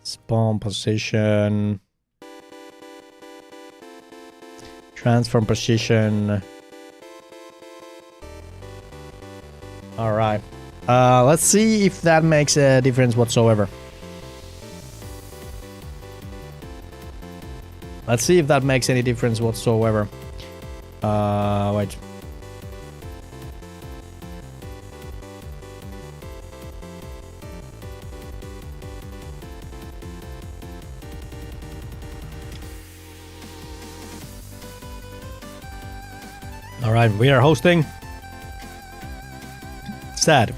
Spawn position. Transform position. Alright. Let's see if that makes a difference whatsoever. Let's see if that makes any difference whatsoever. Wait. Alright, we are hosting. Sad.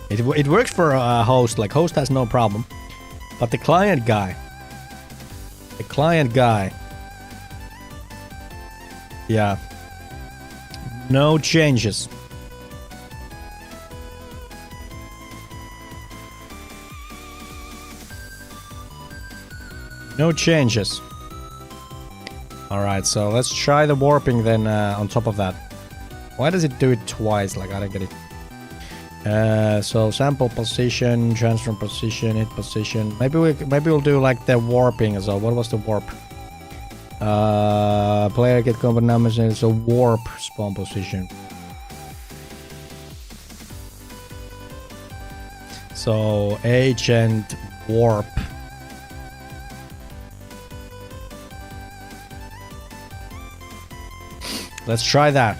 It works for a host, like host has no problem. But the client guy. Yeah. No changes. No changes. Alright, so let's try the warping then on top of that. Why does it do it twice? Like, I don't get it. So sample position, transform position, hit position. Maybe we'll do like the warping as well. What was the warp? Player get combat numbers and it's a warp spawn position. So agent warp. Let's try that.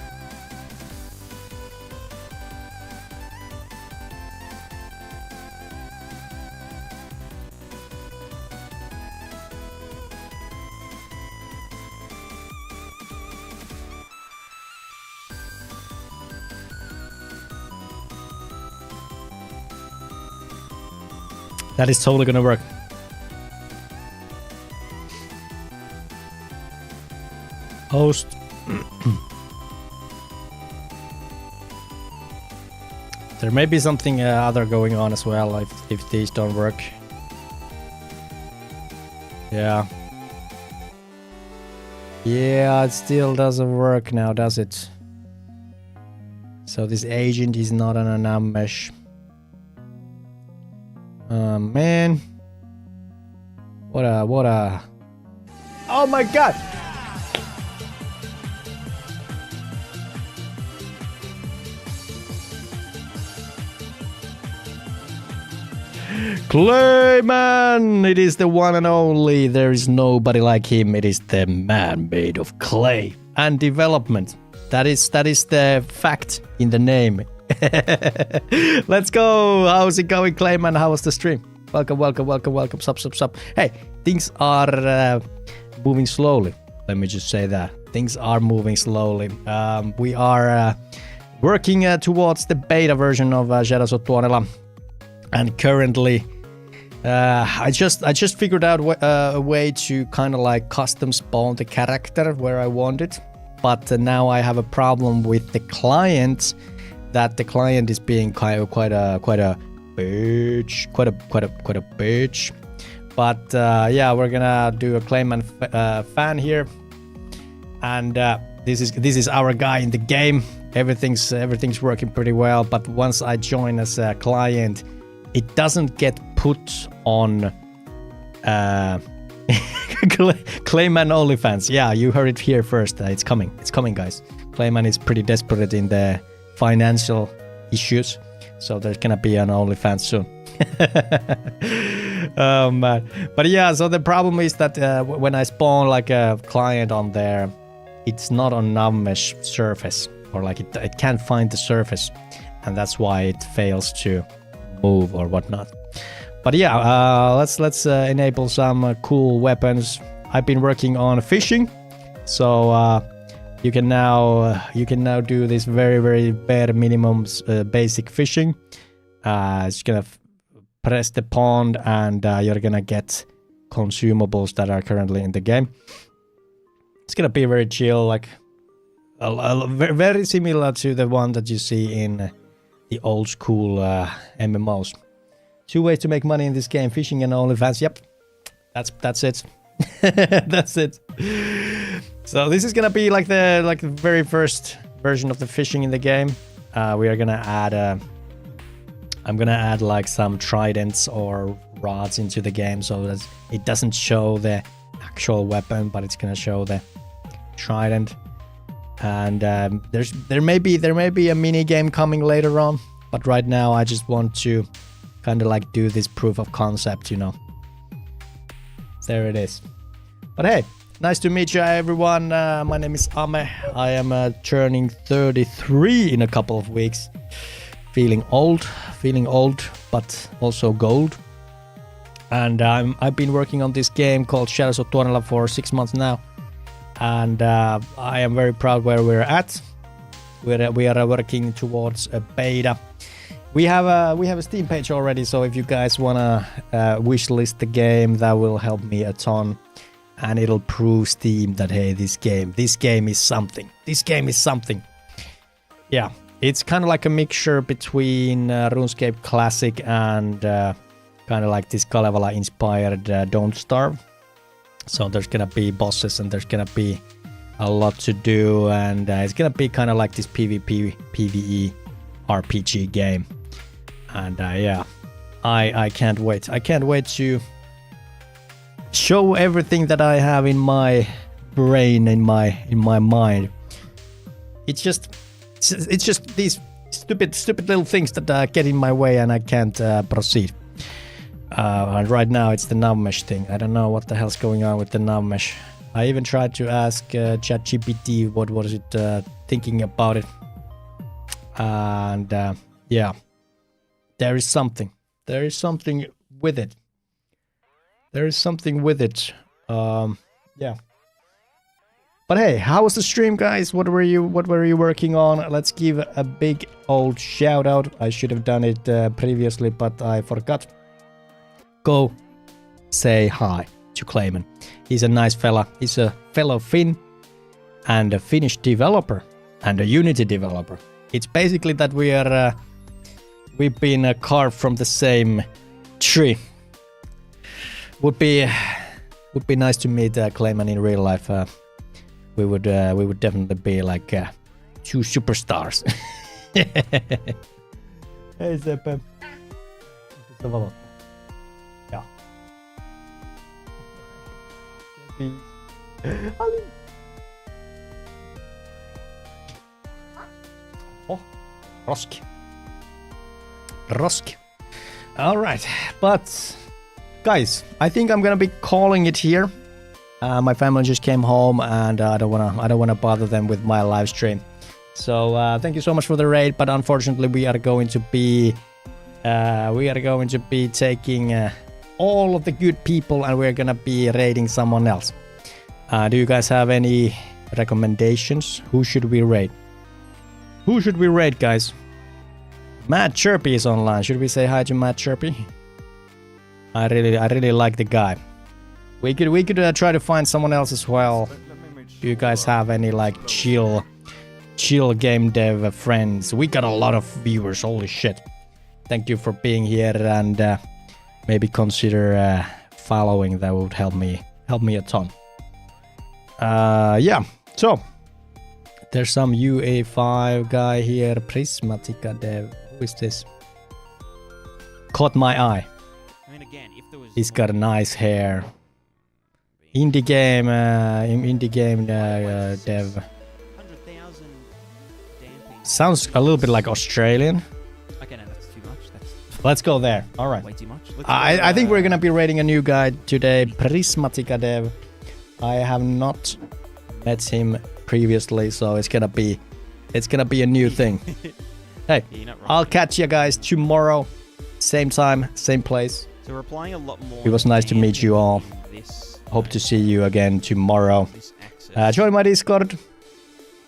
That is totally gonna work. Host. There may be something other going on as well if these don't work. Yeah. Yeah, it still doesn't work now, does it? So this agent is not on a nav mesh. Man. What a... Oh my god! Clayman! It is the one and only. There is nobody like him. It is the man made of clay and development. That is the fact in the name. Let's go. How's it going, Clayman? How was the stream? Welcome. Sup. Hey, things are moving slowly. Let me just say that. Things are moving slowly. We are working towards the beta version of Shadows of Tuonela. And currently, I just figured out a way to kind of like custom spawn the character where I want it. But now I have a problem with the client. That the client is being quite a bitch. But yeah, we're gonna do a Clayman fan here, and this is our guy in the game. Everything's working pretty well. But once I join as a client, it doesn't get put on Clayman OnlyFans. Yeah, you heard it here first. It's coming, guys. Clayman is pretty desperate in the financial issues, so there's gonna be an OnlyFans soon. Oh man. But yeah, so the problem is that when I spawn like a client on there, it's not on navmesh surface, or like it can't find the surface, and that's why it fails to move or whatnot. But yeah, let's enable some cool weapons. I've been working on fishing, so you can now do this very bare minimum basic fishing. It's gonna press the pond, and you're gonna get consumables that are currently in the game. It's gonna be very chill, like very similar to the one that you see in the old school MMOs. 2 ways to make money in this game: fishing and OnlyFans. Yep, that's it. That's it. So this is gonna be like the very first version of the fishing in the game. We are gonna add I'm gonna add like some tridents or rods into the game, so that it doesn't show the actual weapon, but it's gonna show the trident. And there may be a mini game coming later on, but right now I just want to kind of like do this proof of concept, you know. There it is. But hey, nice to meet you, everyone. My name is Ame. I am turning 33 in a couple of weeks. Feeling old, but also gold. And I've been working on this game called Shadows of Tuonela for 6 months now. And I am very proud where we're at. We are working towards a beta. We have a Steam page already, so if you guys wanna wishlist the game, that will help me a ton, and it'll prove Steam that hey, this game is something. This game is something. Yeah, it's kind of like a mixture between RuneScape Classic and kind of like this Kalevala-Inspired Don't Starve. So there's gonna be bosses, and there's gonna be a lot to do, and it's gonna be kind of like this PvP, PvE RPG game. And yeah, I can't wait. I can't wait to show everything that I have in my brain, in my mind. It's just these stupid little things that get in my way, and I can't proceed. And right now it's the navmesh thing. I don't know what the hell's going on with the navmesh. I even tried to ask ChatGPT what was it thinking about it. And yeah, there is something with it. Yeah. But hey, how was the stream, guys? What were you working on? Let's give a big old shout out. I should have done it previously, but I forgot. Go say hi to Clayman. He's a nice fella. He's a fellow Finn and a Finnish developer and a Unity developer. It's basically that we've been carved from the same tree. Would be nice to meet Clayman in real life. We would definitely be like two superstars. Hei Sepe. Ja. Roski. All right, but guys, I think I'm gonna be calling it here. My family just came home, and I don't wanna bother them with my live stream. So thank you so much for the raid, but unfortunately we are going to be taking all of the good people, and we're gonna be raiding someone else. Do you guys have any recommendations? Who should we raid? Who should we raid, guys? Matt Chirpy is online. Should we say hi to Matt Chirpy? I really like the guy. We could try to find someone else as well. Do you guys have any like chill game dev friends? We got a lot of viewers. Holy shit! Thank you for being here, and maybe consider following. That would help me a ton. Yeah. So there's some UA5 guy here. Prismatica dev. Who is this? Caught my eye. I mean, again, if there was He's got a nice hair. Indie game dev. 100,000 damn things. Sounds a little bit like Australian. Okay, no, that's too much. That's Let's go there. All right. way too much. I think we're gonna be rating a new guy today. Prismatica dev. I have not met him previously, so it's gonna be a new thing. Hey, You're not wrong. I'll catch you guys tomorrow, same time, same place. So we're applying a lot more. It was nice to meet you all. This, Hope to see you again tomorrow. this access. Join my Discord.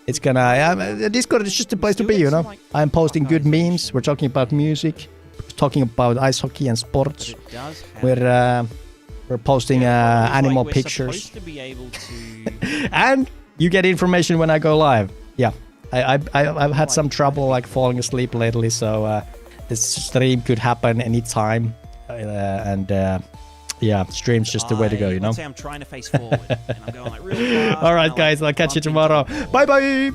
It's gonna Discord is just a place to be, you know. I'm posting good memes. We're talking about music, talking about ice hockey and sports. It does have- We're posting Yeah, it's animal like pictures, We're supposed to be able to. and you get information when I go live. Yeah, I've had some trouble like falling asleep lately, so this stream could happen anytime, and yeah, stream's just the way to go, you know. Let's say I'm trying to face forward, and I'm going like really fast. All right, and I'm, guys, like, I'll catch you bumping tomorrow. into the wall. Bye bye.